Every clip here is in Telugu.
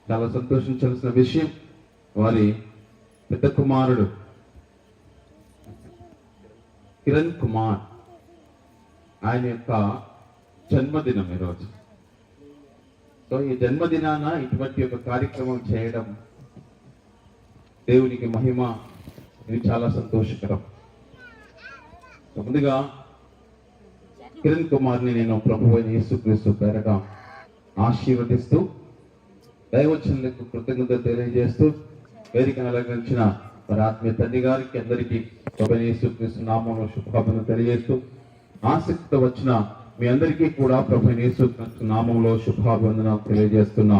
చాలా సంతోషించాల్సిన విషయం, వారి పెద్ద కుమారుడు కిరణ్ కుమార్, ఆయన యొక్క జన్మదినం ఈరోజు. సో ఈ జన్మదినాన ఇటువంటి ఒక కార్యక్రమం చేయడం దేవునికి మహిమ, ఇది చాలా సంతోషకరం. ముందుగా కిరణ్ కుమార్ని నేను ప్రభువైన యేసుక్రీస్తు పేరట ఆశీర్వదిస్తూ, దైవచనులకు కృతజ్ఞత తెలియజేస్తూ, వేదికను అలంకరించిన వారి ఆత్మీయ తండ్రి గారికి అందరికీ ప్రభువైన యేసుక్రీస్తు నామములో శుభాకాంక్షలు తెలియజేస్తూ, ఆసక్తితో వచ్చిన మీ అందరికీ కూడా ప్రభువైన యేసుక్రీస్తు నామములో శుభాభివందనాలు తెలియజేస్తున్నా.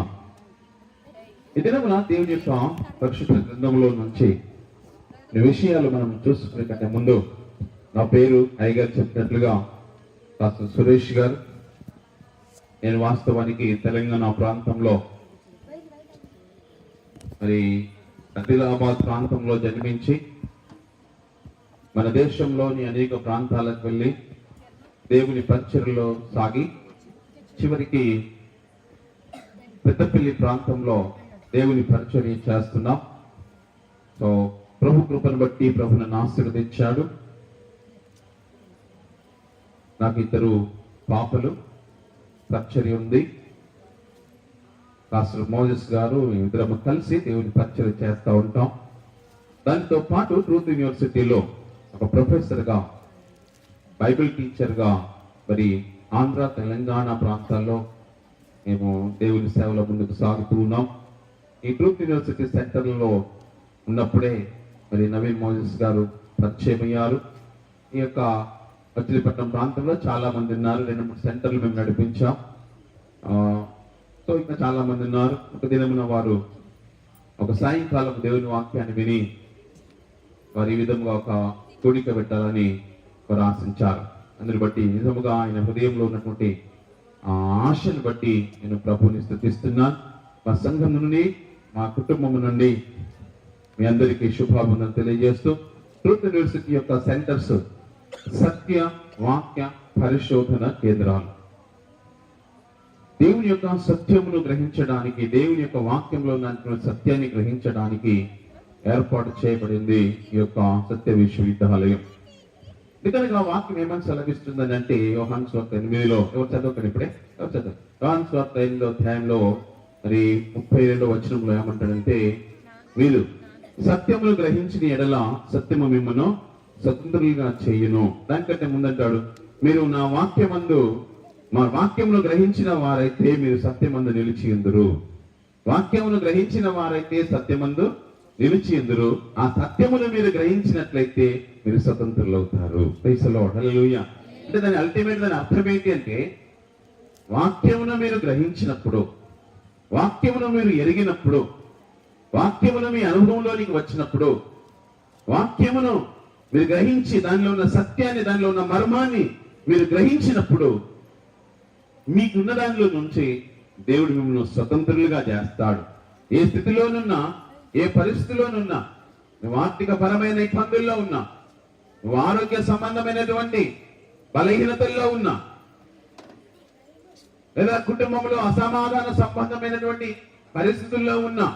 ఈ దినమున దేవుని యొక్క పరిశుద్ధ గ్రంథంలో నుంచి ఈ విషయాలు మనం చూసుకునే కంటే ముందు, నా పేరు అయ్యగారు చెప్పినట్లుగా డాక్టర్ సురేష్ గారు. నేను వాస్తవానికి తెలంగాణ ప్రాంతంలో, మరి ఆదిలాబాద్ ప్రాంతంలో జన్మించి మన దేశంలోని అనేక ప్రాంతాలకు వెళ్ళి దేవుని పరిచర్యలో సాగి చివరికి పెద్దపల్లి ప్రాంతంలో దేవుని పరిచర్య చేస్తున్నాం. సో ప్రభు కృపను బట్టి ప్రభు నన్ను ఆశీర్వదించాడు. నాకు ఇద్దరు పాపలు, పరిచర్య ఉంది. పాస్టర్ మోజెస్ గారు, ఇద్దరము కలిసి దేవుని పరిచర్య చేస్తూ ఉంటాం. దానితో పాటు ట్రూత్ యూనివర్సిటీలో ఒక ప్రొఫెసర్గా, బైబిల్ టీచర్గా మరి ఆంధ్ర తెలంగాణ ప్రాంతాల్లో మేము దేవుని సేవలో ముందుకు సాగుతూ ఉన్నాం. ఈ ట్రూత్ యూనివర్సిటీ సెంటర్లో ఉన్నప్పుడే మరి నవీన్ మోజెస్ గారు పరిచయం అయ్యారు. ఈ యొక్క మచిలీపట్నం ప్రాంతంలో చాలా మంది ఉన్నారు. 2-3 సెంటర్లు మేము నడిపించాం. సో ఇంకా చాలా మంది ఉన్నారు. ఒక దినమున వారు ఒక సాయంకాలం దేవుని వాక్యాన్ని విని వారు ఈ విధంగా ఒక కోడిక పెట్టాలని వారు ఆశించారు. అందుని బట్టి నిజముగా ఆయన హృదయంలో ఉన్నటువంటి ఆ ఆశను బట్టి నేను ప్రభువుని స్తుతిస్తున్నాను. మా సంఘం నుండి, మా కుటుంబం నుండి మీ అందరికీ శుభాభివందనలు తెలియజేస్తూ, ట్రూత్ యూనివర్సిటీ యొక్క సెంటర్స్ సత్య వాక్య పరిశోధన కేంద్రాలు. దేవుని యొక్క సత్యమును గ్రహించడానికి, దేవుని యొక్క వాక్యంలో ఉన్న సత్యాన్ని గ్రహించడానికి ఏర్పాటు చేయబడింది ఈ యొక్క సత్య విశ్వవిద్యాలయం. ఎందుకనగా వాక్యం ఏమని సెలవిస్తుందని అంటే, యోహాను సువార్త 8లో ఎవరు చదవకండి ఇప్పుడే, ఎవరు చదవ యోహాను సువార్త 8వ అధ్యాయంలో మరి 32వ వచనంలో ఏమంటాడంటే, మీరు సత్యమును గ్రహించిన ఎడల సత్యము మిమ్మను స్వతంత్రులుగా చేయును. దానికంటే ముందంటాడు, మీరు నా వాక్యమందు, మా వాక్యమును గ్రహించిన వారైతే మీరు సత్యమందు నిలిచి ఉందురు. వాక్యమును గ్రహించిన వారైతే సత్యమందు నిలిచి ఉందురు. ఆ సత్యమును మీరు గ్రహించినట్లయితే మీరు స్వతంత్రులు అవుతారు. ప్రైజ్ ది లార్డ్, హల్లెలూయా. అంటే దాని అల్టిమేట్ దాని అర్థం ఏంటి అంటే, వాక్యమును మీరు గ్రహించినప్పుడు, వాక్యమును మీరు ఎరిగినప్పుడు, వాక్యమును మీ అనుభవంలోనికి వచ్చినప్పుడు, వాక్యమును మీరు గ్రహించి దానిలో ఉన్న సత్యాన్ని, దానిలో ఉన్న మర్మాన్ని మీరు గ్రహించినప్పుడు, మీకున్న దానిలో నుంచి దేవుడు మిమ్మల్ని స్వతంత్రులుగా చేస్తాడు. ఏ స్థితిలోనున్నా, ఏ పరిస్థితిలోనున్నా, నువ్వు ఆర్థిక పరమైన ఇబ్బందుల్లో ఉన్నా, నువ్వు ఆరోగ్య సంబంధమైనటువంటి బలహీనతల్లో ఉన్నా, లేదా కుటుంబంలో అసమాధాన సంబంధమైనటువంటి పరిస్థితుల్లో ఉన్నా,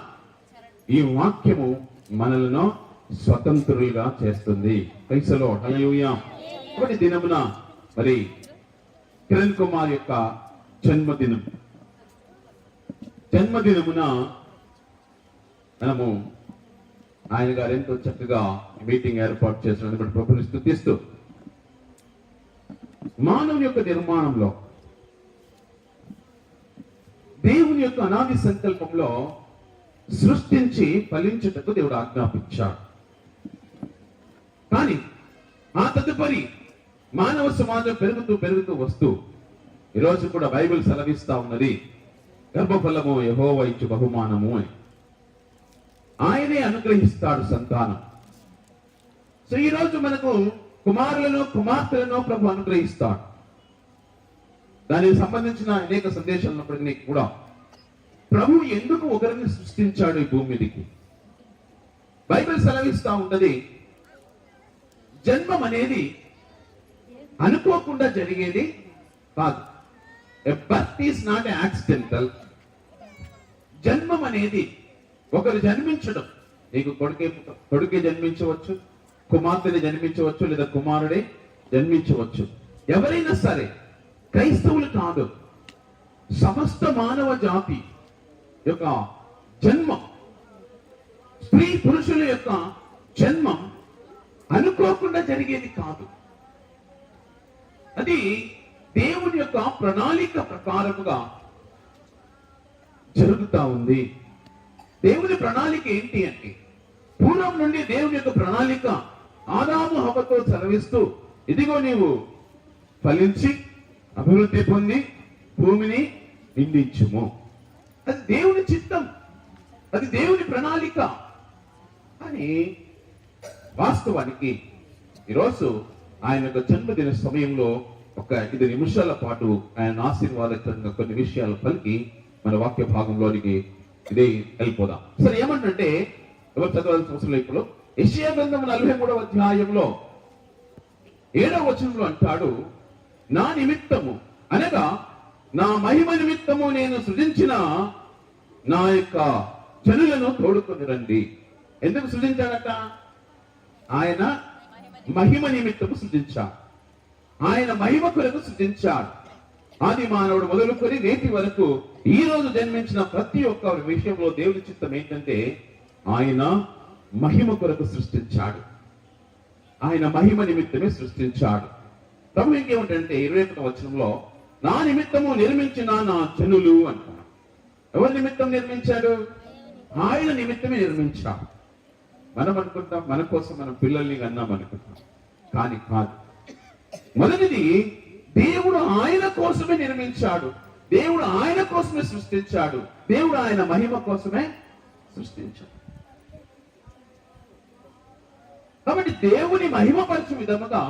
ఈ వాక్యము మనలను స్వతంత్రులుగా చేస్తుంది. ప్రైజ్ ది లార్డ్, హల్లెలూయా. ఒకటి దినమున మరి కిరణ్ కుమార్ యొక్క జన్మదినమున మనము ఆయన గారు ఎంతో చక్కగా మీటింగ్ ఏర్పాటు చేసినందుకు ప్రభువుని స్తుతిస్తూ, మానవుని యొక్క నిర్మాణంలో దేవుని యొక్క అనాది సంకల్పంలో సృష్టించి ఫలించుటకు దేవుడు ఆజ్ఞాపించాడు. కానీ ఆ తదుపరి మానవ సమాజం పెరుగుతూ వస్తూ ఈరోజు కూడా బైబిల్ సెలవిస్తా ఉన్నది, గర్భఫలము యెహోవా ఇచ్చు బహుమానము అని. ఆయనే అనుగ్రహిస్తాడు సంతానం. సో ఈరోజు మనకు కుమారులను కుమార్తెలను ప్రభు అనుగ్రహిస్తాడు. దానికి సంబంధించిన అనేక సందేశాలు ఉన్నప్పటికీ కూడా ప్రభు ఎందుకు ఒకరిని సృష్టించాడు ఈ భూమి మీదకి? బైబిల్ సెలవిస్తా ఉంటది, జన్మం అనేది అనుకోకుండా జరిగేది కాదు. Birth is not accidental. జన్మం అనేది ఒకరు జన్మించడం, నీకు కొడుకే జన్మించవచ్చు, కుమార్తెని జన్మించవచ్చు, లేదా కుమారుడే జన్మించవచ్చు. ఎవరైనా సరే, క్రైస్తవులు కాదు, సమస్త మానవ జాతి యొక్క జన్మం, స్త్రీ పురుషుల యొక్క జన్మం అనుకోకుండా జరిగేది కాదు. అది దేవుని యొక్క ప్రణాళిక ప్రకారముగా జరుగుతా ఉంది. దేవుని ప్రణాళిక ఏంటి అంటే, పూర్వం నుండి దేవుని యొక్క ప్రణాళిక ఆదాము హవ్వతో సెలవిస్తూ, ఇదిగో నీవు ఫలించి అభివృద్ధి పొంది భూమిని నిండించుము. అది దేవుని చిత్తం, అది దేవుని ప్రణాళిక. అని వాస్తవానికి ఈరోజు ఆయన యొక్క జన్మదిన సమయంలో ఒక 5 నిమిషాల పాటు ఆయన ఆశీర్వాదకరంగా కొన్ని విషయాలు పలికి మన వాక్య భాగంలోనికి ఇదే వెళ్ళిపోదాం. సరే, ఏమంటే ఎవరు చదవాల్సిన అవసరం లేదు. ఇప్పుడు యెషయా గ్రంథం 43వ అధ్యాయంలో 7వ వచనంలో అంటాడు, నా నిమిత్తము అనగా నా మహిమ నిమిత్తము నేను సృజించిన నా యొక్క జనులను తోడుకొని రండి. ఎందుకు సృజించాడట? ఆయన మహిమ నిమిత్తము సృజించాడు. ఆయన మహిమ కొరకు సృజించాడు. ఆది మానవుడు మొదలుకొని నేటి వరకు ఈ రోజు జన్మించిన ప్రతి ఒక్క విషయంలో దేవుని చిత్తం ఏంటంటే, ఆయన మహిమ కొరకు సృష్టించాడు. ఆయన మహిమ నిమిత్తమే సృష్టించాడు. ప్రభు ఇంకేమిటంటే 21వ వచనంలో, నా నిమిత్తము నిర్మించిన నా జనులు అంటాడు. ఎవరి నిమిత్తం నిర్మించాడు? ఆయన నిమిత్తమే నిర్మించాడు. మనం అనుకుంటాం మన కోసం మనం పిల్లల్ని కన్నాం అనుకుంటాం, కానీ కాదు. మొదటిది, దేవుడు ఆయన కోసమే నిర్మించాడు, దేవుడు ఆయన కోసమే సృష్టించాడు, దేవుడు ఆయన మహిమ కోసమే సృష్టించాడు. కాబట్టి దేవుని మహిమపరచు విధముగా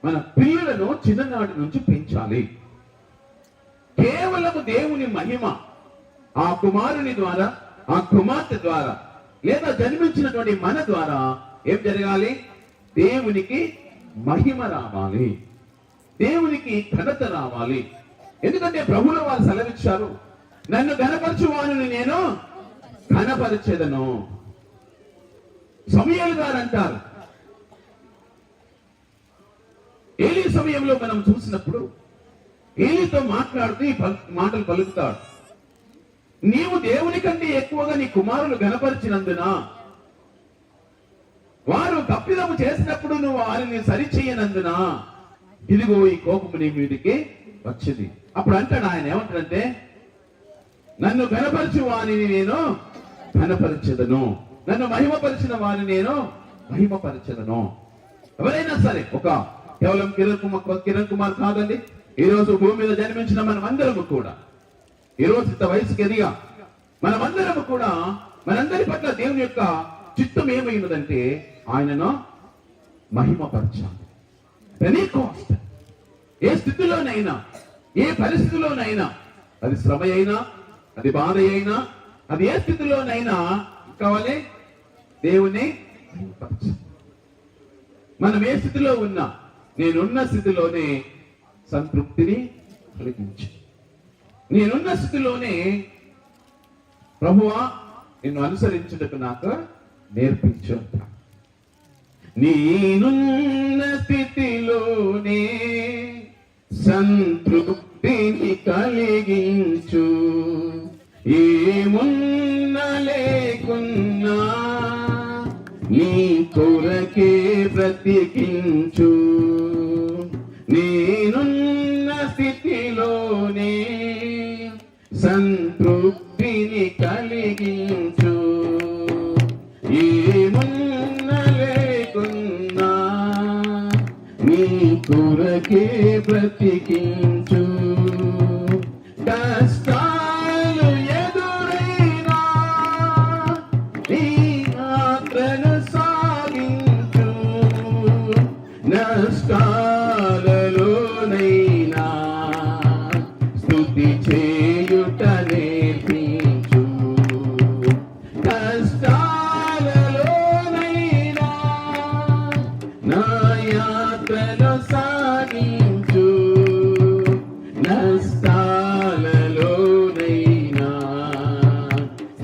మన పిల్లలను చిన్ననాటి నుంచి పెంచాలి. కేవలము దేవుని మహిమ ఆ కుమారుని ద్వారా, ఆ కుమార్తె ద్వారా, లేదా జన్మించినటువంటి మన ద్వారా ఏం జరగాలి? దేవునికి మహిమ రావాలి, దేవునికి ఘనత రావాలి. ఎందుకంటే ప్రభువుల వారు సెలవిచ్చారు, నన్ను ఘనపరచు వారిని నేను ఘనపరచెదను. సమూయేలు గారు అంటారు, ఏలీ సమయంలో మనం చూసినప్పుడు ఏలీతో మాట్లాడుతూ ఈ మాటలు పలుకుతాడు, నీవు దేవుని కంటే ఎక్కువగా నీ కుమారులు గణపరిచినందున, వారు తప్పిదము చేసినప్పుడు నువ్వు వారిని సరిచేయనందున, ఇదిగో ఈ కోపము నీ మీదికి వచ్చింది. అప్పుడు అంటాడు ఆయన, ఏమంటాడంటే, నన్ను గణపరచు వారిని నేను ఘనపరచెదను, నన్ను మహిమపరిచిన వారిని నేను మహిమపరచెదను. ఎవరైనా సరే, ఒక కేవలం కిరణ్ కుమార్ కాదండి, ఈ రోజు భూమి మీద జన్మించిన మనమందరము కూడా, ఈ రోజు ఇంత వయసుకి ఎదిగా మనమందరము కూడా మనందరి పట్ల దేవుని యొక్క చిత్తం ఏమైనదంటే, ఆయనను మహిమపరచాలి. ఎనీ కాస్ట్, ఏ స్థితిలోనైనా, ఏ పరిస్థితిలోనైనా, అది శ్రమ అయినా, అది బాధ అయినా, అది ఏ స్థితిలోనైనా కావాలి, దేవుని మహిమపరచాలి. మనం ఏ స్థితిలో ఉన్నా, నేనున్న స్థితిలోనే సంతృప్తిని కలిగించు, నేనున్న స్థితిలోనే ప్రభువా నిన్ను అనుసరించుటకు నాకు నేర్పించు. నేనున్న స్థితిలోనే సంతృప్తిని కలిగించు, ఏమున్నా లేకున్నా నీ కొరకే బ్రతికించు. నేనున్న స్థితిలోనే సంతృప్తిని కలిగించు, ఏమున్నా లేకున్నా నీ కొరకే బ్రతికించు. కష్టాలు ఎదురైనా నీ యాత్రను సాగించు, నష్టాలలోనైనా స్తుతి చేయుట నేర్పి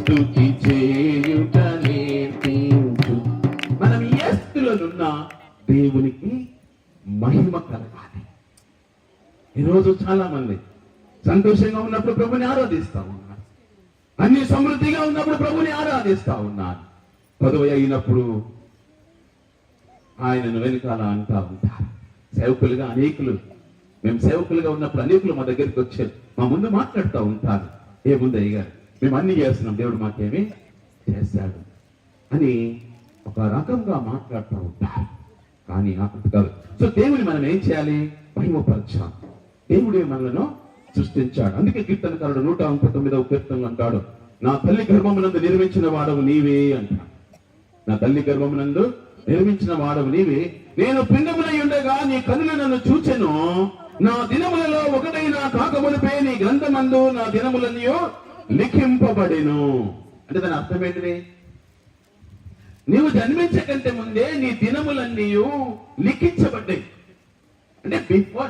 స్తుతి చేయుట నేర్పించు. మనం ఏ స్థితిలోనున్నా దేవునికి మహిమ కలగాలి. ఈరోజు చాలా మంది సంతోషంగా ఉన్నప్పుడు ప్రభుని ఆరాధిస్తా ఉన్నారు, అన్ని సమృద్ధిగా ఉన్నప్పుడు ప్రభుని ఆరాధిస్తా ఉన్నారు. పదవి అయినప్పుడు ఆయనను వెనకాల అంటా ఉంటారు. సేవకులుగా అనేకులు, మేము సేవకులుగా ఉన్నప్పుడు అనేకులు మా దగ్గరికి వచ్చారు, మా ముందు మాట్లాడుతూ ఉంటారు, ఏముంది అయ్యగారు మేము అన్ని చేస్తున్నాం, దేవుడు మాకేమీ చేశాడు అని ఒక రకంగా మాట్లాడుతూ ఉంటారు. కానీ నాకు కాదు. సో దేవుని మనం ఏం చేయాలి? మహిమపరచాలి. దేవుడే మనలను సృష్టించాడు. అందుకే కీర్తనకారుడు 139వ కీర్తనలు అంటాడు, నా తల్లి గర్భమునందు నిర్మించిన వాడవు నీవే అంటాడు. నా తల్లి గర్భమునందు నిర్మించిన వాడవు నీవే, నేను పిండములై ఉండగా నీ కనులు నన్ను చూచెను, నా దినములలో ఒకటైనా కాకమునిపే నీ గ్రంథమందు నా దినములన్నీ లిఖింపబడెను. అంటే దాని అర్థం ఏంటిది? నీవు జన్మించకంటే ముందే నీ దినములన్నీ లిఖించబడ్డాయి. అంటే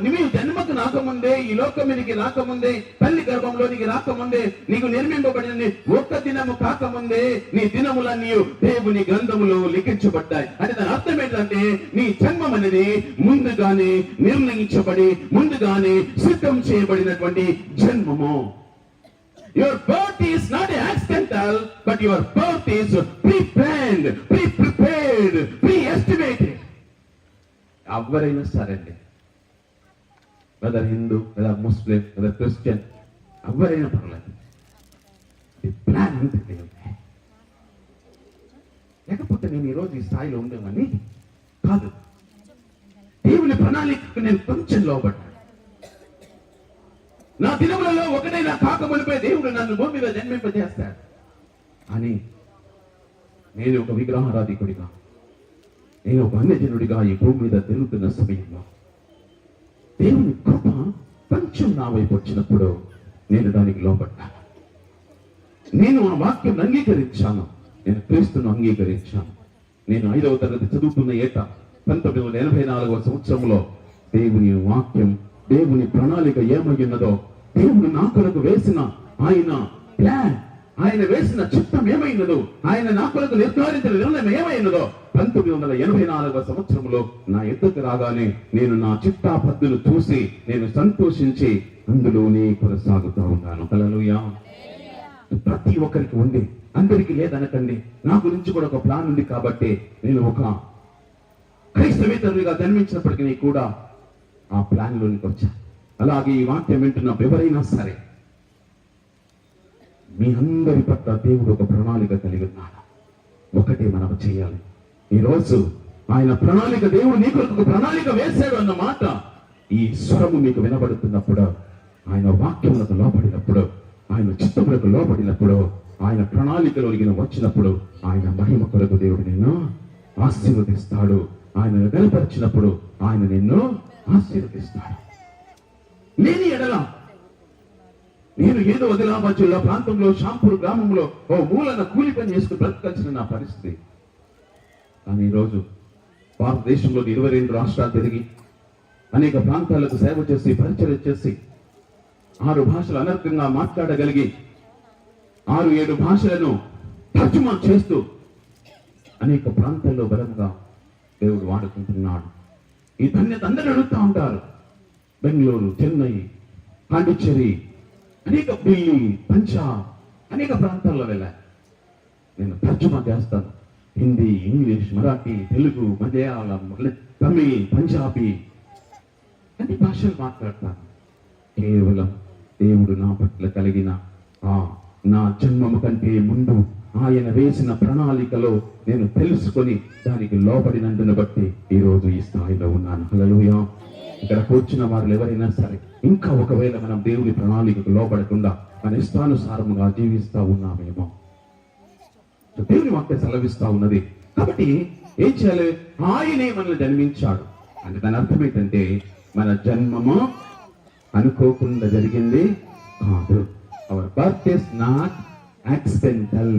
నీవు జన్మకు రాకముందే, ఈ లోకం మీదకి రాకముందే, తల్లి గర్భంలోనికి రాకముందే, నీకు నిర్మింపబడిన ఒక్క దినము కాకముందే నీ దినములన్నీ దేవుని గ్రంథములో లిఖించబడ్డాయి. అంటే దాని అర్థం ఏంటంటే నీ జన్మం అనేది ముందుగానే నిర్ణయించబడి, ముందుగానే సిద్ధం చేయబడినటువంటి జన్మము. Your birth is not accidental, but your birth is pre-planned, pre-prepared, pre-estimated. ఎవరైనా సరే అండి, వెదర్ హిందూ, వెదర్ ముస్లిం, వెదర్ క్రిస్టియన్, ఎవరైనా పర్లేదు, ఈ ప్లాన్ ఉంటుంది. లేకపోతే నేను ఈరోజు ఈ స్థాయిలో ఉండేవాడిని కాదు. దేవుని ప్రణాళికకు నేను కొంచెం లోబడ్డా. నా దినములలో ఒకటైనా కాకమునిపై దేవుడు నన్ను భూమి మీద జన్మింపజేస్తాడు అని నేను ఒక విగ్రహారాధికుడిగా, నేను ఒక అన్యజనుడిగా ఈ భూమి మీద తిరుగుతున్న సమయంలో దేవుని కృప కొంచెం నా వైపు వచ్చినప్పుడు నేను దానికి లోబడ్డాను. నేను ఆ వాక్యం అంగీకరించాను, నేను క్రీస్తును అంగీకరించాను. నేను 5వ తరగతి చదువుతున్న ఏట 1984వ సంవత్సరంలో దేవుని వాక్యం, దేవుని ప్రణాళిక ఏమై ఉన్నదో, దేవుడు నా కొరకు వేసిన ఆయన ప్లాన్, ఆయన వేసిన చిత్తం ఏమైనదో, ఆయన నా కొరకు నిర్ధారించిన నిర్ణయం ఏమైనదో 1984వ సంవత్సరంలో నా ఎద్దుకు రాగానే నేను నా చిట్టా పద్దులు చూసి నేను సంతోషించి అందులోనే కొనసాగుతూ ఉన్నాను. హల్లెలూయా. ప్రతి ఒక్కరికి ఉంది, అందరికీ లేదనకండి. నా గురించి కూడా ఒక ప్లాన్ ఉంది కాబట్టి నేను ఒక క్రైస్తవేతరుడిగా జన్మించినప్పటికీ కూడా ఆ ప్లాన్ లోనికి వచ్చా. అలాగే ఈ వాక్యం వింటున్న ఎవరైనా సరే, మీ అందరి పట్ల దేవుడు ఒక ప్రణాళిక కలిగి ఉన్నాడు. ఒకటే మనం చేయాలి. ఈరోజు ఆయన ప్రణాళిక, దేవుడు నీకు ఒక ప్రణాళిక వేశాడు అన్నమాట ఈ స్వరము మీకు వినబడుతున్నప్పుడు, ఆయన వాక్యములకు లోపడినప్పుడు, ఆయన చిత్తములకు లోపడినప్పుడు, ఆయన ప్రణాళికలోకి వచ్చినప్పుడు, ఆయన మహిమ కొరకు దేవుడు నిన్ను ఆశీర్వదిస్తాడు. ఆయన కనపరిచినప్పుడు ఆయన నిన్ను ఆశీర్వదిస్తాడు. లేని ఎడల నేను ఏదో ఆదిలాబాద్ జిల్లా ప్రాంతంలో షాంపూర్ గ్రామంలో ఓ మూలన కూలి పని చేసుకుని బ్రతకాల్సిన నా పరిస్థితి. కానీ ఈరోజు భారతదేశంలో 22 రాష్ట్రాలు తిరిగి అనేక ప్రాంతాలకు సేవ చేసి, పరిచయం చేసి, 6 భాషలు అనర్గంగా మాట్లాడగలిగి 6-7 భాషలను తర్జుమా చేస్తూ అనేక ప్రాంతాల్లో బలంగా దేవుడు వాడుకుంటున్నాడు. ఈ ధన్యత అందరూ అడుగుతూ ఉంటారు. బెంగళూరు, చెన్నై, పాండిచ్చేరి, అనేక ఢిల్లీ, పంజాబ్, అనేక ప్రాంతాల్లో వెళ్ళా. నేను తర్జుమా చేస్తాను. హిందీ, ఇంగ్లీష్, మరాఠీ, తెలుగు, మలయాళం, తమిళ్, పంజాబీ, అన్ని భాషలు మాట్లాడతాను. కేవలం దేవుడు నా పట్ల కలిగిన నా జన్మము కంటే ముందు ఆయన వేసిన ప్రణాళికలో నేను తెలుసుకొని దానికి లోబడినందును బట్టి ఈరోజు ఈ స్థాయిలో ఉన్నాను. హల్లెలూయా. ఇక్కడ కూర్చున్న వారు ఎవరైనా సరే, ఇంకా ఒకవేళ మనం దేవుని ప్రణాళికకు లోబడకుండా మన ఇష్టానుసారముగా జీవిస్తా ఉన్నామేమో, దేవుని వాక్యం సెలవిస్తా ఉన్నది. కాబట్టి ఏం చేయాలి? ఆయనే మనల్ని జన్మించాడు అంటే దాని అర్థం ఏంటంటే మన జన్మము అనుకోకుండా జరిగింది కాదు. Our birth is not accidental.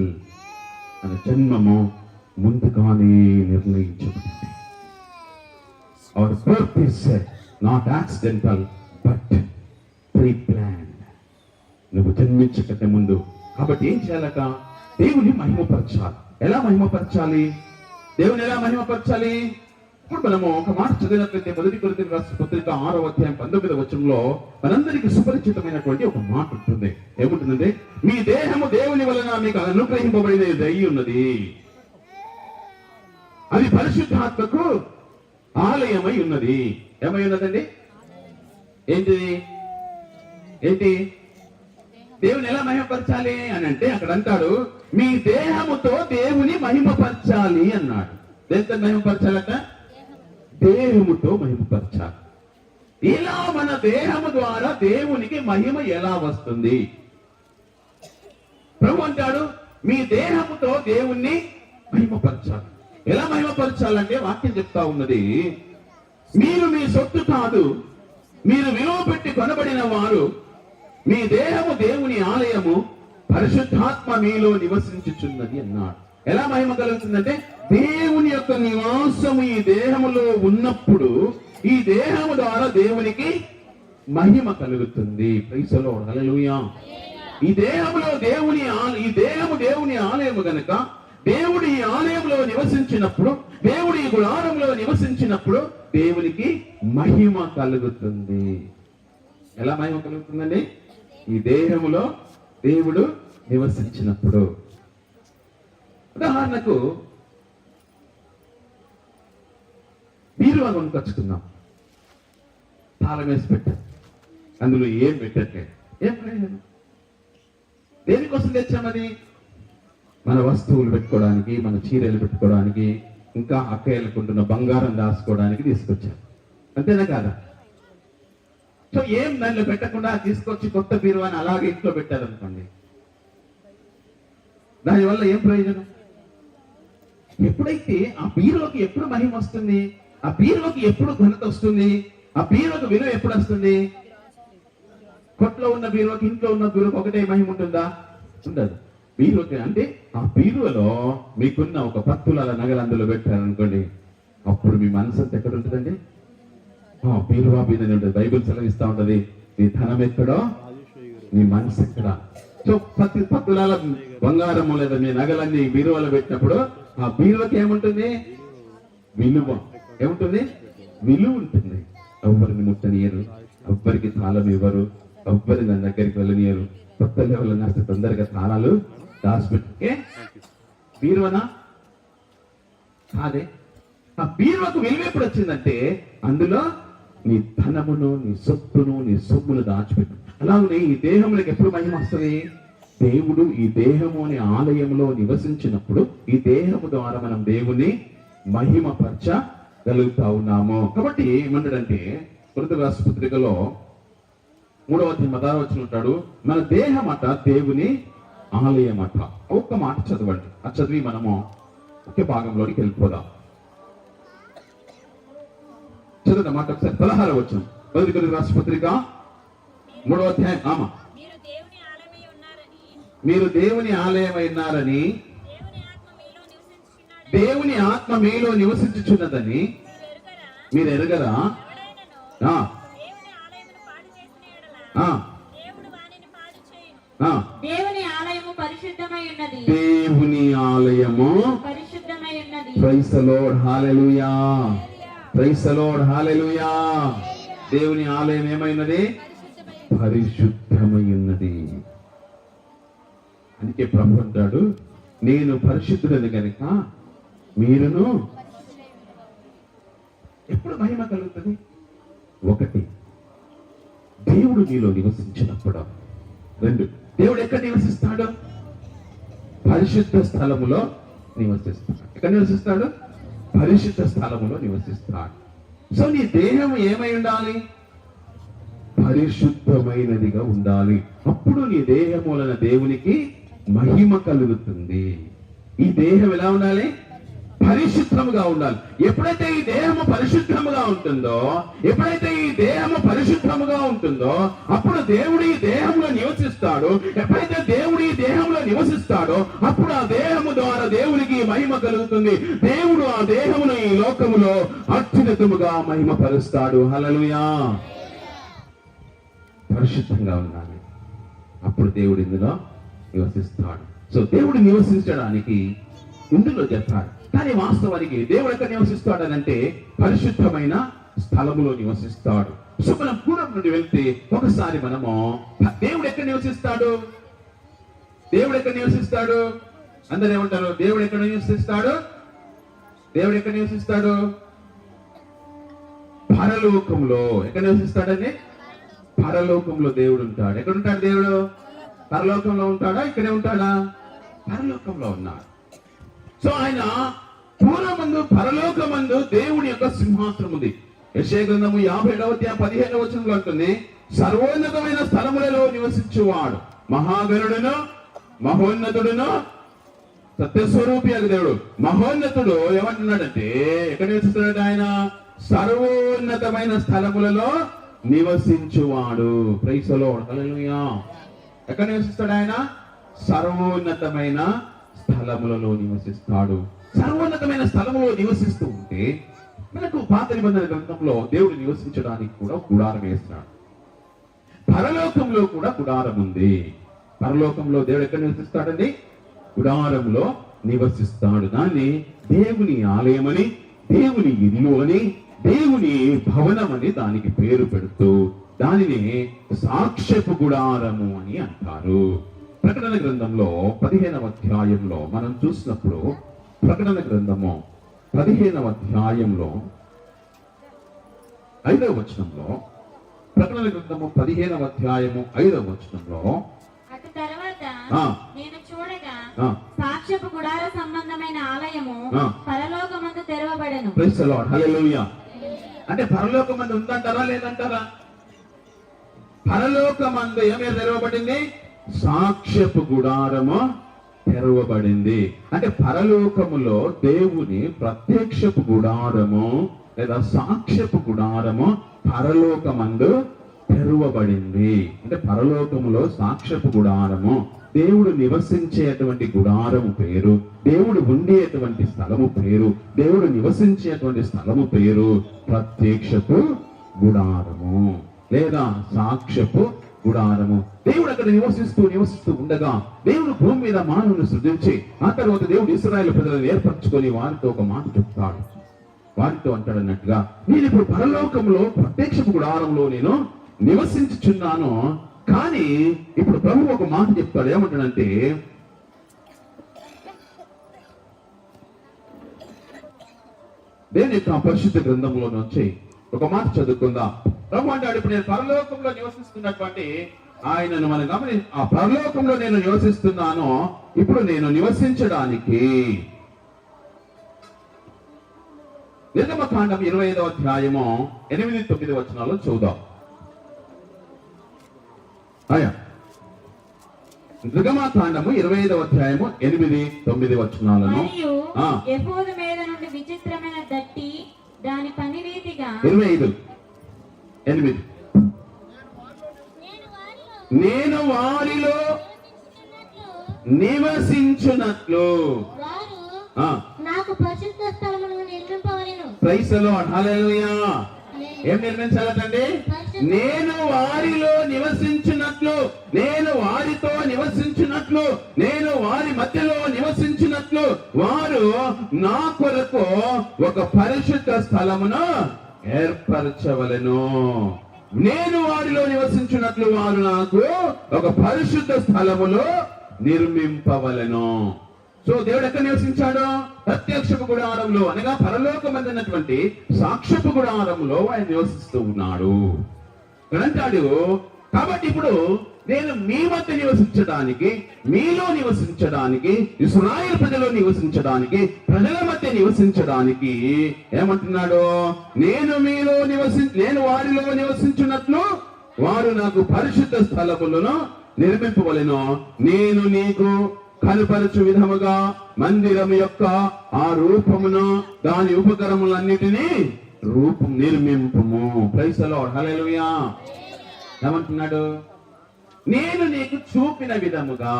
మన జన్మము ముందుగానే నిర్ణయించబడింది. Our birth is not accidental but pre planned. నువ్వు జన్మించకంటే ముందు. కాబట్టి ఏం చేయాలట? దేవుని మహిమపరచాలి. ఎలా మహిమపరచాలి? దేవుని ఎలా మహిమపరచాలి? ఇప్పుడు మనము ఒక మాట చదివినట్లయితే 1 కొరింథీయులకు రాసిన పత్రిక 6వ అధ్యాయం 19వ వచనంలో మనందరికీ సుపరిచితమైనటువంటి ఒక మాట ఉంటుంది. ఏముంటుందంటే, మీ దేహము దేవుని వలన మీకు అనుగ్రహింపబడినది అయి ఉన్నది, అది పరిశుద్ధాత్మకు ఆలయమై ఉన్నది. ఏమై ఉన్నదండి? ఏంటి దేవుని ఎలా మహిమపరచాలి అని అంటే, అక్కడ అంటాడు మీ దేహముతో దేవుని మహిమపరచాలి అన్నాడు. దేంతో మహిమపరచాలట? దేహముతో మహిమపరచాలి. ఇలా మన దేహము ద్వారా దేవునికి మహిమ ఎలా వస్తుంది? ప్రభు అంటాడు మీ దేహముతో దేవుణ్ణి మహిమపరచాలి. ఎలా మహిమపరచాలంటే వాక్యం చెప్తా ఉన్నది, మీరు మీ సొత్తు కాదు, మీరు విలువ పెట్టి కొనబడిన వారు, మీ దేహము దేవుని ఆలయము, పరిశుద్ధాత్మ మీలో నివసించుచున్నది అన్నాడు. ఎలా మహిమ కలుగుతుందంటే, దేవుని యొక్క నివాసము ఈ దేహములో ఉన్నప్పుడు ఈ దేహము ద్వారా దేవునికి మహిమ కలుగుతుంది. ప్రైజ్ ది లార్డ్, హల్లెలూయా. ఈ దేహములో ఈ దేహము దేవుని ఆలయము గనుక దేవుడు ఈ ఆలయంలో నివసించినప్పుడు, దేవుడు ఈ గుడారంలో నివసించినప్పుడు దేవునికి మహిమ కలుగుతుంది. ఎలా మహిమ కలుగుతుందండి? ఈ దేహములో దేవుడు నివసించినప్పుడు. ఉదాహరణకు బీరువా కొనుకొచ్చుకున్నాం, తాళం వేసి పెట్టాం, అందులో ఏం పెట్టట్లేదు. ఏం ప్రయోజనం? దేనికోసం తెచ్చామది? మన వస్తువులు పెట్టుకోవడానికి, మన చీరలు పెట్టుకోవడానికి, ఇంకా అక్కయ్యలకుంటున్న బంగారం దాచుకోవడానికి తీసుకొచ్చాం. అంతేనా కాదా? సో ఏం దానిలో పెట్టకుండా తీసుకొచ్చి కొత్త బీరువాని అలాగే ఇంట్లో పెట్టారనుకోండి, దానివల్ల ఏం ప్రయోజనం? ఎప్పుడైతే ఆ బీరువాకి ఎప్పుడు మహిమ వస్తుంది, ఆ బీరువాకి ఎప్పుడు ఘనత వస్తుంది, ఆ బీరువాకి విలువ ఎప్పుడు వస్తుంది? కొట్లో ఉన్న బీరువాకి, ఇంట్లో ఉన్న బీరువాకి ఒకటే మహిమ ఉంటుందా? ఉండదు. బీరువాకి అంటే ఆ బీరువలో మీకున్న ఒక 10 తులాల నగలు అందులో పెట్టారనుకోండి, అప్పుడు మీ మనసు అంతా ఎక్కడ ఉంటుందండి? బీరువా మీదనే ఉంటుంది. బైబిల్ సెలవిస్తా ఉంటది, నీ ధనం ఎక్కడో నీ మనసు ఎక్కడ. సో 10 తులాల బంగారము లేదా మీ నగలన్నీ బీరువాలో పెట్టినప్పుడు ఆ బీరువాకి ఏముంటుంది? విలువ. ఏముంటుంది? విలువ ఉంటుంది. ఎవ్వరిని ముట్టనియరు, ఎవ్వరికి తాళం ఇవ్వరు, ఎవ్వరి దాని దగ్గరికి వెళ్ళనియరు. కొత్త లెవెల్ నాస్తే తొందరగా తాళాలు దాచిపెట్టే బీరువనా కాదే. ఆ బీరువాకు విలువ ఎప్పుడు వచ్చిందంటే, అందులో నీ ధనమును, నీ సొత్తును, నీ సొమ్మును దాచిపెట్టు. అలాగే ఈ దేహములకు ఎప్పుడు మహిమ వస్తుంది? దేవుడు ఈ దేహము అనే ఆలయంలో నివసించినప్పుడు ఈ దేహము ద్వారా మనం దేవుని మహిమపరచగలుగుతా ఉన్నాము. కాబట్టి ఏమంటాడంటే, కొరింథీయులకు రాసిన పత్రికలో 3వ అధ్యాయం 16వ వచనం ఉంటాడు, మన దేహమట దేవుని ఆలయమట. ఒక్క మాట చదవండి, ఆ చదివి మనము ఒకే భాగంలోకి వెళ్ళిపోదాం. చదువుతా మాట ఒకసారి. 16వ వచనం, కొరింథీయులకు రాసిన పత్రిక 3వ అధ్యాయం. మీరు దేవుని ఆలయమైనారని, దేవుని ఆత్మ మీలో నివసించుచున్నదని మీరు ఎరగరా? దేవుని ఆలయము పరిశుద్ధమై ఉన్నది. దేవుని ఆలయము పరిశుద్ధమై ఉన్నది. Praise the lord, hallelujah. Praise the lord, hallelujah. దేవుని ఆలయం ఏమైనది? పరిశుద్ధమై ఉన్నది. అందుకే ప్రభు అంటాడు, నేను పరిశుద్ధుడని కనుక మీరును. ఎప్పుడు మహిమ కలుగుతుంది? 1, దేవుడు నీలో నివసించినప్పుడు. 2, దేవుడు ఎక్కడ నివసిస్తాడు? పరిశుద్ధ స్థలములో నివసిస్తాడు. ఎక్కడ నివసిస్తాడు? పరిశుద్ధ స్థలములో నివసిస్తాడు. సో నీ దేహం ఏమై ఉండాలి? పరిశుద్ధమైనదిగా ఉండాలి. అప్పుడు నీ దేహములన దేవునికి మహిమ కలుగుతుంది. ఈ దేహం ఎలా ఉండాలి? పరిశుద్ధముగా ఉండాలి. ఎప్పుడైతే ఈ దేహము పరిశుద్ధముగా ఉంటుందో, అప్పుడు దేవుడు ఈ దేహంలో నివసిస్తాడు. ఎప్పుడైతే దేవుడు ఈ దేహంలో నివసిస్తాడో అప్పుడు ఆ దేహము ద్వారా దేవునికి మహిమ కలుగుతుంది. దేవుడు ఆ దేహమును ఈ లోకములో అత్యున్నతముగా మహిమ పరుస్తాడు. హల్లెలూయా. పరిశుద్ధంగా ఉండాలి, అప్పుడు దేవుడు ఇందులో నివసిస్తాడు. సో దేవుడు నివసించడానికి ఇందులో చెప్పాడు. కానీ వాస్తవానికి దేవుడు ఎక్కడ నివసిస్తాడనంటే పరిశుద్ధమైన స్థలములో నివసిస్తాడు. సో మనం పూర్వం నుండి వెళ్తే ఒకసారి మనము దేవుడు ఎక్కడ నివసిస్తాడు? దేవుడు ఎక్కడ నివసిస్తాడు? అందరూ ఏమంటారు? దేవుడు ఎక్కడ నివసిస్తాడు? దేవుడు ఎక్కడ నివసిస్తాడు? పరలోకంలో. ఎక్కడ నివసిస్తాడని? పరలోకంలో దేవుడు ఉంటాడు. ఎక్కడ ఉంటాడు దేవుడు? పరలోకంలో ఉంటాడా? ఇక్కడే ఉంటాడా? పరలోకంలో ఉన్నాడు. సో ఆయన పూర్వమందు పరలోకమందు దేవుని యొక్క సింహాసనం ఉంది. యెషయా గ్రంథము 57వ అధ్యాయం 15వ వచనంలో ఉంటుంది, సర్వోన్నతమైన స్థలములలో నివసించువాడు మహాగణుడును మహోన్నతుడును సత్యస్వరూపి అగు దేవుడు. మహోన్నతుడు ఏమంటున్నాడంటే ఎక్కడ నివసిస్తున్నాడు ఆయన? సర్వోన్నతమైన స్థలములలో నివసించువాడు. ప్రైజ్ ది లార్డ్, హల్లెలూయా. ఎక్కడ నివసిస్తాడు ఆయన? సర్వోన్నతమైన స్థలములలో నివసిస్తాడు. సర్వోన్నతమైన స్థలములో నివసిస్తూ ఉంటే మనకు పాత నిబంధన గ్రంథంలో దేవుడు నివసించడానికి కూడా గుడారం వేస్తున్నాడు. పరలోకంలో కూడా గుడారం ఉంది. పరలోకంలో దేవుడు ఎక్కడ నివసిస్తాడండి? గుడారంలో నివసిస్తాడు. దాన్ని దేవుని ఆలయమని, దేవుని ఇల్లు అని, దేవుని భవనం అని దానికి పేరు పెడుతూ దానిని సాక్ష్యపు గుడారము అని అంటారు. ప్రకటన గ్రంథంలో 15వ అధ్యాయంలో మనం చూసినప్పుడు, ప్రకటన గ్రంథము 15వ అధ్యాయంలో 5వ వచనంలో, ప్రకటన గ్రంథము 15వ అధ్యాయము 5వ వచనంలో, అటు తర్వాత ఆ. నేను చూడగా ఆ. సాక్ష్యపు గుడార సంబంధమైన ఆలయము ఆ. పరలోకమందు తెరవబడెను. ప్రైజ్ ది లార్డ్, హల్లెలూయా. అంటే పరలోకమందు ఉందంటారా లేదంటారా? పరలోకమందు ఏమేమి తెరవబడింది? సాక్ష్యపు గుడారము తెరవబడింది. అంటే పరలోకములో దేవుని ప్రత్యక్షపు గుడారము లేదా సాక్ష్యపు గుడారము పరలోకమందు తెరవబడింది. అంటే పరలోకములో సాక్ష్యపు గుడారము, దేవుడు నివసించేటువంటి గుడారము పేరు, దేవుడు ఉండేటువంటి స్థలము పేరు, దేవుడు నివసించేటువంటి స్థలము పేరు ప్రత్యక్షపు గుడారము లేదా సాక్ష్యపు గుడారము. దేవుడు అక్కడ నివసిస్తూ ఉండగా దేవుడు భూమి మీద మానవుని సృజించి ఆ తర్వాత దేవుడు ఇశ్రాయేలు ప్రజలను ఏర్పరచుకొని వారితో ఒక మాట చెప్తాడు. వారితో అంటాడు అన్నట్టుగా, నేను ఇప్పుడు పరలోకంలో ప్రత్యక్షపు గుడారంలో నేను నివసించుచున్నాను. కానీ ఇప్పుడు ప్రభు ఒక మాట చెప్తాడు. ఏమంటాడంటే, దేవుని యొక్క పరిశుద్ధ గ్రంథంలో నుంచి ఒక మాట చదువుకుందాం. ప్రభు అంటాడు, ఇప్పుడు నేను పరలోకంలో నివసిస్తున్నటువంటి ఆయనను మనం గమని, ఆ పరలోకంలో నేను నివసిస్తున్నాను. ఇప్పుడు నేను నివసించడానికి నిర్గమకాండం 25వ అధ్యాయము 8-9 వచనాలు చూద్దాం. నిర్గమకాండము 25వ అధ్యాయము 8-9 వచనాలను. మరియు ఎఫోదు మీద నుండి విచిత్రమైన దట్టి దాని పని రీతిగా 25:8 నేను వారిలో నివసించునట్లు నాకు పరిశుద్ధ స్థలమును నిర్మింపవలెను. ప్రైజ్ ది లార్డ్, హల్లెలూయా. ఏం నిర్మించాలటండి? నేను వారిలో నివసించినట్లు, నేను వారితో నివసించినట్లు, నేను వారి మధ్యలో నివసించినట్లు వారు నా కొరకు ఒక పరిశుద్ధ స్థలమును ఏర్పరచవలెను. నేను వారిలో నివసించినట్లు వారు నాకు ఒక పరిశుద్ధ స్థలములో నిర్మింపవలెను. సో దేవుడు ఎక్కడ నివసించాడు? ప్రత్యక్షపు గుడారంలో, అనగా పరలోకమందున్నటువంటి సాక్ష్యపు గుడారంలో ఆయన నివసిస్తూ ఉన్నాడు అంటాడు. కాబట్టి ఇప్పుడు నేను మీ మధ్య నివసించడానికి, మీలో నివసించడానికి, ఇశ్రాయేలు ప్రజలో నివసించడానికి, ప్రజల మధ్య నివసించడానికి ఏమంటున్నాడు? నేను వారిలో నివసించున్నట్లు వారు నాకు పరిశుద్ధ స్థలములను నిర్మింపవలెను. నేను నీకు కనుపరచు విధముగా మందిరం యొక్క ఆ రూపమును దాని ఉపకరములన్నిటినీ నిర్మింపుము. ప్రైజ్ ది లార్డ్, హల్లెలూయా. ఏమంటున్నాడు? నేను నీకు చూపిన విధముగా.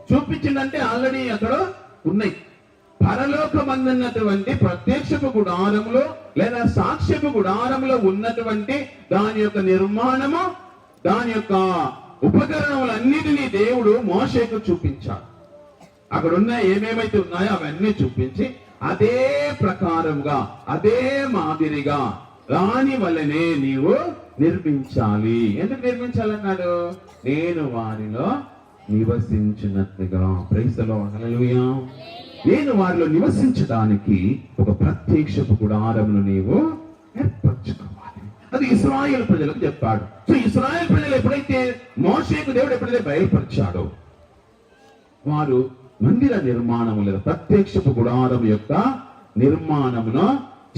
చూపించిందంటే ఆల్రెడీ అక్కడ ఉన్నాయి. పరలోకమందున్నటువంటి ప్రత్యక్షపు గుడారములో లేదా సాక్ష్యపు గుడారములో ఉన్నటువంటి దాని యొక్క నిర్మాణము, దాని యొక్క ఉపకరణములన్నిటినీ దేవుడు మోషేకు చూపించాడు. అక్కడ ఉన్న ఏమేమైతే ఉన్నాయో అవన్నీ చూపించి అదే ప్రకారంగా అదే మాదిరిగా దాని వల్లనే నీవు నిర్మించాలి. ఎందుకు నిర్మించాలన్నాడు? నేను వారిలో నివసించినట్లుగా. ప్రైజ్ ది లార్డ్, హల్లెలూయా. నేను వారిలో నివసించడానికి ఒక ప్రత్యక్షపు గుడారమును నీవు ఏర్పరచుకోవాలి. అది ఇశ్రాయేలు ప్రజలకు చెప్పాడు. సో ఇశ్రాయేలు ప్రజలు ఎప్పుడైతే మోషేకు దేవుడు ఎప్పుడైతే బయలుపరిచాడో వారు మందిర నిర్మాణము లేదా ప్రత్యక్షపు గుడారం యొక్క నిర్మాణమును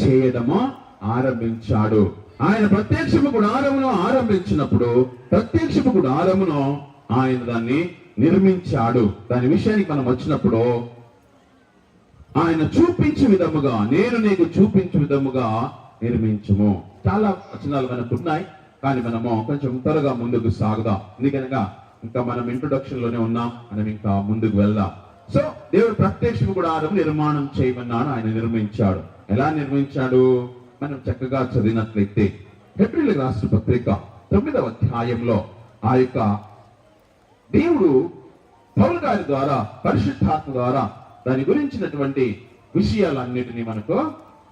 చేయడము ఆరంభించాడు. ఆయన ప్రత్యక్షపు గుడారమును ఆరంభించినప్పుడు ప్రత్యక్షపు గుడారమును ఆయన దాన్ని నిర్మించాడు. దాని విషయానికి మనం వచ్చినప్పుడు ఆయన చూపించే విధముగా, నేను నీకు చూపించే విధముగా నిర్మించుము. చాలా వచనాలు మనకు ఉన్నాయి, కానీ మనము కొంచెం త్వరగా ముందుకు సాగుదాం. ఎందుకనగా ఇంకా మనం ఇంట్రొడక్షన్ లోనే ఉన్నాం, మనం ఇంకా ముందుకు వెళ్దాం. సో దేవుడు ప్రత్యక్ష గుడారం నిర్మాణం చేయమన్నాడు, ఆయన నిర్మించాడు. ఎలా నిర్మించాడు? మనం చక్కగా చదివినట్లయితే హెబ్రీయులకు రాసిన పత్రిక 9వ అధ్యాయంలో ఆ యొక్క దేవుడు పౌలు గారి ద్వారా పరిశుద్ధాత్మ ద్వారా దాని గురించినటువంటి విషయాలన్నిటినీ మనకు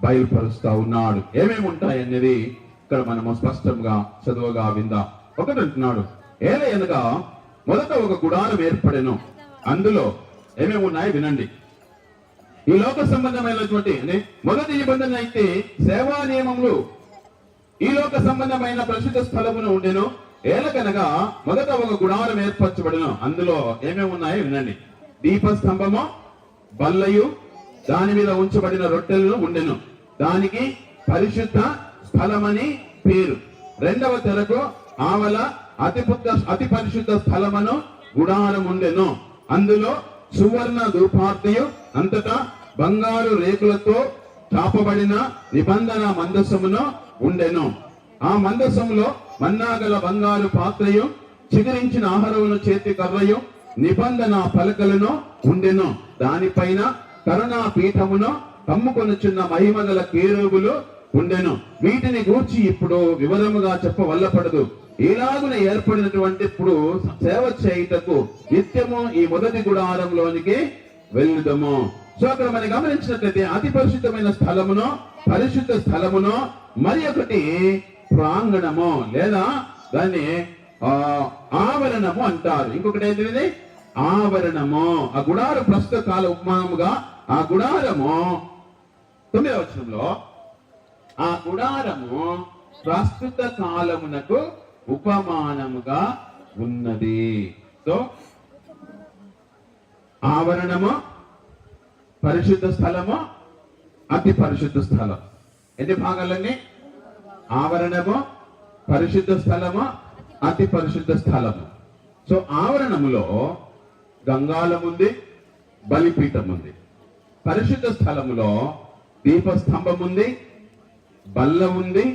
బయలుపరుస్తా ఉన్నాడు. ఏమేమి ఉంటాయి అనేది ఇక్కడ మనము స్పష్టంగా చదువుగా విందాం. ఒకటి అంటున్నాడు, ఏలయనగా మొదట ఒక గుడారం ఏర్పడెను, అందులో ఏమేమి ఉన్నాయి వినండి. ఈ లోక సంబంధమైనటువంటి మొదటి నిబంధన అయితే సేవా నియమములు ఈ లోక సంబంధమైన పరిశుద్ధ స్థలమును ఉండెను. ఏలకనగా మొదట ఒక గుడారం ఏర్పరచబడెను, అందులో ఏమేమి ఉన్నాయో వినండి. దీపస్తంభము, బల్లయు, దాని మీద ఉంచబడిన రొట్టెలను ఉండెను. దానికి పరిశుద్ధ స్థలమని పేరు. రెండవ తెరకు ఆవల అతి పరిశుద్ధ స్థలమును గుడారం ఉండెను. అందులో సువర్ణ ధూపార్తియు అంతటా బంగారు రేకులతో చాపబడిన నిబంధన మందసమును ఉండెను. ఆ మందసములో మన్నాగల బంగారు పాత్రయు, చిగురించిన ఆహారమును చేతి కర్రయు, నిబంధన పలకలను ఉండెను. దానిపైన కరుణా పీఠమును కమ్ముకొనుచున్న మహిమగల కేరూబులు ఉండెను. వీటిని గూర్చి ఇప్పుడు వివరముగా చెప్పవల్లపడదు. ఇలాగున ఏర్పడినటువంటి ఇప్పుడు సేవ చేయుటకు నిత్యము ఈ మొదటి గుడారంలోనికి వెళ్ళుదము. సో అక్కడ మనం గమనించినట్లయితే అతి పరిశుద్ధమైన స్థలమును, పరిశుద్ధ స్థలమును, మరి ఒకటి ప్రాంగణము లేదా దాన్ని ఆవరణము అంటారు. ఇంకొకటి ఏంటిది? ఆవరణము. ఆ గుడార ప్రస్తుత కాల ఉపమానముగా ఆ గుడారము 9వ వచనంలో ఆ గుడారము ప్రస్తుత కాలమునకు ఉపమానముగా ఉన్నది. సో ఆవరణము, పరిశుద్ధ స్థలము, అతి పరిశుద్ధ స్థలం. ఎన్ని భాగాలన్నీ? ఆవరణము, పరిశుద్ధ స్థలము, అతి పరిశుద్ధ స్థలము. సో ఆవరణములో గంగాళం ఉంది, బలిపీఠం ఉంది. పరిశుద్ధ స్థలములో దీపస్తంభం ఉంది, బల్ల ఉంది,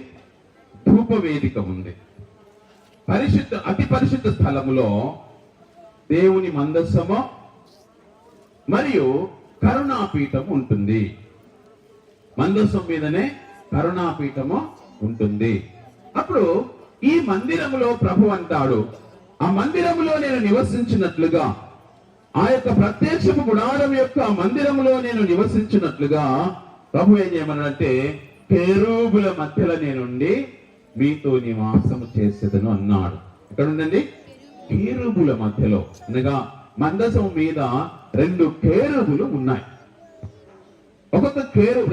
ధూపవేదిక ఉంది. అతి పరిశుద్ధ స్థలములో దేవుని మందస్సము మరియు కరుణాపీఠం ఉంటుంది. మందస్సం మీదనే కరుణాపీఠము ఉంటుంది. అప్పుడు ఈ మందిరములో ప్రభు అంటాడు, ఆ మందిరములో నేను నివసించినట్లుగా, ఆ యొక్క ప్రత్యక్షపు గుడారం యొక్క మందిరములో నేను నివసించినట్లుగా ప్రభు ఏం చేయమన్నాడంటే, కేరూబుల మధ్యలో నేనుండి మీతో నివాసము చేసేదను అన్నాడు. ఎక్కడ ఉండండి? కేరూబుల మధ్యలో. అనగా మందసం మీద 2 కేరూబులు ఉన్నాయి. ఒక్కొక్క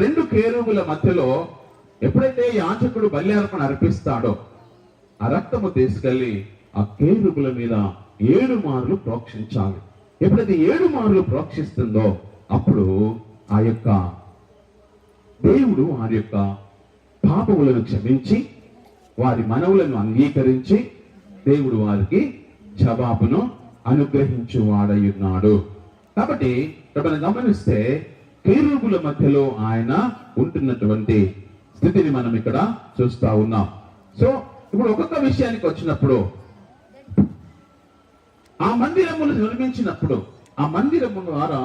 రెండు కేరూబుల మధ్యలో ఎప్పుడైతే యాజకుడు బలి అర్పణ అర్పిస్తాడో ఆ రక్తము తీసుకెళ్లి ఆ కేరూబుల మీద 7 మార్లు ప్రోక్షించాలి. ఎప్పుడైతే 7 మార్లు ప్రోక్షిస్తుందో అప్పుడు ఆ యొక్క దేవుడు వారి యొక్క పాపములను క్షమించి వారి మనవులను అంగీకరించి దేవుడు వారికి జవాబును అనుగ్రహించువాడయున్నాడు. కాబట్టి మనం గమనిస్తే కేరూబుల మధ్యలో ఆయన ఉంటున్నటువంటి స్థితిని మనం ఇక్కడ చూస్తా ఉన్నాం. సో ఇప్పుడు ఒక్కొక్క విషయానికి వచ్చినప్పుడు ఆ మందిరమును నిర్మించినప్పుడు ఆ మందిరము ద్వారా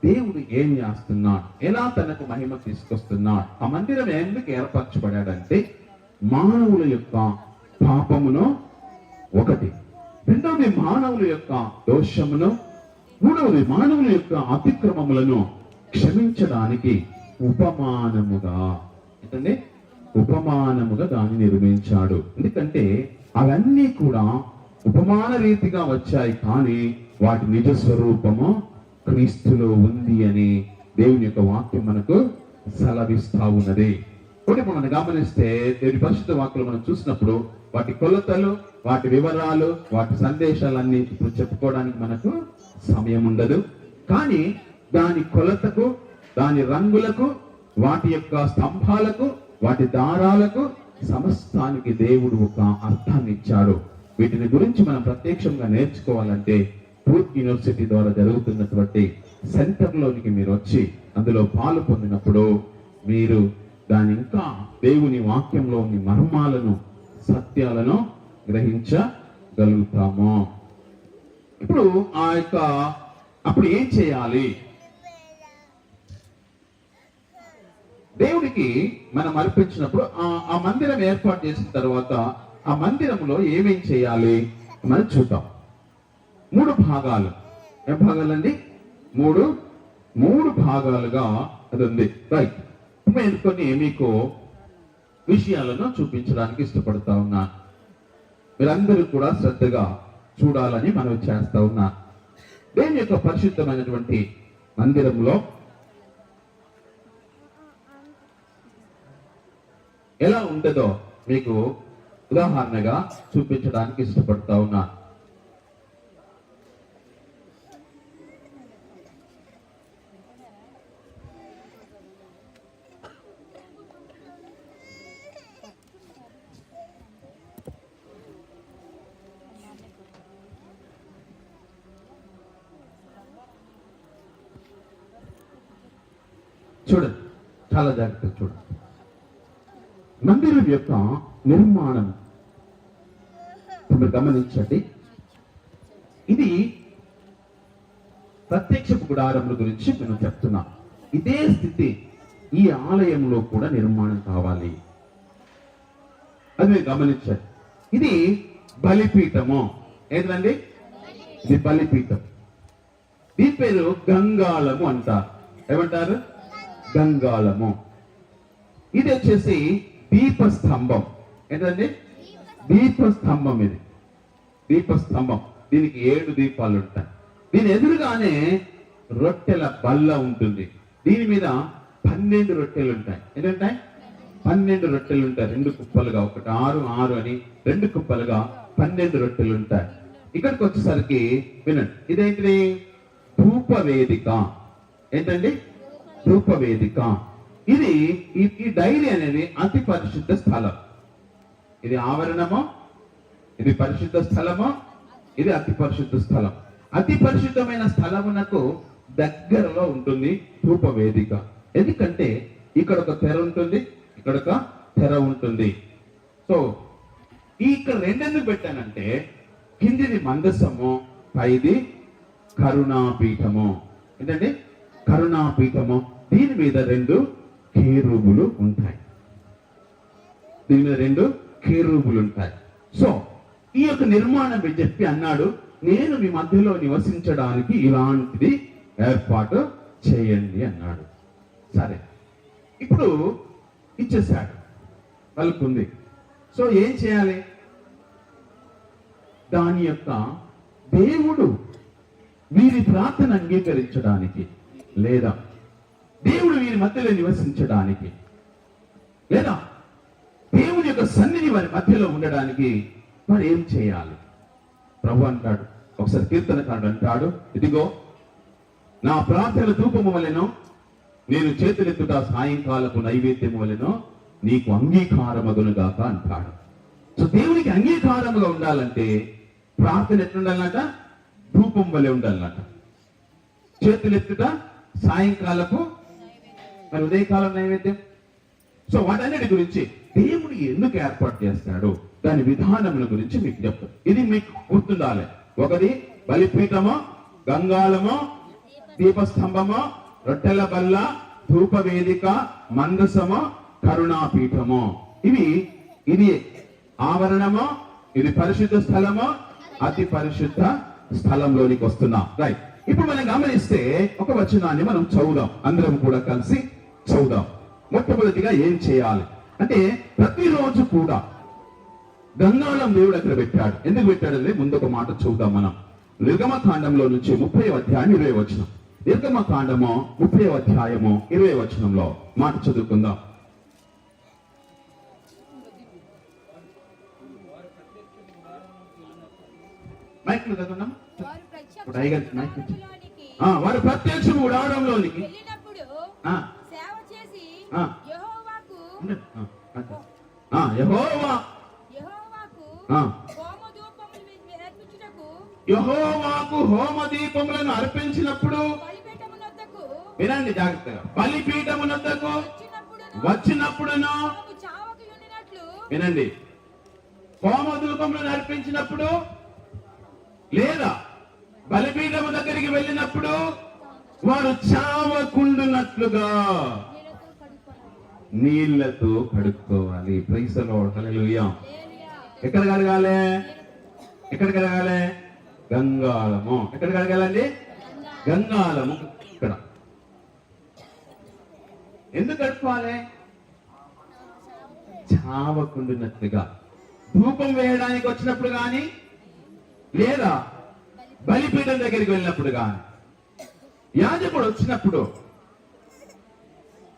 దేవుడు ఏం చేస్తున్నాడు, ఎలా తనకు మహిమ తీసుకొస్తున్నాడు. ఆ మందిరం ఎందుకు ఏర్పరచబడాడంటే మానవుల యొక్క పాపమును ఒకటి రెండవది మానవుల యొక్క దోషమును, మూడవది మానవుల యొక్క అతిక్రమములను క్షమించడానికి ఉపమానముగా, ఏంటండి, ఉపమానముగా దాన్ని నిర్మించాడు. ఎందుకంటే అవన్నీ కూడా ఉపమాన రీతిగా వచ్చాయి, కానీ వాటి నిజ స్వరూపము క్రీస్తులో ఉంది అని దేవుని యొక్క వాక్యం మనకు సెలవిస్తా ఉన్నది. ఒకటి మనం గమనిస్తే దేవుని పరిశుద్ధ వాక్యం మనం చూసినప్పుడు వాటి కొలతలు, వాటి వివరాలు, వాటి సందేశాలన్నీ ఇప్పుడు చెప్పుకోవడానికి మనకు సమయం ఉండదు. కానీ దాని కొలతకు, దాని రంగులకు, వాటి యొక్క స్తంభాలకు, వాటి దారాలకు, సమస్తానికి దేవుడు ఒక అర్థాన్ని ఇచ్చాడు. వీటిని గురించి మనం ప్రత్యక్షంగా నేర్చుకోవాలంటే ట్రూత్ యూనివర్సిటీ ద్వారా జరుగుతున్నటువంటి సెంటర్లోనికి మీరు వచ్చి అందులో పాలు పొందినప్పుడు మీరు దాని ఇంకా దేవుని వాక్యంలోని మర్మాలను, సత్యాలను గ్రహించగలుగుతాము. ఇప్పుడు అప్పుడు ఏం చేయాలి? దేవుడికి మనం అర్పించినప్పుడు ఆ మందిరం ఏర్పాటు చేసిన తర్వాత ఆ మందిరంలో ఏమేం చేయాలి మనం చూద్దాం. 3 భాగాలు. ఏం భాగాలండి? మూడు భాగాలుగా అది ఉంది. రైట్. నేను కొన్ని మీకు విషయాలను చూపించడానికి ఇష్టపడతా ఉన్నా. మీరందరూ కూడా శ్రద్ధగా చూడాలని మనం చేస్తా ఉన్నా. దేవుని యొక్క పరిశుద్ధమైనటువంటి మందిరంలో ఎలా ఉంటుందో మీకు ఉదాహరణగా చూపించడానికి ఇష్టపడతా ఉన్నా. చూడండి, చాలా జాగ్రత్తగా చూడండి. మందిరం యొక్క నిర్మాణం మీరు గమనించండి. ఇది ప్రత్యక్షపు గుడారముల గురించి నేను చెప్తున్నా. ఇదే స్థితి ఈ ఆలయంలో కూడా నిర్మాణం కావాలి. అది మీరు గమనించండి. ఇది బలిపీఠము. ఏంటండి? ఇది బలిపీఠం. దీని పేరు గంగాళము అంటారు. ఏమంటారు? గంగాళము. ఇది వచ్చేసి దీపస్తంభం. ఏంటండి? దీపస్తంభం. ఇది దీపస్తంభం. దీనికి 7 దీపాలు ఉంటాయి. దీని ఎదురుగానే రొట్టెల బల్ల ఉంటుంది. దీని మీద 12 రొట్టెలు ఉంటాయి. ఏంటంటాయి? 12 రొట్టెలు ఉంటాయి. 2 కుప్పలుగా, ఒకటి 6, 6 అని 2 కుప్పలుగా 12 రొట్టెలు ఉంటాయి. ఇక్కడికి వచ్చేసరికి వినండి, ఇదేంటిది? ధూపవేదిక. ఏంటండి? ధూపవేదిక. ఇది ఈ డైరీ అనేది అతి పరిశుద్ధ స్థలం. ఇది ఆవరణము, ఇది పరిశుద్ధ స్థలము, ఇది అతి పరిశుద్ధ స్థలం. అతి పరిశుద్ధమైన స్థలమునకు దగ్గరలో ఉంటుంది ధూపవేదిక. ఎందుకంటే ఇక్కడ ఒక తెర ఉంటుంది, ఇక్కడ ఒక తెర ఉంటుంది. సో ఇక్కడ రెండెందుకు పెట్టానంటే, కిందిది మందసము, పైది కరుణాపీఠము. ఏంటండి? కరుణాపీఠము. దీని మీద 2 కేరూబులు ఉంటాయి. దీని మీద 2 కేరూబులు ఉంటాయి. సో ఈ యొక్క నిర్మాణం చెప్పి అన్నాడు, నేను మీ మధ్యలో నివసించడానికి ఇలాంటిది ఏర్పాటు చేయండి అన్నాడు. సరే, ఇప్పుడు ఇచ్చేసాడు, వాళ్ళకుంది. సో ఏం చేయాలి? దాని యొక్క దేవుడు వీరి ప్రార్థన అంగీకరించడానికి, లేదా దేవుడు వీరి మధ్యలో నివసించడానికి, లేదా దేవుని యొక్క సన్నిధి వారి మధ్యలో ఉండడానికి మరి ఏం చేయాలి? ప్రభు అంటాడు, ఒకసారి కీర్తనకారుడు అంటాడు, ఇదిగో నా ప్రార్థన ధూపము వలెను, నేను చేతులెత్తుట సాయంకాలపు నైవేద్యము వలెను నీకు అంగీకారమగునుగాక అంటాడు. సో దేవునికి అంగీకారముగా ఉండాలంటే ప్రార్థన ఎట్లుండాలన్నట? ధూపం వలె ఉండాలన్నట. చేతులెత్తుట సాయంకాలపు, మరి ఉదయకాలం నైవేద్యం. సో వాటన్నిటి గురించి దేవుడు ఎందుకు ఏర్పాటు చేస్తాడు, దాని విధానముల గురించి మీకు చెప్తాను. ఇది మీకు గుర్తుండాలి. ఒకటి బలిపీఠము, గంగాళము, దీపస్తంభము, రొట్టెల బల్ల, ధూపవేదిక, మందసము, కరుణాపీఠము. ఇది ఆవరణము, ఇది పరిశుద్ధ స్థలము, అతి పరిశుద్ధ స్థలంలోనికి వస్తున్నాం. రైట్, ఇప్పుడు మనం గమనిస్తే ఒక వచనాన్ని మనం చదువుదాం, అందరం కూడా కలిసి చదువుదాం. మొట్టమొదటిగా ఏం చేయాలి అంటే, ప్రతిరోజు కూడా గంగాళం దేవుడు అక్కడ పెట్టాడు. ఎందుకు పెట్టాడంటే ముందు ఒక మాట చదువుదాం మనం. నిర్గమకాండంలో నుంచి 30వ అధ్యాయం 20వ వచనం. నిర్గమకాండము 30వ అధ్యాయము 20వ వచనంలో మాట చదువుకుందాం. మైక్ లో చదువుదాం. వారు ప్రత్యక్షము గుడారంలోనికి యెహోవాకు హోమ దీపములను అర్పించినప్పుడు, వినండి జాగ్రత్తగా, బలిపీఠమునొద్దకు వచ్చినప్పుడును, వినండి, హోమ ధూపములను అర్పించినప్పుడు లేదా బలిపీఠము దగ్గరికి వెళ్ళినప్పుడు వారు చావకుండునట్లుగా నీళ్లతో కడుక్కోవాలి. ప్రైజ్ ది లార్డ్, హల్లెలూయా. ఎక్కడ కడగాలి? ఎక్కడ కడగాలి? గంగాళము. ఎక్కడ కడగాలండి? గంగాళము. ఇక్కడ ఎందుకు కడుక్కోవాలి? చావకుండునట్లుగా. ధూపం వేయడానికి వచ్చినప్పుడు గాని లేదా బలిపీఠం దగ్గరికి వెళ్ళినప్పుడు గాని, యాజకుడు వచ్చినప్పుడు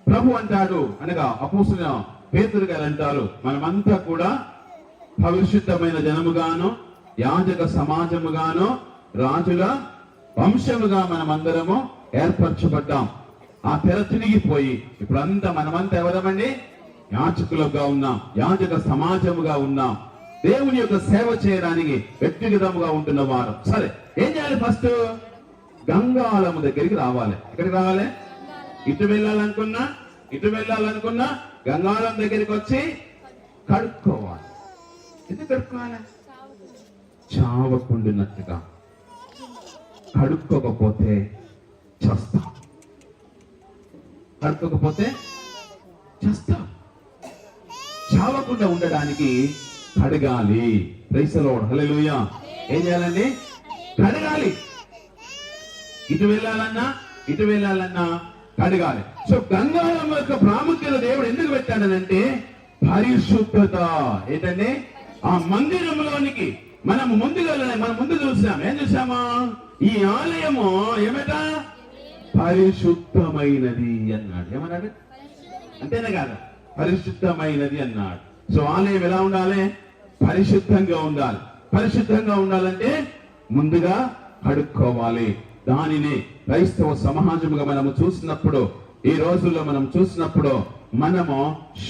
ప్రభు అంటాడు, అనగా అపోస్తలుడైన పేతురు గారు అంటారు, మనమంతా కూడా పరిశుద్ధమైన జనముగాను యాజక సమాజముగాను రాజుల వంశముగా మనమందరము ఏర్పరచబడ్డాం. ఆ తెర తిరిగిపోయి ఇప్పుడంతా మనమంతా ఎవరమండి? యాజకులుగా ఉన్నాం, యాజక సమాజముగా ఉన్నాం, దేవుని యొక్క సేవ చేయడానికి వ్యక్తిగతముగా ఉంటున్న వారు. సరే, ఏం చేయాలి? ఫస్ట్ గంగాళము దగ్గరికి రావాలి. ఎక్కడికి రావాలి? ఇటు వెళ్ళాలనుకున్నా గంగాళం దగ్గరికి వచ్చి కడుక్కోవాలి. ఎందుకు కడుక్కోవాలి? చావకుండునట్లుగా. కడుక్కోకపోతే చస్తాం. కడుక్కోకపోతే చస్తాం. చావకుండా ఉండడానికి కడగాలి. ప్రైజ్ ది లార్డ్, హల్లెలూయా. ఏం చేయాలండి? కడగాలి. ఇటు వెళ్ళాలన్నా కడగాలి. సో గంగాళం యొక్క ప్రాముఖ్యత దేవుడు ఎందుకు పెట్టాడనంటే పరిశుద్ధత. ఏంటంటే ఆ మందిరంలోనికి మనం ముందు చూసాం. ఏం చూసామా? ఈ ఆలయము ఏమట? పరిశుద్ధమైనది అన్నాడు. ఏమన్నాడు? అంతేనా కాదా? పరిశుద్ధమైనది అన్నాడు. సో ఆలయం ఎలా ఉండాలి? పరిశుద్ధంగా ఉండాలి. పరిశుద్ధంగా ఉండాలంటే ముందుగా కడుక్కోవాలి. దానిని క్రైస్తవ సమాజముగా మనము చూసినప్పుడు, ఈ రోజుల్లో మనం చూసినప్పుడు మనము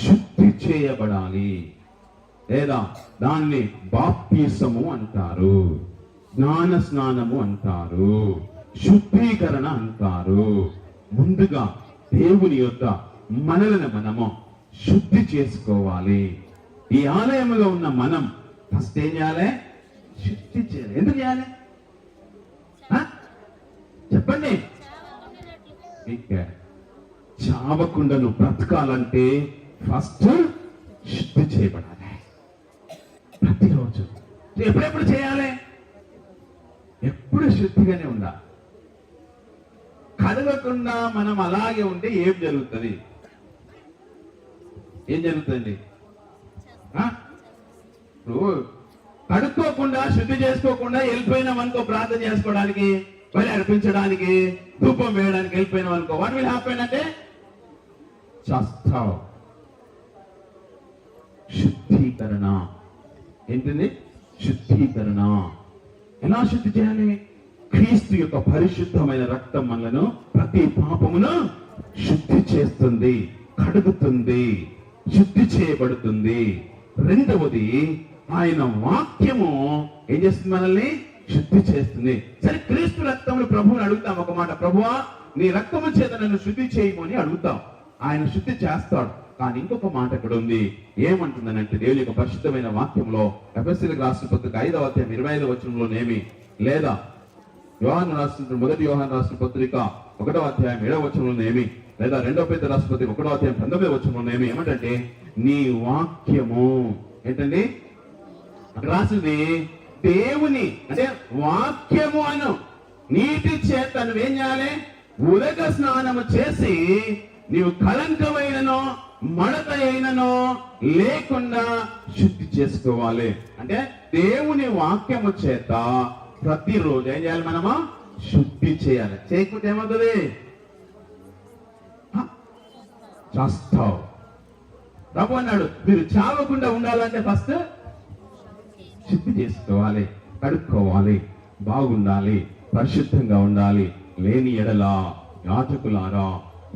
శుద్ధి చేయబడాలి. లేదా దాన్ని బాప్తిసము అంటారు, జ్ఞాన స్నానము అంటారు, శుద్ధీకరణ అంటారు. ముందుగా దేవుని యొక్క మనలను మనము శుద్ధి చేసుకోవాలి. ఈ ఆలయములో ఉన్న మనం ఫస్ట్ ఏం చేయాలి? శుద్ధి చేయాలి. ఎందుకు చేయాలి చెప్పండి? చావకుండా నువ్వు బ్రతకాలంటే ఫస్ట్ శుద్ధి చేయబడాలి. ప్రతిరోజు ఎప్పుడెప్పుడు చేయాలి? ఎప్పుడు శుద్ధిగానే ఉండాలి. కడగకుండా మనం అలాగే ఉంటే ఏం జరుగుతుంది? ఏం జరుగుతుంది? ఇప్పుడు కడుక్కోకుండా శుద్ధి చేసుకోకుండా వెళ్ళిపోయినాం అనుకో, ప్రార్థన చేసుకోవడానికి, బలి అర్పించడానికి, ధూపం వేయడానికి వెళ్ళిపోయినాం అనుకో, వాట్ విల్ హ్యాపెన్ అంటే చస్తావు. శుద్ధీకరణ ఏంటిది? శుద్ధీకరణ. ఎలా శుద్ధి చేయాలి? క్రీస్తు యొక్క పరిశుద్ధమైన రక్తం మనలను ప్రతి పాపమును శుద్ధి చేస్తుంది, కడుగుతుంది, శుద్ధి చేయబడుతుంది. రెండవది ఆయన వాక్యము ఏం చేస్తుంది? మనల్ని శుద్ధి చేస్తుంది. సరే, క్రీస్తు రక్తమును ప్రభువుని అడుగుతాం ఒక మాట, ప్రభువా నీ రక్తము చేత నన్ను శుద్ధి చేయము అని అడుగుతాం. ఆయన శుద్ధి చేస్తాడు. కానీ ఇంకొక మాట ఇక్కడ ఉంది. ఏమంటుందనంటే దేవుని యొక్క పరిశుద్ధమైన వాక్యంలో ఎఫెసీయులకు రాసిన పత్రిక 5వ అధ్యాయం 25వ వచనంలోనేమి, లేదా యోహాను రాసిన మొదటి యోహాను రాసిన పత్రిక 1వ అధ్యాయం 7వ వచనంలోనేమి, లేదా 2వ పేతురు రాసిన పత్రిక 1వ అధ్యాయం 19వ వచనంలోనేమి ఏమంటే నీ వాక్యము ఏంటండి? అక్కడ రాసింది దేవుని అంటే వాక్యము అను నీటి చేత నువ్వేం చేయాలి? ఉదక స్నానము చేసి నీవు కళంకమైననో మడత అయిననో లేకుండా శుద్ధి చేసుకోవాలి. అంటే దేవుని వాక్యము చేత ప్రతిరోజు ఏం చేయాలి? మనము శుద్ధి చేయాలి. చేయకపోతే ఏమవుతుంది? చేస్తావు. ప్రభు అన్నాడు, మీరు చావకుండా ఉండాలంటే ఫస్ట్ శుద్ధి చేసుకోవాలి, కడుక్కోవాలి, బాగుండాలి, పరిశుద్ధంగా ఉండాలి. లేని ఎడల యాజకులారా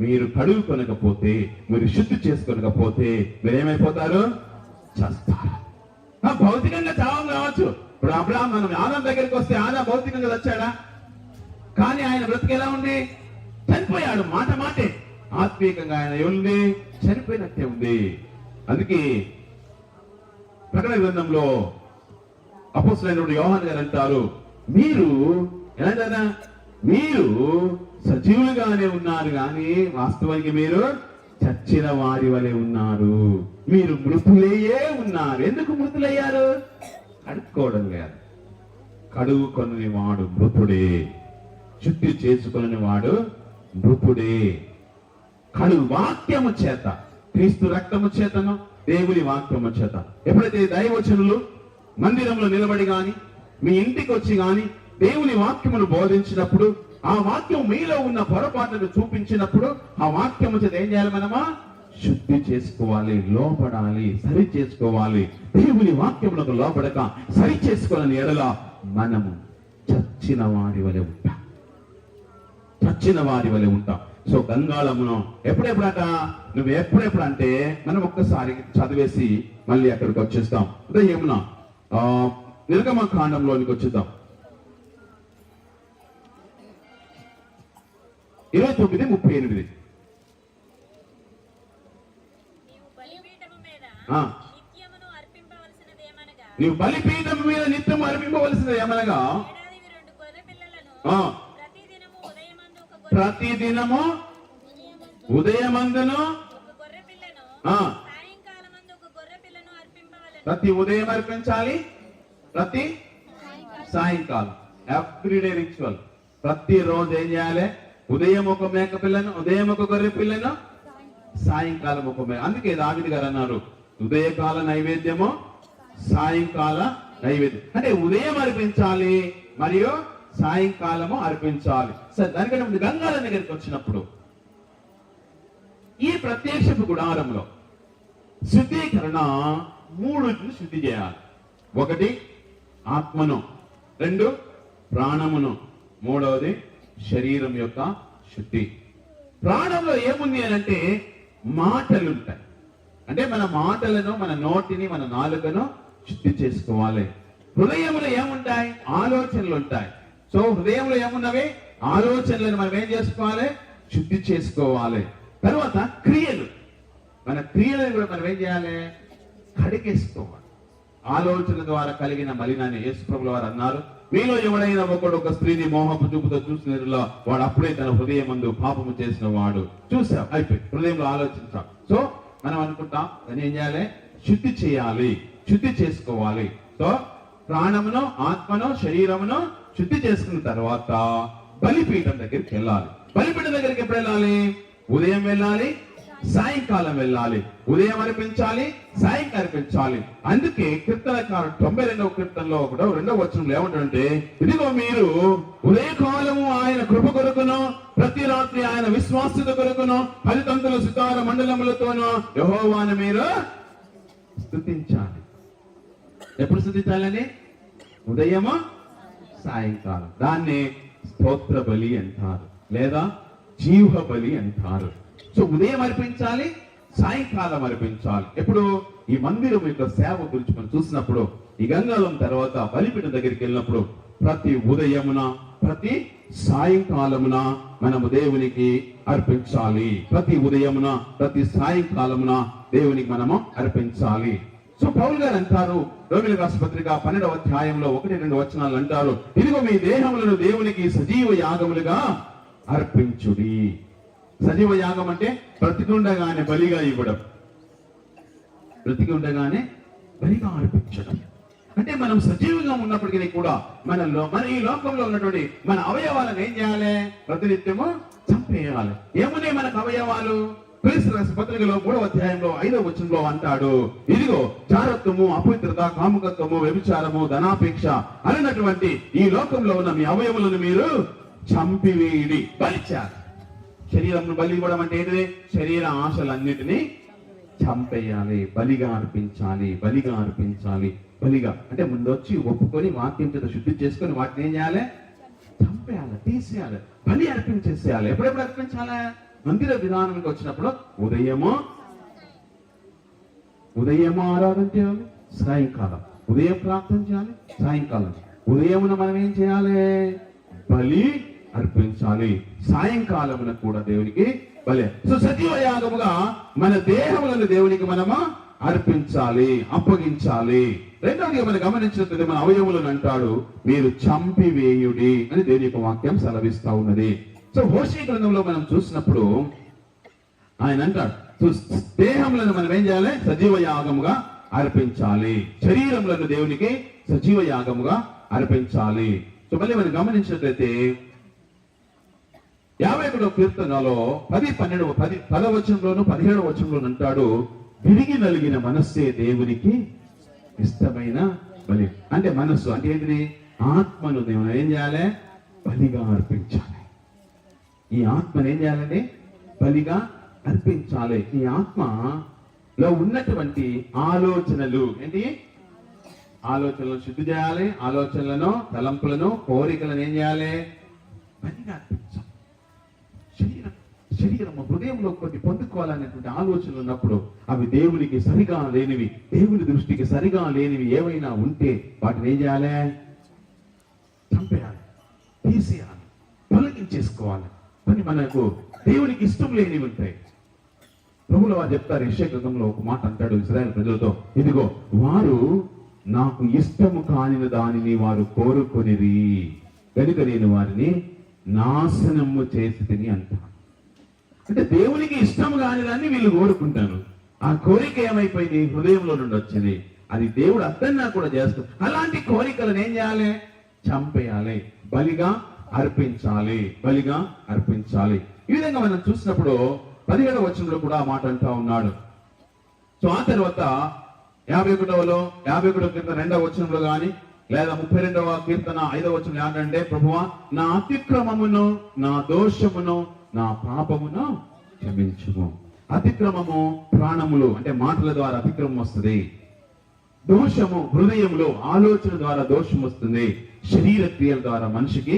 మీరు కడుగుకొనకపోతే, మీరు శుద్ధి చేసుకోనకపోతే మీరేమైపోతారు? చేస్తారు. భౌతికంగా చావం కావచ్చు. ఇప్పుడు అబ్రాహాం మనం ఆదాం దగ్గరికి వస్తే ఆదాం భౌతికంగా వచ్చాడా? కానీ ఆయన బ్రతికి ఎలా ఉంది? చనిపోయాడు. మాట మాటే. ఆత్మీయంగా ఆయన ఏముంది? చనిపోయినట్టే ఉంది. అందుకే ప్రకటన గ్రంథంలో అపోస్తలుడైన యోహాను గారు అంటారు, మీరు ఎలాంటారా? మీరు సజీవులుగానే ఉన్నారు కానీ వాస్తవానికి మీరు చచ్చిన వారి వలె ఉన్నారు. మీరు మృతులయ్యే ఉన్నారు. ఎందుకు మృతులయ్యారు? కడుక్కోవడం లేదు. కడుగుకొని వాడు మృతుడే, శుద్ధి చేసుకుని వాడు మృతుడే. వాక్యము చేత, క్రీస్తు రక్తము చేతను దేవుని వాక్యము చేత. ఎప్పుడైతే దైవవచనులు మందిరంలో నిలబడి గాని మీ ఇంటికి వచ్చి గాని దేవుని వాక్యమును బోధించినప్పుడు, ఆ వాక్యం మీలో ఉన్న పొరపాటును చూపించినప్పుడు, ఆ వాక్యము చేత ఏం చేయాలి? మనమా శుద్ధి చేసుకోవాలి, లోపడాలి, సరి చేసుకోవాలి. దేవుని వాక్యములకు లోపడక సరి చేసుకోవాలని ఎడల మనము చచ్చిన వారి వలె ఉంటాం. చచ్చిన వారి వలె ఉంటాం. సో గంగాళమును ఎప్పుడెప్పుడట? నువ్వు ఎప్పుడెప్పుడు అంటే మనం ఒక్కసారి చదివేసి మళ్ళీ అక్కడికి వచ్చేస్తాం. ఉదయమున నిర్గమకాండంలోనికి వచ్చేద్దాం. 29:38. నీవు బలిపీఠం మీద నిత్యము అర్పింపవలసినది ఏమనగా ప్రతిదినము ఉదయమందును ప్రతి ఉదయం అర్పించాలి, ప్రతి సాయంకాలం. Everyday ritual. ప్రతి రోజు ఏం చేయాలి? ఉదయం ఒక మేక పిల్లను, ఉదయం ఒక గొర్రె పిల్లను, సాయంకాలం ఒక మేక. అందుకే దావీదు గారు అన్నారు, ఉదయకాల నైవేద్యము, సాయంకాల నైవేద్యం. అంటే ఉదయం అర్పించాలి మరియు సాయంకాలము అర్పించాలి. సరే, దానికంటే ముందు గంగాల దగ్గరికి వచ్చినప్పుడు ఈ ప్రత్యక్షపు గుడారంలో శుద్ధీకరణ 3 శుద్ధి చేయాలి. 1 ఆత్మను, 2 ప్రాణమును, 3వది శరీరం యొక్క శుద్ధి. ప్రాణంలో ఏముంది అని అంటే మాటలు ఉంటాయి. అంటే మన మాటలను, మన నోటిని, మన నాలుకను శుద్ధి చేసుకోవాలి. హృదయంలో ఏముంటాయి? ఆలోచనలు ఉంటాయి. సో హృదయంలో ఏమున్నవి? ఆలోచనలను మనం ఏం చేసుకోవాలి? శుద్ధి చేసుకోవాలి. తర్వాత క్రియలు, మన క్రియలను కూడా మనం ఏం చేయాలి? కడిగేసుకోవాలి. ఆలోచన ద్వారా కలిగిన మలినాన్ని యేసు ప్రభుల వారు అన్నారు, మీలో ఎవడైనా ఒకడు ఒక స్త్రీని మోహపు చూపుతో చూసినట్లా వాడు అప్పుడే తన హృదయం ముందు పాపము చేసిన వాడు. చూసాం, అయిపోయి హృదయంలో ఆలోచించాం. సో మనం అనుకుంటాం దాన్ని ఏం చేయాలి? శుద్ధి చేయాలి, శుద్ధి చేసుకోవాలి. సో ప్రాణమును, ఆత్మను, శరీరమును శుద్ధి చేసుకున్న తర్వాత బలిపీఠం దగ్గరికి వెళ్ళాలి. బలిపీఠం దగ్గరికి ఎప్పుడు వెళ్ళాలి? ఉదయం వెళ్ళాలి, సాయంకాలం వెళ్ళాలి. ఉదయం అర్పించాలి, సాయంకాలం అర్పించాలి. అందుకే కీర్తనకారుడు 92వ కీర్తనలో 2వ వచనంలో ఏమంటాడంటే, ఇదిగో మీరు ఉదయకాలము ఆయన కృప కొరకును, ప్రతి రాత్రి ఆయన విశ్వాసత కొరకును 10 తంతుల సితార మండలములతోనూ యెహోవాను మీరు స్తుతించాలి. ఎప్పుడు స్తుతించాలని? ఉదయము, సాయంకాలం. దాన్ని స్తోత్ర బలి అంటారు, లేదా జీవ బలి అంటారు. సో ఉదయం అర్పించాలి, సాయంకాలం అర్పించాలి. ఎప్పుడు? ఈ మందిరం యొక్క సేవ గురించి మనం చూసినప్పుడు, ఈ గంగాళం తర్వాత బలిపీఠం దగ్గరికి వెళ్ళినప్పుడు ప్రతి ఉదయమున, ప్రతి సాయంకాలమున మనము దేవునికి అర్పించాలి. ప్రతి ఉదయమున, ప్రతి సాయంకాలమున దేవునికి మనము అర్పించాలి. సో పౌలు గారు అంటారు, రోమీయులకు రాసిన పత్రిక 12వ అధ్యాయంలో 1-2 వచనాలు అంటారు, ఇదిగో మీ దేహములను దేవునికి సజీవ యాగములుగా అర్పించుడి. సజీవ యాగం అంటే బ్రతికి ఉండగానే బలిగా ఇవ్వడం, బ్రతికి ఉండగానే బలిగా అర్పించడం. అంటే మనం సజీవంగా ఉన్నప్పటికీ కూడా మన ఈ లోకంలో ఉన్నటువంటి మన అవయవాలను ఏం చేయాలి? ప్రతినిత్యము చంపేయాలి. ఏమున్నాయి మనకు అవయవాలు? క్రీస్తు రాసిన పత్రికలో 3వ అధ్యాయంలో 5వ వచనంలో అంటాడు, ఇదిగో జారత్వము, అపవిత్రత, కాముకత్వము, వ్యభిచారము, ధనాపేక్ష అన్నటువంటి ఈ లోకంలో ఉన్న మీ అవయవులను మీరు చంపివేయుడి, బలిచారు. శరీరంను బలి ఇవ్వడం అంటే ఏంటిది? శరీర ఆశలన్నిటినీ చంపేయాలి, బలిగా అర్పించాలి, బలిగా అర్పించాలి. బలిగా అంటే ముందు వచ్చి ఒప్పుకొని వాక్యం చేత శుద్ధి చేసుకొని వాటిని ఏం చేయాలి? చంపేయాలి, తీసేయాలి, బలి అర్పించేసేయాలి. ఎప్పుడెప్పుడు అర్పించాలి? మందిర విధానానికి వచ్చినప్పుడు ఉదయము ఆరాధన చేయాలి, సాయంకాలం ఉదయం ప్రార్థన చేయాలి, సాయంకాలం ఉదయమున మనం ఏం చేయాలి? బలి అర్పించాలి. సాయంకాలమున కూడా దేవునికి బలి. సో సజీవ యాగముగా మన దేహములను దేవునికి మనము అర్పించాలి, అప్పగించాలి. రెండవదిగా మనం గమనించినట్లయితే మన అవయవులను అంటాడు, మీరు చంపివేయుడి అని దేవుని యొక్క వాక్యం సెలవిస్తా ఉన్నది. సో హోషేయ గ్రంథంలో మనం చూసినప్పుడు ఆయన అంటాడు, దేహములను మనం ఏం చేయాలి? సజీవ యాగముగా అర్పించాలి. శరీరములను దేవునికి సజీవ యాగముగా అర్పించాలి. సో మళ్ళీ మనం గమనించినట్లయితే 51వ కీర్తనలో 10వ వచనంలోను 17వ వచనంలోను అంటాడు, విరిగి నలిగిన మనస్సే దేవునికి ఇష్టమైన బలి. అంటే మనస్సు అంటే ఏంటిది? ఆత్మను దేవుని ఏం చేయాలి? బలిగా అర్పించాలి. ఈ ఆత్మను ఏం చేయాలండి? బలిగా అర్పించాలి. ఈ ఆత్మలో ఉన్నటువంటి ఆలోచనలు ఏంటి? ఆలోచనలను శుద్ధి చేయాలి. ఆలోచనలను, తలంపులను, కోరికలను ఏం చేయాలి? బలిగా అర్పించాలి. శరీరము హృదయంలో కొన్ని పొందుకోవాలనేటువంటి ఆలోచనలు ఉన్నప్పుడు అవి దేవునికి సరిగా లేనివి, దేవుని దృష్టికి సరిగా లేనివి ఏవైనా ఉంటే వాటిని ఏం చేయాలి? చంపేయాలి, తీసేయాలి, తొలగించేసుకోవాలి. కానీ మనకు దేవునికి ఇష్టం లేనివి ఉంటాయి. ప్రభువుల వారు చెప్తారు, యెషయా గ్రంథంలో ఒక మాట అంటాడు ఇశ్రాయేలు ప్రజలతో, ఇదిగో వారు నాకు ఇష్టము కానిన దానిని వారు కోరుకొనిరి కనుక నేను వారిని నాశనము చేసి తిని అంటాను. అంటే దేవునికి ఇష్టం కాని దాన్ని వీళ్ళు కోరుకుంటారు. ఆ కోరిక ఏమైపోయింది? హృదయంలో నుండి వచ్చింది. అది దేవుడు అర్థన్నా కూడా చేస్తాడు. అలాంటి కోరికలను ఏం చేయాలి? చంపేయాలి, బలిగా అర్పించాలి, బలిగా అర్పించాలి. ఈ విధంగా మనం చూసినప్పుడు 17వ వచనంలో కూడా ఆ మాట అంటా ఉన్నాడు. సో ఆ తర్వాత 51వ కీర్తన 2వ వచనంలో గాని లేదా 32వ కీర్తన 5వ వచనం ఏంటంటే, ప్రభువా నా అతిక్రమమును, నా దోషమును, నా పాపమును క్షమించుము. అతిక్రమము ప్రాణములు అంటే మాటల ద్వారా అతిక్రమం వస్తుంది. దోషము హృదయంలో ఆలోచన ద్వారా దోషం వస్తుంది. శరీర క్రియల ద్వారా మనిషికి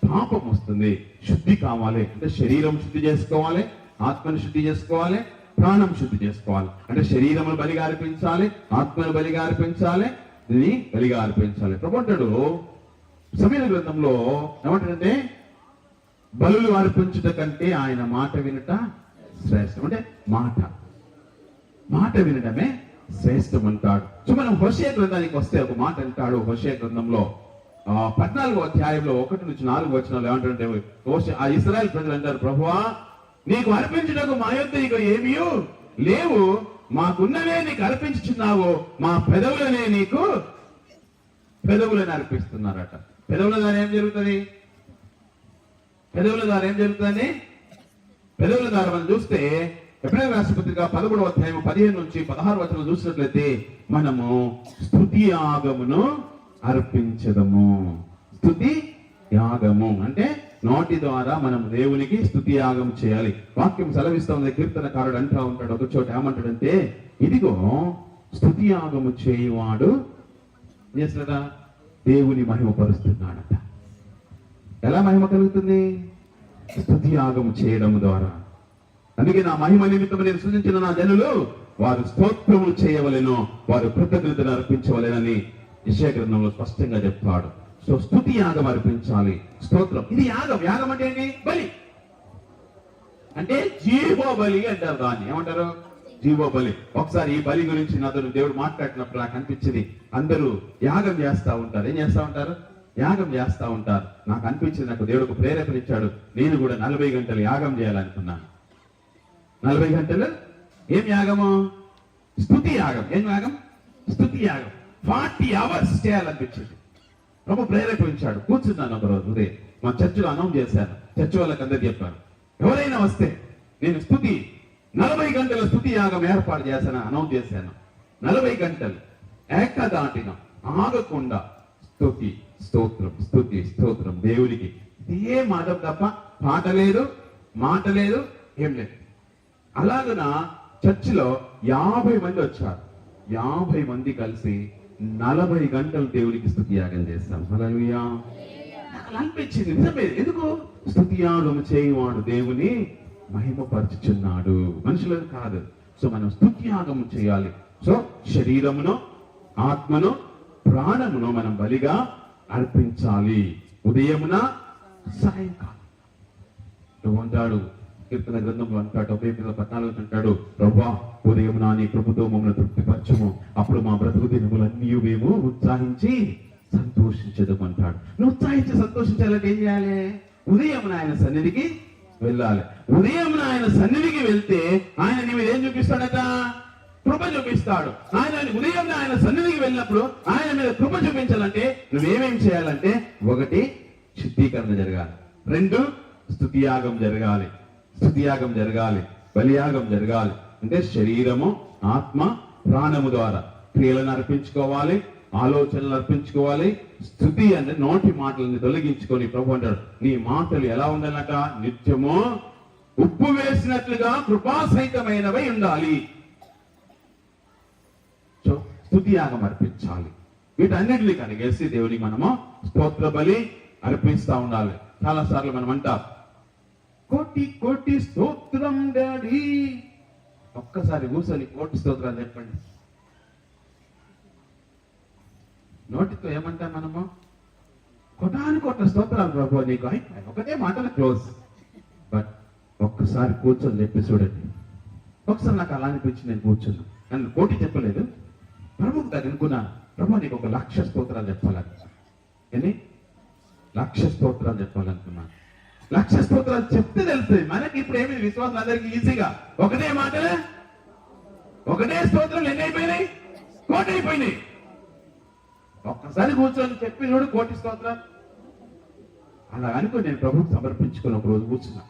పాపం వస్తుంది. శుద్ధి కావాలి అంటే శరీరం శుద్ధి చేసుకోవాలి, ఆత్మను శుద్ధి చేసుకోవాలి, ప్రాణం శుద్ధి చేసుకోవాలి. అంటే శరీరమును బలిగా అర్పించాలి, ఆత్మను బలిగా అర్పించాలి, దీన్ని బలిగా అర్పించాలి. ప్రభు అంటాడు సమూయేలు గ్రంథంలో ఏమంటాడంటే, బలులు అర్పించుట కంటే ఆయన మాట వినుట శ్రేష్టం. అంటే మాట వినడమే శ్రేష్టం అంటాడు. సో మనం హోషేయ గ్రంథానికి వస్తే ఒక మాట అంటాడు. హోషేయ గ్రంథంలో 14వ అధ్యాయంలో 1 నుంచి 4 వచనాలు ఏమంటారంటే, ఆ ఇశ్రాయేలు ప్రజలు అంటారు, ప్రభువా నీకు అర్పించుటకు మా యొద్ద ఇక ఏమీ లేవు, మాకున్నవే నీకు అర్పించుచున్నావు, మా పెదవులనే నీకు పెదవులను అర్పిస్తున్నారట. పెదవుల ద్వారా ఏం జరుగుతుంది? పెదవుల ద్వారా మనం చూస్తే ఎబ్రాయీయుల రాసిన పత్రిక 11వ అధ్యాయం 15 నుంచి 16 వచనం చూసినట్లయితే మనము స్తుతి యాగమును అర్పించదము. స్తుతి యాగము అంటే నోటి ద్వారా మనం దేవునికి స్తుతి యాగం చేయాలి. వాక్యం సెలవిస్తా ఉంది. కీర్తనకారుడు అంటా ఉంటాడు ఒక చోట, ఏమంటాడంటే, ఇదిగో స్తుతి యాగము చేయువాడు చేస్తాడా దేవుని మహిమపరుస్తున్నాడట. ఎలా మహిమ కలుగుతుంది? స్తుతి యాగము చేయడం ద్వారా. అందుకే నా మహిమ నిమిత్తం నేను సృజించిన నా జనులు వారు స్తోత్రములు చేయవలెను, వారు కృతజ్ఞతలు అర్పించవలెనని యెషయా గ్రంథంలో స్పష్టంగా చెప్తాడు. సో స్తుతి యాగం అర్పించాలి, స్తోత్రం. ఇది యాగం. యాగం అంటే ఏంటి? బలి. అంటే జీవో బలి అంటారు దాన్ని. ఏమంటారు? జీవో బలి. ఒకసారి ఈ బలి గురించి నాతో దేవుడు మాట్లాడినప్పుడు నాకు అనిపించింది, అందరూ యాగం చేస్తా ఉంటారు. ఏం చేస్తా ఉంటారు? యాగం చేస్తా ఉంటారు. నాకు అనిపించింది, నాకు దేవుడు ప్రేరేపణ ఇచ్చాడు, నేను కూడా 40 గంటలు యాగం చేయాలనుకున్నాను. 40 గంటలు ఏం యాగము? స్తుతి యాగం. ఏం యాగం? స్తుతి యాగం. 40 hours చేయాలనిపించింది. ప్రభు ప్రేరేపించాడు. కూర్చున్నాను ఒక రోజు ఉదయం, మా చర్చిలో అనౌన్స్ చేశాను. చర్చి వాళ్ళకి అందరికి చెప్పాను, ఎవరైనా వస్తే నేను 40 గంటల స్తుతి యాగం ఏర్పాటు చేశాను అనౌన్స్ చేశాను. 40 గంటలు ఏకదాటిన ఆగకుండా స్తుతి స్తోత్రం స్తుతి స్తోత్రం దేవునికి. ఇదే మాట తప్ప పాట లేదు, మాట లేదు, ఏం లేదు. అలాగన చర్చిలో 50 మంది వచ్చారు. 50 మంది కలిసి 40 గంటలు దేవునికి స్తుతి యాగం చేస్తాం. హల్లెలూయా. నాకు అనిపించింది నిజమే, ఎందుకు స్తుతి యాగం చేయవాడు దేవుని మహిమపరచుచున్నాడు, మనుషులను కాదు. సో మనం స్తుతి యాగం చేయాలి. సో శరీరమును, ఆత్మను, ప్రాణమును మనం బలిగా అర్పించాలి. ఉదయమున, సాయంకాలం. అంటాడు కీర్తన గ్రంథంలో అంటాడు 14 అంటాడు, ప్రభువా ఉదయమున నీ కృపతో మమ్మల్ని తృప్తిపరచుము, అప్పుడు మా బ్రతుకు దినములన్నీ మేము ఉత్సాహించి సంతోషించదము అంటాడు. నువ్వు ఉత్సాహించి సంతోషించాలంటే ఏం చేయాలి? ఉదయమున ఆయన సన్నిధికి వెళ్ళాలి. ఉదయమున ఆయన సన్నిధికి వెళ్తే ఆయన నీ మీద ఏం చూపిస్తాడట? కృప చూపిస్తాడు. ఉదయం ఆయన సన్నిధికి వెళ్ళినప్పుడు ఆయన మీద కృప చూపించాలంటే నువ్వేమేం చేయాలంటే, 1 శుద్ధీకరణ జరగాలి, 2 స్తుతియాగం జరగాలి, స్తుతియాగం జరగాలి, బలియాగం జరగాలి. అంటే శరీరము, ఆత్మ, ప్రాణము ద్వారా క్రియలను అర్పించుకోవాలి, ఆలోచనలు అర్పించుకోవాలి. స్తుతి అంటే నోటి మాటలను తొలగించుకొని, ప్రభు అంటాడు నీ మాటలు ఎలా ఉండాలట? నిత్యము ఉప్పు వేసినట్లుగా కృపాసహితమైనవై ఉండాలి. సో స్తుతియాగం అర్పించాలి. వీటన్నిటిని కనిగేసి దేవునికి మనము స్తోత్ర బలి అర్పిస్తా ఉండాలి. చాలా సార్లు మనం అంటాం, కోటి కోటి స్తోత్రం డాడీ. ఒక్కసారి కూర్చొని కోటి స్తోత్రాలు చెప్పండి. నోటితో ఏమంటాం మనము? కోటాను స్తోత్రాలు ప్రభు నీకు, ఒకటే మాటలు క్లోజ్. బట్ ఒక్కసారి కూర్చొని చెప్పి చూడండి. ఒకసారి నాకు అలా అనిపించి నేను కూర్చున్నా, నన్ను కోటి చెప్పలేదు, ప్రభుకు దగ్గర అనుకున్నాను, ప్రభు నీకు 1,00,000 స్తోత్రాలు చెప్పాలని. ఎన్ని 1,00,000 స్తోత్రాలు చెప్పాలనుకున్నాను. 1,00,000 స్తోత్రాలు చెప్తే తెలుస్తుంది మనకి. ఇప్పుడు ఏమి విశ్వాసం అందరికి ఈజీగా ఒకటే మాటలే, ఒకటే స్తోత్రాలు ఎన్ని అయిపోయినాయి? 1,00,000 అయిపోయినాయి. ఒక్కసారి కూర్చొని చెప్పి చూడు 1,00,000 స్తోత్రాలు. అలా అనుకుని నేను ప్రభుకు సమర్పించుకుని ఒక రోజు కూర్చున్నా.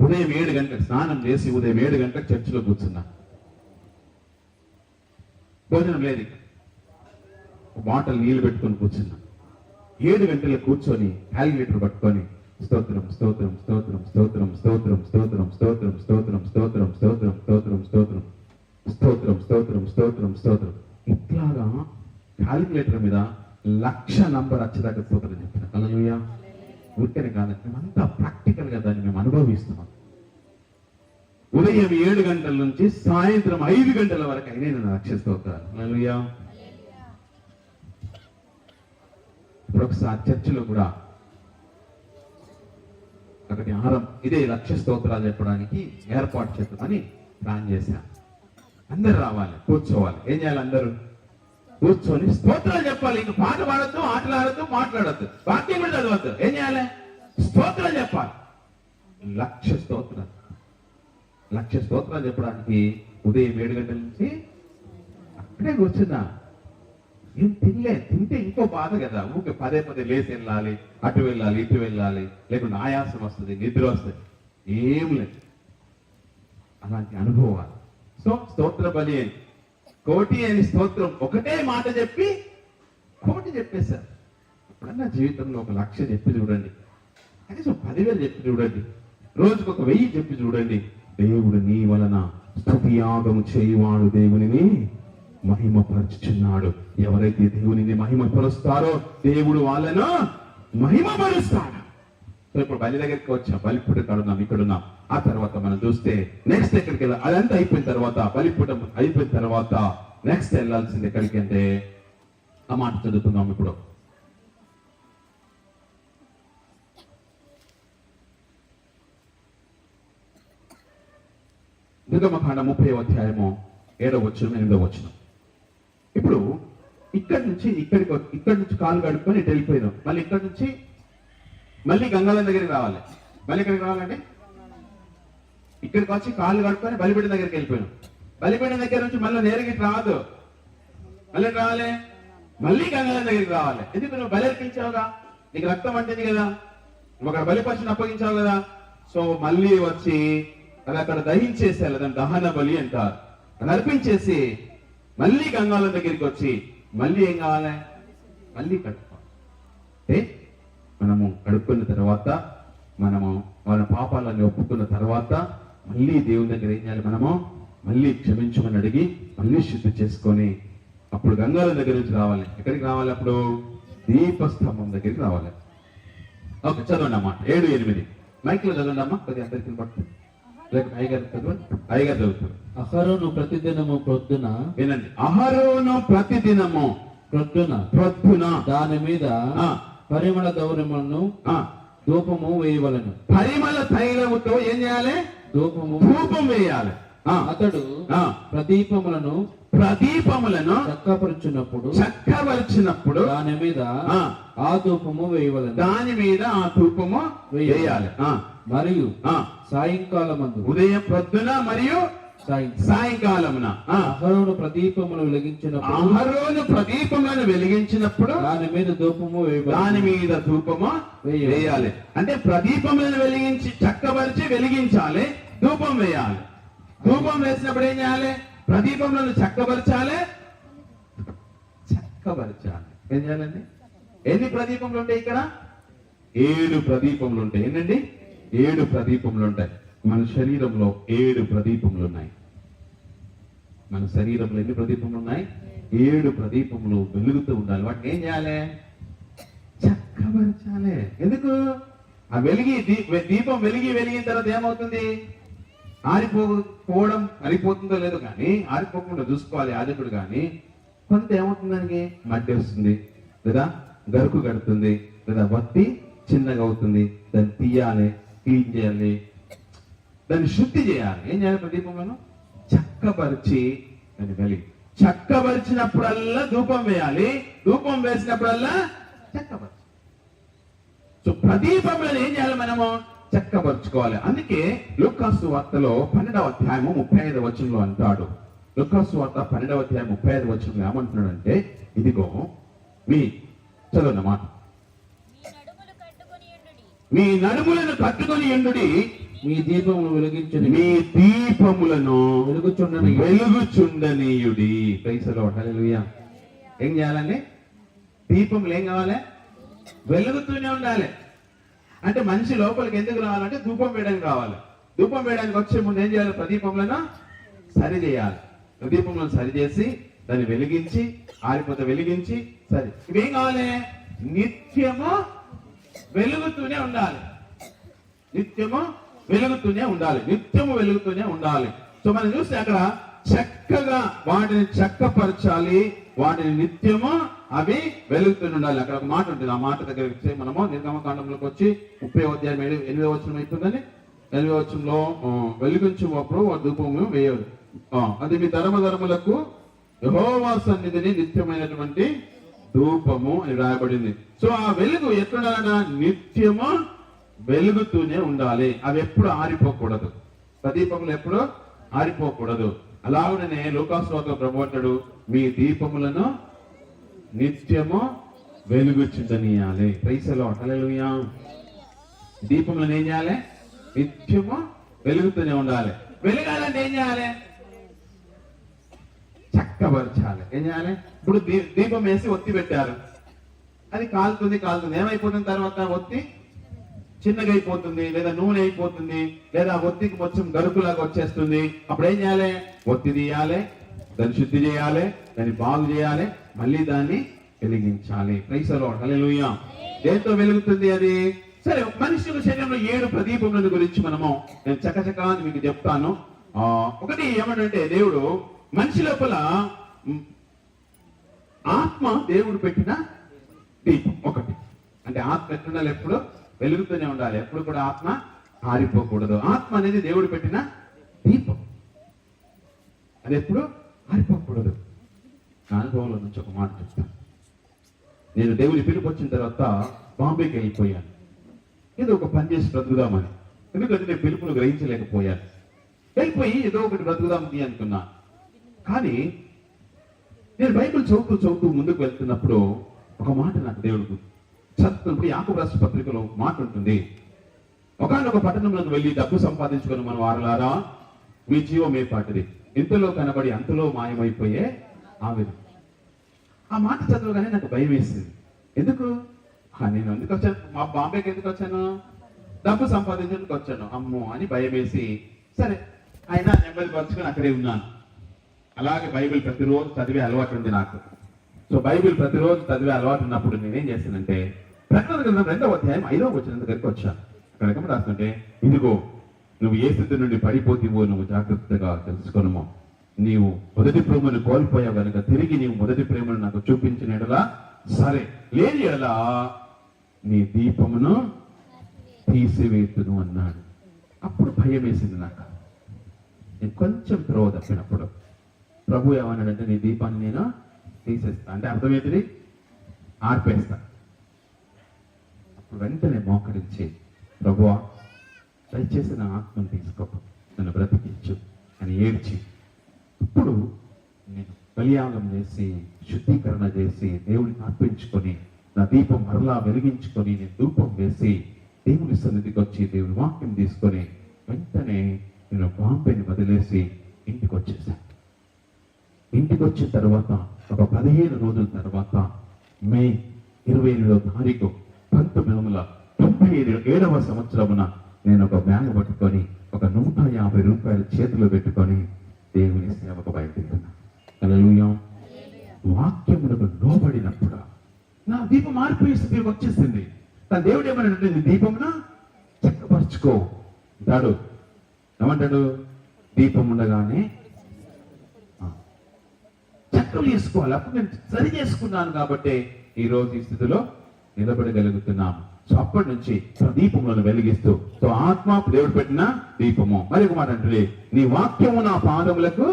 ఉదయం 7 గంటలకు స్నానం చేసి ఉదయం 7 గంటలకు చర్చిలో కూర్చున్నా. భోజనం లేదు, బాటలు నీళ్లు పెట్టుకొని కూర్చున్నా. 7 గంటలకు కూర్చొని క్యాలిక్యులేటర్ పట్టుకొని స్తోత్రం స్తోత్రం స్తోత్రం స్తోత్రం స్తోత్రం స్తోత్రం స్తోత్రం స్తోత్రం స్తోత్రం స్తోత్రం స్తోత్రం స్తోత్రం స్తోత్రం స్తోత్రం స్తోత్రం స్తోత్రం ఇట్లాగా క్యాలిక్యులేటర్ మీద 1,00,000 నంబర్ వచ్చేదాకా స్తోత్రం చెప్తాను. హల్లెలూయా. ఊరికనే కాదంటే అంతా ప్రాక్టికల్ గా దాన్ని మేము అనుభవిస్తున్నాం. ఉదయం 7 గంటల నుంచి సాయంత్రం 5 గంటల వరకు అయినా 1,00,000 స్తోత్రాలు. హల్లెలూయా. ఇప్పుడు ఒకసారి చర్చిలో కూడా ఒకటి ఆరం ఇదే 1,00,000 స్తోత్రాలు చెప్పడానికి ఏర్పాటు చేద్దామని ప్లాన్ చేశాను. అందరు రావాలి, కూర్చోవాలి. ఏం చేయాలి? అందరూ కూర్చొని స్తోత్రాలు చెప్పాలి. ఇంక పాట పాడద్దు, ఆటలాడద్దు, మాట్లాడద్దు, వాక్యం కూడా చదవద్దు. ఏం చేయాలి? స్తోత్రాలు చెప్పాలి. 1,00,000 స్తోత్రాలు. 1,00,000 స్తోత్రాలు చెప్పడానికి ఉదయం 7 గంటల నుంచి అక్కడే కూర్చున్నా. ఏం తింటే ఇంకో బాధ కదా. ఊకే పదే లేచి వెళ్ళాలి, అటు వెళ్ళాలి, ఇటు వెళ్ళాలి, లేకుండా ఆయాసం వస్తుంది, నిద్ర వస్తుంది. ఏం లేదు అలాంటి అనుభవాలు. సో స్తోత్ర బలి అని 1,00,000 అని స్తోత్రం ఒకటే మాట చెప్పి 1,00,000 చెప్పేశారు. ఎప్పుడన్నా జీవితంలో 1,00,000 చెప్పి చూడండి, కనీసం 10,000 చెప్పి చూడండి, రోజుకు 1,000 చెప్పి చూడండి. దేవుడు నీ వలన స్తుతియాగము చేయవాడు దేవునిని మహిమపరచుచున్నాడు. ఎవరైతే దేవునిని మహిమపరుస్తారో దేవుడు వాళ్ళను మహిమపరుస్తాడు. సో ఇప్పుడు బలి దగ్గరికి వచ్చాం, బలిపుట కడున్నాం, ఇక్కడున్నాం. ఆ తర్వాత మనం చూస్తే నెక్స్ట్ ఎక్కడికి వెళ్ళాలి? అదంతా అయిపోయిన తర్వాత, బలిపుటం అయిపోయిన తర్వాత నెక్స్ట్ వెళ్ళాల్సింది ఎక్కడికి అంటే, ఆ మాట చదువుతున్నాం ఇప్పుడు. నిర్గమకాండ 30వ అధ్యాయము 7వ వచనం 8వ వచనం. ఇప్పుడు ఇక్కడి నుంచి కాలు కడుక్కొని ఇటు వెళ్ళిపోయినాం. మళ్ళీ ఇక్కడి నుంచి మళ్ళీ గంగాళం దగ్గరికి రావాలి. మళ్ళీ ఎక్కడికి రావాలంటే ఇక్కడికి వచ్చి కాళ్ళు కడుక్కొని బలిపీఠం దగ్గరికి వెళ్ళిపోయినాం. బలిపీఠం దగ్గర నుంచి మళ్ళీ నేరుగా రాదు, మళ్ళీ రావాలి, మళ్ళీ గంగాధర్ దగ్గరికి రావాలి. ఎందుకు? నువ్వు బలి అర్పించావుగా, నీకు రక్తం అంటుంది కదా, నువ్వు అక్కడ బలి పశువుని అప్పగించావు కదా. సో మళ్ళీ వచ్చి అది అక్కడ దహించేసేయాలి, దాన్ని దహన బలి అంటారు. అది అర్పించేసి మళ్ళీ గంగాధర్ దగ్గరికి వచ్చి మళ్ళీ ఏం కావాలి? మళ్ళీ కడుక్కోవాలి. అంటే మనము కడుక్కున్న తర్వాత, మనము వాళ్ళ పాపాలన్నీ ఒప్పుకున్న తర్వాత మళ్ళీ దేవుని దగ్గర ఏం చేయాలి? మనము మళ్ళీ క్షమించమని అడిగి మళ్ళీ శుద్ధి చేసుకొని అప్పుడు గంగాధర్ దగ్గర నుంచి రావాలి. ఎక్కడికి రావాలి? అప్పుడు దీపస్తంభం దగ్గరికి రావాలి. ఓకే, చదవండి అమ్మా. 7, 8 మైక్ లో చదవండి అమ్మా, కొద్దిగా అందరికీ పడుతుంది. లేక అయ్యగారు చదవండి, అయ్యగారు చదువుతారు. అహరోను ప్రతిదినము ప్రొద్దున, వినండి, అహరోను ప్రతిదినము ప్రొద్దున దాని మీద ఆ, పరిమళ గౌరములను ఆ, ధూపము వేయవలెను. పరిమళ తైలముతో ఏం చేయాలి? ధూపము ధూపం వేయాలి. ఆ, అతడు ఆ, ప్రదీపములను ప్రదీపములను చక్కపరుచున్నప్పుడు చక్కవలచినప్పుడు దాని మీద ఆ, ఆ ధూపము వేయవలెను. దాని మీద ఆ ధూపము వేయాలి. ఆ, మరియు ఆ, సాయంకాలమందు, ఉదయం ప్రొద్దున మరియు సాయంకాలమున ఆ, అహరోను ప్రదీపములు వెలిగించినప్పుడు అహరోను ప్రదీపములను వెలిగించినప్పుడు దాని మీద ధూపము వేయవలెను. దాని మీద ధూపము వేయాలి. అంటే ప్రదీపములను వెలిగించి చక్కబరిచి వెలిగించాలి, ధూపం వేయాలి. ధూపం వేసినప్పుడు ఏం చేయాలి? ప్రదీపములను చక్కబరచాలి, చక్కబరచాలి. ఏం చేయాలండి? ఎన్ని ప్రదీపములు ఉంటాయి ఇక్కడ? 7 ప్రదీపములు ఉంటాయి. ఏంటండి? 7 ప్రదీపములు ఉంటాయి. మన శరీరంలో 7 ప్రదీపములు ఉన్నాయి. మన శరీరంలో ఎన్ని ప్రదీపములు ఉన్నాయి? 7 ప్రదీపములు వెలుగుతూ ఉండాలి. వాటిని ఏం చేయాలి? చక్కబరచాలి. ఎందుకు? ఆ దీపం వెలిగిన తర్వాత ఏమవుతుంది? ఆరిపోవడం, ఆరిపోతుందో లేదో కానీ ఆరిపోకుండా చూసుకోవాలి యాజకుడు. కానీ కొంత ఏమవుతుంది? దానికి మట్టి వస్తుంది, లేదా గరుకు కడుతుంది, లేదా వత్తి చిన్నగా అవుతుంది. దాన్ని తీయాలి, క్లీన్ చేయాలి, దాన్ని శుద్ధి చేయాలి. ఏం చేయాలి? ప్రదీపంలో చక్కపరిచి దాన్ని వెలిగి చక్కపరిచినప్పుడల్లా ధూపం వేయాలి, ధూపం వేసినప్పుడల్లా చక్కపరచాలి. సో ప్రదీపంలో ఏం చేయాలి? మనము చక్కపరుచుకోవాలి. అందుకే లూకాసు వార్తలో 12వ అధ్యాయము 35వ వచనంలో అంటాడు. లూకాసు వార్త 12వ అధ్యాయం 35వ వచనంలో ఏమంటున్నాడంటే, ఇదిగో మీ చదవన్న మాట, మీ నడుములను కట్టుకొని ఎండుడి, మీ దీపములు వెలిగించని, మీ దీపములను వెలుగుచుండని వెలుగుచుండనీయుడి. ప్రైజ్ ది లార్డ్, హల్లెలూయా. ఏం చేయాలండి? దీపములు ఏం కావాలి? వెలుగుతూనే ఉండాలి. అంటే మనిషి లోపలికి ఎందుకు రావాలంటే ధూపం వేయడానికి రావాలి. ధూపం వేయడానికి వచ్చే ముందు ఏం చేయాలి? ప్రదీపములను సరి చేయాలి. ప్రదీపములను సరి చేసి దాన్ని వెలిగించి, ఆరిపోతే వెలిగించి సరి. ఇవేం కావాలి? నిత్యము వెలుగుతూనే ఉండాలి. నిత్యము వెలుగుతూనే ఉండాలి. నిత్యము వెలుగుతూనే ఉండాలి. సో మనం చూస్తే అక్కడ చక్కగా వాటిని చక్కపరచాలి, వాటిని నిత్యము అవి వెలుగుతూనే ఉండాలి. అక్కడ ఒక మాట ఉంటుంది. ఆ మాట దగ్గరికి వచ్చి మనము నిర్గమకాండంలోకి వచ్చి 30వ అధ్యాయం 8వ వచనం అయిపోయిందని. 8వ వచనంలో వెలిగించున్నప్పుడు ధూపము వేయదు, అది మీ ధర్మధర్ములకు యెహోవా సన్నిధిని నిత్యమైనటువంటి ధూపము అని రాయబడింది. సో ఆ వెలుగు ఎక్కడ? నిత్యము వెలుగుతూనే ఉండాలి. అవి ఎప్పుడు ఆరిపోకూడదు. ప్రదీపములు ఎప్పుడు ఆరిపోకూడదు. అలాగనే లూకాసు వార్తలో ప్రభువు అంటాడు, మీ దీపములను నిత్యము వెలుగుచుండనీయాలి. ప్రైజ్ ది లార్డ్, హల్లెలూయా. దీపములను ఏం చేయాలి? నిత్యము వెలుగుతూనే ఉండాలి. వెలగాలంటే ఏం చేయాలి? చక్కబరచాలి. ఏం చేయాలి? ఇప్పుడు దీపం వేసి ఒత్తి పెట్టారు, అది కాలుతుంది. ఏమైపోతుంది? తర్వాత ఒత్తి చిన్నగా అయిపోతుంది, లేదా నూనె అయిపోతుంది, లేదా ఒత్తికి కొంచెం గరుకులాగా వచ్చేస్తుంది. అప్పుడు ఏం చేయాలి? ఒత్తి తీయాలి, దాన్ని శుద్ధి చేయాలి, దాన్ని బాగు చేయాలి, మళ్ళీ దాన్ని వెలిగించాలి. ప్రైజ్ ది లార్డ్, హల్లెలూయా. దేంతో వెలుగుతుంది అది? సరే, మనిషి శరీరంలో 7 ప్రదీపముల గురించి నేను చకచకా మీకు చెప్తాను. ఒకటి ఏమంటే, దేవుడు మనిషి లోపల ఆత్మ దేవుడు పెట్టిన దీపం ఒకటి. అంటే ఆత్మ ఎట్లుండాలి? ఎప్పుడు వెలుగుతూనే ఉండాలి. ఎప్పుడు కూడా ఆత్మ ఆరిపోకూడదు. ఆత్మ అనేది దేవుడు పెట్టిన దీపం, అది ఎప్పుడు ఆరిపోకూడదు. నా అనుభవంలో నుంచి ఒక మాట చెప్తాను. నేను దేవుని పిలుపు వచ్చిన తర్వాత బాంబేకి వెళ్ళిపోయాను. ఏదో ఒక పని చేసి బ్రతుకుదామని. ఎందుకంటే నేను పిలుపును గ్రహించలేకపోయాను. వెళ్ళిపోయి ఏదో ఒకటి బ్రతుకుదామని అనుకున్నా. కానీ నేను బైబిల్ చదువుతూ ముందుకు వెళ్తున్నప్పుడు ఒక మాట నాకు దేవుడు చదువుతున్నప్పుడు యాకోబు రాసిన పత్రికలో మాట ఉంటుంది. ఒకనొక పట్టణంలోకి వెళ్ళి డబ్బు సంపాదించుకుని మన వారలారా మీ జీవం ఏ పాటిది, ఇంతలో కనబడి అంతలో మాయమైపోయే ఆవిడ. ఆ మాట చదవగానే నాకు భయం వేసింది. ఎందుకు? నేను ఎందుకు వచ్చాను, మా బాంబేకి ఎందుకు వచ్చాను? డబ్బు సంపాదించడానికి వచ్చాను. అమ్మో అని భయం వేసి, సరే అయినా నెమ్మది పరుచుకొని అక్కడే ఉన్నాను. అలాగే బైబిల్ ప్రతిరోజు చదివే అలవాటు ఉంది నాకు. సో బైబిల్ ప్రతిరోజు చదివే అలవాటు ఉన్నప్పుడు నేనేం చేస్తానంటే, ప్రకటన గ్రంథం 2వ అధ్యాయం 5వ వచనం దగ్గరికి వచ్చాను. అక్కడ ఏమో రాస్తుంటే, ఇదిగో నువ్వు ఏ స్థితి నుండి పడిపోతీవో నువ్వు జాగ్రత్తగా తెలుసుకొనుము. నీవు మొదటి ప్రేమను కోల్పోయావు కనుక తిరిగి నీవు మొదటి ప్రేమను నాకు చూపించిన ఎడలా సరే, లేని ఎడలా నీ దీపమును తీసివేతును అన్నాడు. అప్పుడు భయం వేసింది నాకు. నేను కొంచెం త్రోవ తప్పినప్పుడు ప్రభు ఏమన్నాడంటే, నీ దీపాన్ని నేను తీసేస్తా. అంటే అర్థమేంటిది? ఆర్పేస్తా. అప్పుడు వెంటనే మోకరించి, ప్రభువా దయచేసి నా ఆత్మను తీసుకో, నన్ను బ్రతికించు అని ఏడ్చి, ఇప్పుడు నేను బలియాగం చేసి శుద్ధీకరణ చేసి దేవుడిని అర్పించుకొని నా దీపం మరలా వెలిగించుకొని నేను ధూపం వేసి దేవుని సన్నిధికి వచ్చి దేవుని వాక్యం తీసుకొని వెంటనే నేను బాంబేని వదిలేసి ఇంటికి వచ్చేసాను. ఇంటికి వచ్చిన తర్వాత ఒక 15 రోజుల తర్వాత మే 28వ తారీఖు 1997వ సంవత్సరమున నేను ఒక బ్యాగ్ పట్టుకొని ఒక 150 రూపాయలు చేతిలో పెట్టుకొని దేవుని సేవకు బయలుదేరున్నా. హల్లెలూయా. వాక్యమునకు లోబడినప్పుడు నా దీపం ఆరిపోయే స్థితికి వచ్చేసింది. కానీ దేవుడు ఏమన్నాడంటే, నీ దీపమున చక్కపరుచుకో అంటాడు. ఏమంటాడు? దీపం ఉండగానే చక్కలు చేసుకోవాలి. అప్పుడు నేను సరి చేసుకున్నాను కాబట్టి ఈ రోజు ఈ స్థితిలో నిలబడగలుగుతున్నాము. సో అప్పటి నుంచి దీపములను వెలిగిస్తూ, సో ఆత్మ దేవుడు పెట్టిన దీపము. మరి ఒక మాట అంటే, నీ వాక్యము నా పాదములకు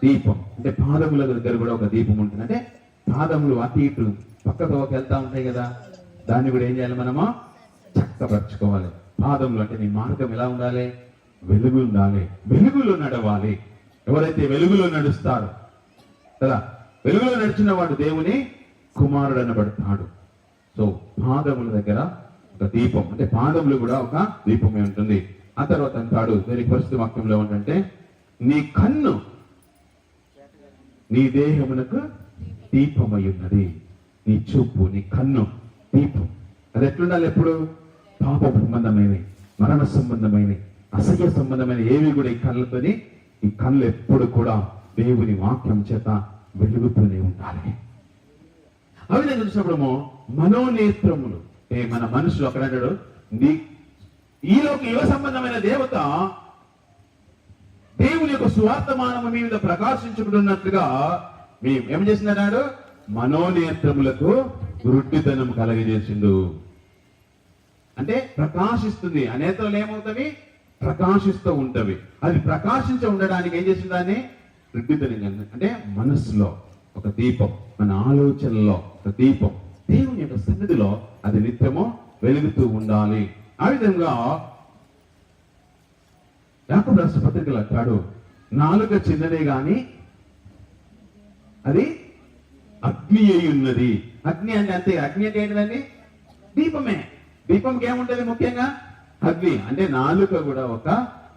దీపం. అంటే పాదముల దగ్గర కూడా ఒక దీపం ఉంటుంది. అంటే పాదములు అటు ఇటు పక్కతో వెళ్తా ఉంటాయి కదా, దాన్ని కూడా ఏం చేయాలి? మనము చక్కపరచుకోవాలి. పాదములు అంటే నీ మార్గం ఎలా ఉండాలి? వెలుగు ఉండాలి, వెలుగులో నడవాలి. ఎవరైతే వెలుగులో నడుస్తారో కదా, వెలుగులో నడిచిన వాడు దేవుని కుమారుడు అనబడతాడు. సో పాదముల దగ్గర ఒక దీపం, అంటే పాదములు కూడా ఒక దీపమే ఉంటుంది. ఆ తర్వాత అంటాడు వేరే పరిస్థితి వాక్యంలో ఏమంటే, నీ కన్ను నీ దేహమునకు దీపమై ఉన్నది. నీ చూపు, నీ కన్ను దీపం. అది ఎట్లుండాలి? ఎప్పుడు పాప సంబంధమైనవి, మరణ సంబంధమైనవి, అసహ్య సంబంధమైన ఏవి కూడా ఈ కళ్ళతోని, ఈ కళ్ళు ఎప్పుడు కూడా దేవుని వాక్యం చేత వెలుగుతూనే ఉండాలి. ఆ విధంగా చూసినప్పుడు మనోనేత్రములు, మన మనుషులు అక్కడ అంటాడు, ఈలోకి యువ సంబంధమైన దేవత దేవుని యొక్క సువార్తమానము మీ మీద ప్రకాశించుకుంటున్నట్లుగా మేము ఏం చేసినాడు? మనోనేత్రములకు వృద్ధితనం కలగజేసిండు. అంటే ప్రకాశిస్తుంది. ఆ నేత్రాలు ఏమవుతాయి? ప్రకాశిస్తూ ఉంటవి. అది ప్రకాశించ ఉండడానికి ఏం చేసిన దాన్ని వృద్ధితనం, అంటే మనస్సులో ఒక దీపం, మన ఆలోచనలో ఒక దీపం, దేవుని యొక్క సన్నిధిలో అది నిత్యము వెలుగుతూ ఉండాలి. ఆ విధంగా యాకోబు రాసిన పత్రికలో అంటాడు, నాలుక చిన్నదే గాని అది అగ్ని అయి ఉన్నది. అగ్ని అంటే అంతే. అగ్ని అంటే ఏంటిదండి? దీపమే. దీపంకి ఏముంటది? ముఖ్యంగా అగ్ని. అంటే నాలుక కూడా ఒక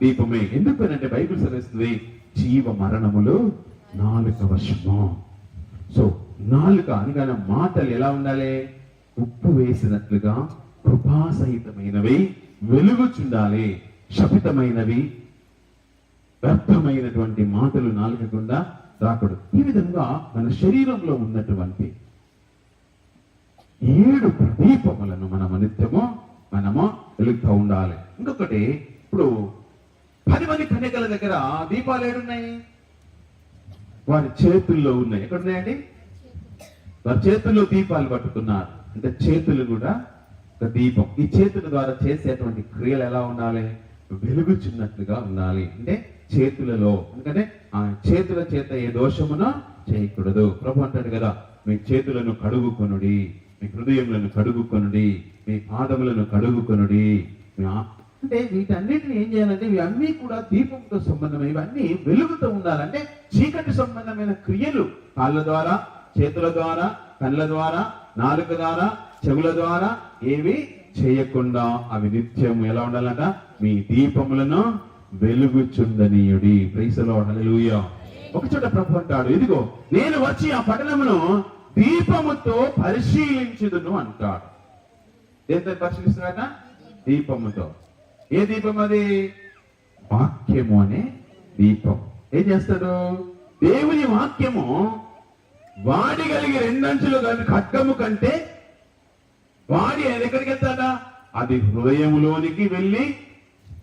దీపమే. ఎందుకు అంటే బైబిల్ సెలవిస్తుంది, జీవ మరణములు నాలుక వశము. సో నాలుక అనగానే మాటలు ఎలా ఉండాలి? ఉప్పు వేసినట్లుగా కృపాసహితమైనవి, వెలుగుచుండాలి. శపితమైనవి, వ్యర్థమైనటువంటి మాటలు నాలుక గుండా రాకూడదు. ఈ విధంగా మన శరీరంలో ఉన్నటువంటి 7 ప్రదీపములను మనము నిత్యము వెలుగుతూ ఉండాలి. ఇంకొకటి, ఇప్పుడు 10 మంది కన్యకల దగ్గర దీపాలు ఏడున్నాయి? వారి చేతుల్లో ఉన్నాయి. ఎక్కడున్నాయండి? వారి చేతుల్లో దీపాలు పట్టుకున్నారు. అంటే చేతులు కూడా ఒక దీపం. ఈ చేతుల ద్వారా చేసేటువంటి క్రియలు ఎలా ఉండాలి? వెలుగుచున్నట్లుగా ఉండాలి. అంటే చేతులలో, ఎందుకంటే ఆ చేతుల చేత ఏ దోషమును చేయకూడదు. ప్రభు అంటాడు కదా, మీ చేతులను కడుగుకొనుడి, మీ హృదయములను కడుగుకొనుడి, మీ పాదములను కడుగుకొనుడి, మీ అంటే వీటన్నిటిని ఏం చేయాలంటే ఇవన్నీ కూడా దీపంతో సంబంధమైన, ఇవన్నీ వెలుగుతో ఉండాలంటే చీకటి సంబంధమైన క్రియలు కాళ్ళ ద్వారా, చేతుల ద్వారా, కళ్ళ ద్వారా, నాలుక ద్వారా, చెవుల ద్వారా ఏవి చేయకుండా అవి నిత్యం ఎలా ఉండాలంట? మీ దీపములను వెలుగుచుండనీయుడి. ప్రైజ్ ది లార్డ్, హల్లెలూయా. ఒక చోట ప్రభు అంటాడు, ఇదిగో నేను వచ్చి ఆ పట్టణమును దీపముతో పరిశీలించుదును అంటాడు. దేంతో పరిశీలిస్తున్నాడట? దీపముతో. ఏ దీపం అది? వాక్యము అనే దీపం. ఏం చేస్తాడు? దేవుని వాక్యము వాడగలిగే 2 అంచులు ఖడ్గము కంటే వాడి ఎక్కడికి వెళ్తాడా? అది హృదయములోనికి వెళ్ళి,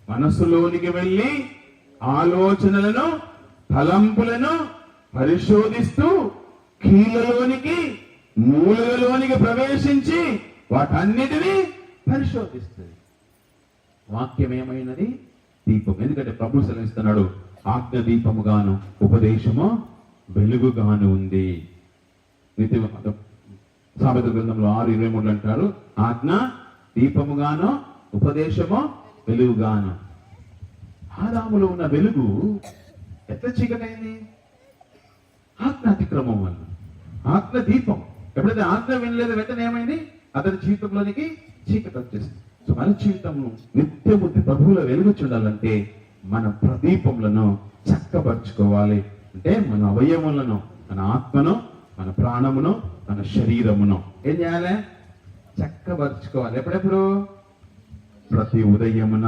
మనసులోనికి వెళ్ళి, ఆలోచనలను, తలంపులను పరిశోధిస్తూ కీళ్ళలోనికి, మూలలోనికి ప్రవేశించి వాటన్నిటినీ పరిశోధిస్తుంది. వాక్యం ఏమైనది? దీపం. ఎందుకంటే ప్రభు సెలవిస్తున్నాడు, ఆజ్ఞ దీపముగాను ఉపదేశము వెలుగుగాను ఉంది. సామెతల గ్రంథంలో 6:23 అంటారు, ఆజ్ఞ దీపముగాను ఉపదేశము వెలుగుగాను. ఆదాములో ఉన్న వెలుగు ఎట్లా చీకటైంది? ఆజ్ఞ అతిక్రమం వల్ల. ఆజ్ఞ దీపం. ఎప్పుడైతే ఆజ్ఞ వినలేదు వెంటనే ఏమైంది? అతని జీవితంలోనికి చీకటి వచ్చేసింది. సో మన జీవితంలో నిత్యము ప్రభువులో వెలుగుచుండాలంటే మన ప్రదీపములను చక్కపరుచుకోవాలి. అంటే మన అవయములను, మన ఆత్మను, మన ప్రాణమును, మన శరీరమును ఏం చేయాలి? చక్కపరుచుకోవాలి. ఎప్పుడెప్పుడు? ప్రతి ఉదయమున,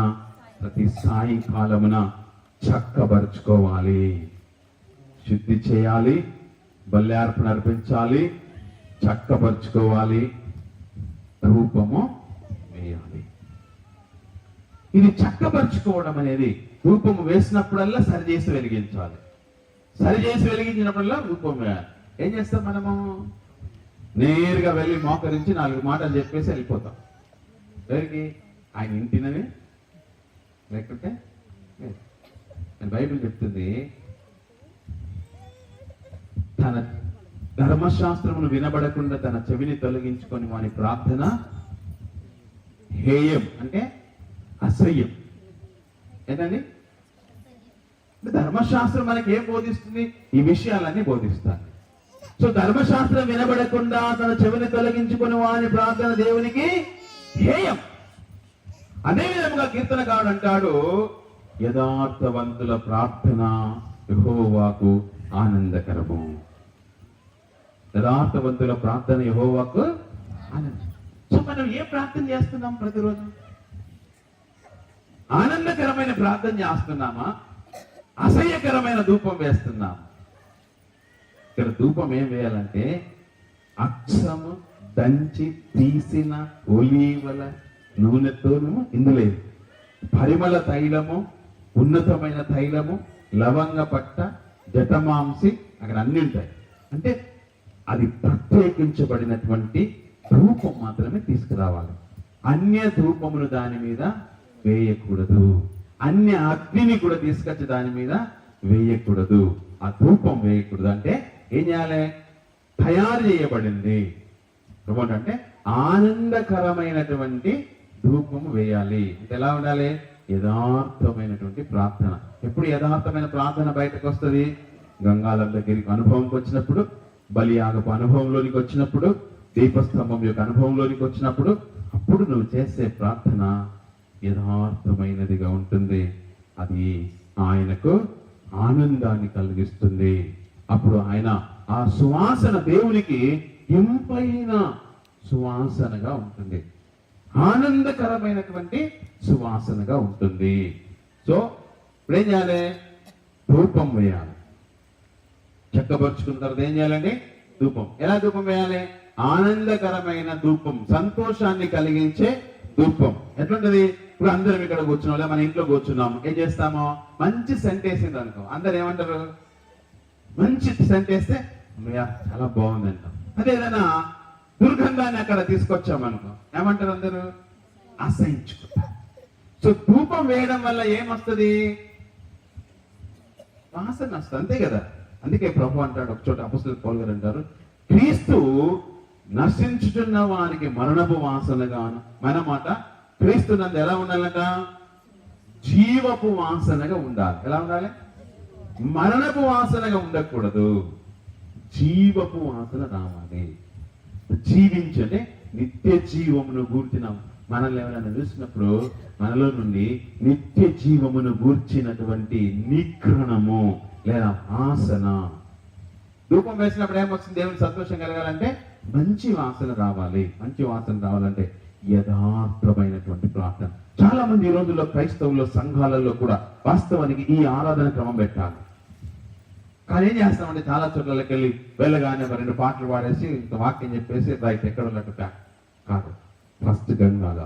ప్రతి సాయంకాలమున చక్కపరుచుకోవాలి. శుద్ధి చేయాలి, బల్యార్పణ అర్పించాలి, చక్కపరుచుకోవాలి, ధూపము వేయాలి. ఇది చక్కపరుచుకోవడం అనేది ధూపము వేసినప్పుడల్లా సరిచేసి వెలిగించాలి. సరిచేసి వెలిగించినప్పుడల్లా ధూపం వేయాలి. ఏం చేస్తాం మనము? నేరుగా వెళ్ళి మోకరించి 4 మాటలు చెప్పేసి వెళ్ళిపోతాం. ఎవరికి? ఆయన ఇంటినవి లేకుంటే బైబిల్ చెప్తుంది, తన ధర్మశాస్త్రమును వినబడకుండా తన చెవిని తొలగించుకొని వాని ప్రార్థన హేయం, అంటే అసహ్యం. ఏంటండి? ధర్మశాస్త్రం మనకి ఏం బోధిస్తుంది? ఈ విషయాలన్నీ బోధిస్తాను. సో ధర్మశాస్త్రం వినబడకుండా తన చెవిని తొలగించుకొని వాని ప్రార్థన దేవునికి హేయం. అదే విధంగా కీర్తనకారుడు అంటాడు, యథార్థవంతుల ప్రార్థన యెహోవాకు ఆనందకరము. యథార్థవంతుల ప్రార్థన యెహోవాకు ఆనందం. సో మనం ఏ ప్రార్థన చేస్తున్నాం? ప్రతిరోజు ఆనందకరమైన ప్రార్థన చేస్తున్నామా? అసహ్యకరమైన ధూపం వేస్తున్నామా? ఇక్కడ ధూపం ఏం వేయాలంటే అక్షము దంచి తీసిన ఒలీవల నూనెతోను, ఇందులో పరిమళ తైలము, ఉన్నతమైన తైలము, లవంగ పట్ట, జటమాంసి, అక్కడ అన్ని ఉంటాయి. అంటే అది ప్రత్యేకించబడినటువంటి ధూపం మాత్రమే తీసుకురావాలి. అన్య ధూపములు దాని మీద వేయకూడదు. అన్య అగ్నిని కూడా తీసుకొచ్చి దాని మీద వేయకూడదు. ఆ ధూపం వేయకూడదు. అంటే ఏం చేయాలి? తయారు చేయబడింది అంటే ఆనందకరమైనటువంటి ధూపము వేయాలి. అంటే ఎలా ఉండాలి? యథార్థమైనటువంటి ప్రార్థన. ఎప్పుడు యథార్థమైన ప్రార్థన బయటకు వస్తుంది? గంగాళం దగ్గరికి అనుభవంకి వచ్చినప్పుడు, బలియాగపు అనుభవంలోనికి వచ్చినప్పుడు, దీపస్తంభం యొక్క అనుభవంలోనికి వచ్చినప్పుడు, అప్పుడు నువ్వు చేసే ప్రార్థన యథార్థమైనదిగా ఉంటుంది. అది ఆయనకు ఆనందాన్ని కలిగిస్తుంది. అప్పుడు ఆయన ఆ సువాసన దేవునికి ఇంపైన సువాసనగా ఉంటుంది, ఆనందకరమైనటువంటి సువాసనగా ఉంటుంది. సో ఇప్పుడు ఏం చేయాలి? ధూపం వేయాలి. చక్కపరుచుకున్న తర్వాత ఏం చేయాలండి? ధూపం. ఎలా ధూపం వేయాలి? ఆనందకరమైన ధూపం, సంతోషాన్ని కలిగించే ధూపం. ఎట్లుంటది? ఇప్పుడు అందరం ఇక్కడ కూర్చున్నాం, మన ఇంట్లో కూర్చున్నాము, ఏం చేస్తామో మంచి సెంట్ వేసింది అనుకో, అందరు ఏమంటారు? మంచి సెంట్ వేస్తే చాలా బాగుంది అంటాం. అదే ఏదైనా దుర్గంధాన్ని అక్కడ తీసుకొచ్చామనుకో, ఏమంటారు అందరూ? అసహించుకుంటారు. సో ధూపం వేయడం వల్ల ఏమొస్తుంది? వాసన వస్తుంది, అంతే కదా. అందుకే ప్రభు అంటాడు, ఒక చోట అపొస్తలుడైన పౌలు గారు అంటారు, క్రీస్తు నశించుచున్న వారికి మరణపు వాసనగాను. మనమాట క్రీస్తు నందు ఎలా ఉండాలంట? జీవపు వాసనగా ఉండాలి. ఎలా ఉండాలి? మరణపు వాసనగా ఉండకూడదు, జీవపు వాసన రావాలి. జీవించంటే నిత్య జీవమును గూర్చిన మనల్ని ఎవరైనా చూసినప్పుడు మనలో నుండి నిత్య జీవమును గూర్చినటువంటి నిగ్రహణము లేదా వాసన. ధూపం వేసినప్పుడు ఏమొస్తుంది? దేవుని సంతోషం కలగాలంటే మంచి వాసన రావాలి. మంచి వాసన రావాలంటే యథార్థమైనటువంటి ప్రార్థన. చాలా మంది ఈ రోజుల్లో క్రైస్తవుల్లో సంఘాలలో కూడా వాస్తవానికి ఈ ఆరాధన క్రమం పెట్టాలి. కానీ ఏం చేస్తామంటే చాలా చోట్లకి వెళ్ళి వెళ్ళగానే ఒక 2 పాటలు పాడేసి ఇంత వాక్యం చెప్పేసి రైట్ ఎక్కడ ఉన్నట్టు కాదు. ఫస్ట్ గంగాల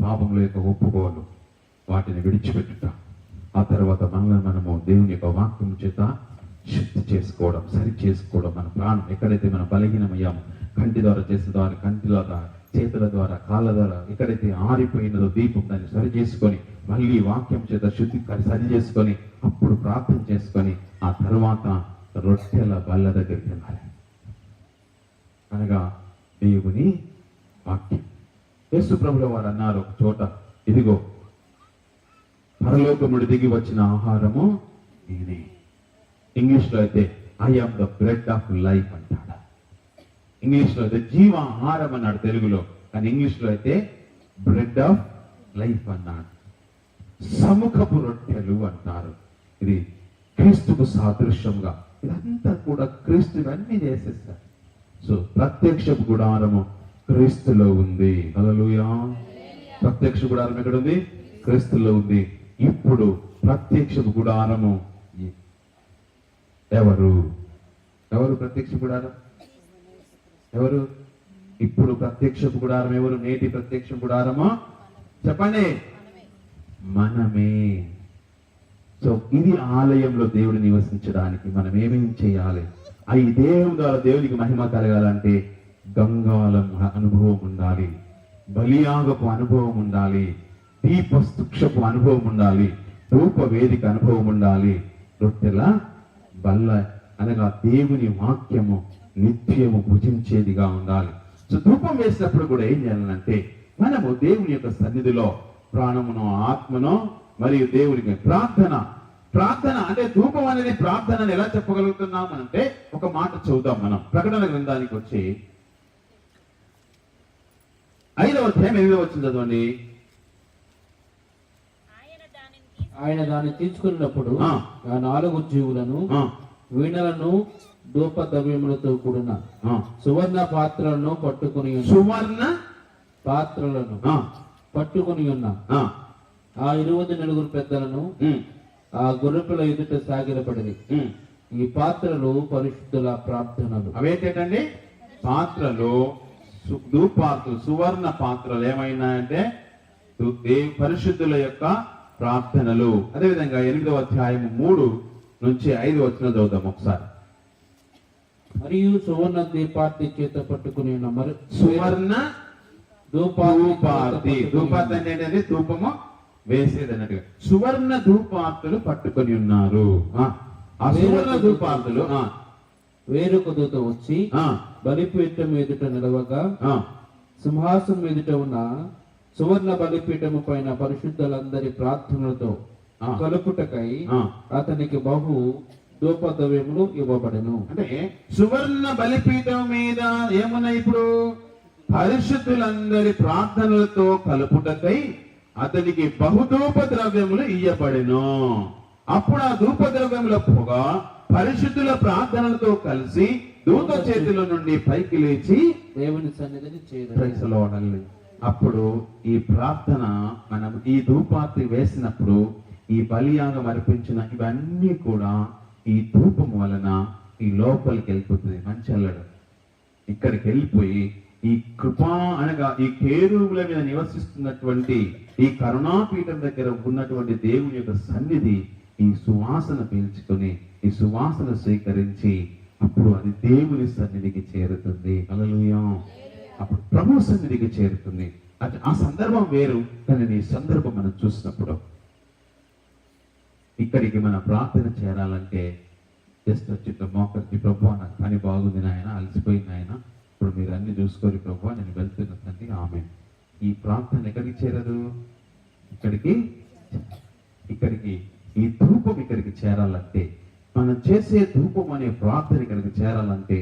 పాపముల యొక్క ఒప్పుకోలు, వాటిని విడిచిపెట్టుట, ఆ తర్వాత మనము దేవుని యొక్క వాక్యం చేత శుద్ధి చేసుకోవడం, సరి చేసుకోవడం. మన ప్రాణం ఎక్కడైతే మనం బలహీనమయ్యామో, కంటి ద్వారా చేసే ద్వారా, కంటిల ద్వారా, చేతుల ద్వారా, కాళ్ళ ద్వారా ఎక్కడైతే ఆరిపోయినదో దీపం దాన్ని సరి చేసుకొని మళ్ళీ వాక్యం చేత శుద్ధి సరి చేసుకొని అప్పుడు ప్రార్థన చేసుకొని ఆ తర్వాత రొట్టెల బల్ల దగ్గరికి వెళ్ళాలి. అనగా దేవుని వాక్యం. యేసు ప్రభుల వారు అన్నారు ఒక చోట, ఇదిగో పరలోకముడు దిగి వచ్చిన ఆహారము నేనే. ఇంగ్లీష్ లో అయితే I am the bread of life అంటాడు. ఇంగ్లీష్ లో అయితే జీవాహారం అన్నాడు తెలుగులో, కానీ ఇంగ్లీష్ లో అయితే బ్రెడ్ ఆఫ్ లైఫ్ అన్నాడు. సముఖపు రొట్టెలు అంటారు. ఇది క్రీస్తుకు సాదృశ్యంగా, ఇదంతా కూడా క్రీస్తు అన్ని చేసేస్తారు. సో ప్రత్యక్షపు గుడారము క్రీస్తులో ఉంది. హల్లెలూయా. ప్రత్యక్ష గుడారం ఎక్కడ ఉంది? క్రీస్తులో ఉంది. ఇప్పుడు ప్రత్యక్షపు గుడారము ఎవరు? ప్రత్యక్ష గుడారం ఎవరు? ఇప్పుడు ప్రత్యక్షపు గుడారం ఎవరు? నేటి ప్రత్యక్ష గుడారమా చెప్పండి. మనమే. సో ఇది ఆలయంలో దేవుడు నివసించడానికి మనం ఏమేం చేయాలి? ఈ దేహం ద్వారా దేవునికి మహిమ కలగాలంటే గంగాళం అనుభవం ఉండాలి, బలియాగపు అనుభవం ఉండాలి, దీపస్తుక్షపు అనుభవం ఉండాలి, ధూప వేదిక అనుభవం ఉండాలి, రొట్టెల బల్ల అనగా దేవుని వాక్యము నిత్యము భుజించేదిగా ఉండాలి. సో ధూపం వేసినప్పుడు కూడా ఏం చేయాలంటే మనము దేవుని యొక్క సన్నిధిలో ప్రాణమును, ఆత్మను మరియు దేవునికి ప్రార్థన అంటే ధూపం అనేది ప్రార్థనని ఎలా చెప్పగలుగుతున్నాం అంటే ఒక మాట చదువుదాం మనం. ప్రకటన గ్రంథానికి వచ్చి 5వ అధ్యాయం 8వ వచనం చదవండి. ఆయన దాన్ని తీసుకున్నప్పుడు ఆ 4 జీవులను, వీణలను, ధూప ద్రవ్యములతో కూడిన సువర్ణ పాత్రలను పట్టుకుని ఉన్న ఆ 24 పెద్దలను ఆ గొర్రెపిల్ల ఎదుట సాగిలపడింది. ఈ పాత్రలు పరిశుద్ధుల ప్రార్థనలు. అవేంటండి? పాత్రలు, ధూపాత్రలు, సువర్ణ పాత్రలు ఏమైనా అంటే పరిశుద్ధుల యొక్క ప్రార్థనలు. అదేవిధంగా 8వ అధ్యాయం 3 నుంచి 5 వచనాలు చదువుదాం ఒకసారి. మరియు సువర్ణ దీపార్తి చేత పట్టుకుని ఉన్న సువర్ణ ధూపార్తి. ధూపార్తి అంటే ధూపము వేసేది అన్నట్టుగా సువర్ణ ధూపార్తులు పట్టుకొని ఉన్నారు. ఆ సువర్ణ ధూపార్తులు వేరొక దూత వచ్చి బలిపీఠం ఎదుట నిలవగా సింహాసనం ఎదుట ఉన్న సువర్ణ బలిపీఠము పైన పరిశుద్ధులందరి ప్రార్థనలతో కలుపుటకై అతనికి బహు ధూపద్రవ్యములు ఇవ్వబడెను. అంటే సువర్ణ బలిపీఠం మీద ఏమున్నాయి? ఇప్పుడు పరిశుద్ధులందరి ప్రార్థనలతో కలుపుటకై అతనికి బహుధూప ద్రవ్యములు ఇయ్యబడెను. అప్పుడు ఆ ధూప ద్రవ్యముల పొగ పరిశుద్ధుల ప్రార్థనలతో కలిసి దూత చేతిలో నుండి పైకి లేచి దేవుని సన్నిధిని చేరాలి. అప్పుడు ఈ ప్రార్థన మనం ఈ ధూపార్తి వేసినప్పుడు ఈ బలియాగం అర్పించిన ఇవన్నీ కూడా ఈ ధూపం వలన ఈ లోపలికి వెళ్ళిపోతుంది. మంచి అల్లడు ఇక్కడికి వెళ్ళిపోయి ఈ కృపా అనగా ఈ కేరువుల మీద నివసిస్తున్నటువంటి ఈ కరుణాపీఠం దగ్గర ఉన్నటువంటి దేవుని యొక్క సన్నిధి ఈ సువాసన పీల్చుకొని ఈ సువాసన స్వీకరించి అప్పుడు అది దేవుని సన్నిధికి చేరుతుంది. హల్లెలూయా. అప్పుడు ప్రభు సన్నిధికి చేరుతుంది. ఆ సందర్భం వేరు. కానీ ఈ సందర్భం మనం చూసినప్పుడు ఇక్కడికి మన ప్రార్థన చేరాలంటే జస్ట్ వచ్చి మోకరించి ప్రభు నాకు పని బాగుంది నాయన, అలసిపోయింది నాయన, ఇప్పుడు మీరు అన్ని చూసుకోరు ప్రభు, నేను వెళ్తున్నా తండ్రి, ఆమె. ఈ ప్రార్థన ఎక్కడికి చేరదు? ఇక్కడికి ఈ ధూపం ఇక్కడికి చేరాలంటే, మనం చేసే ధూపం అనే ప్రార్థన ఇక్కడికి చేరాలంటే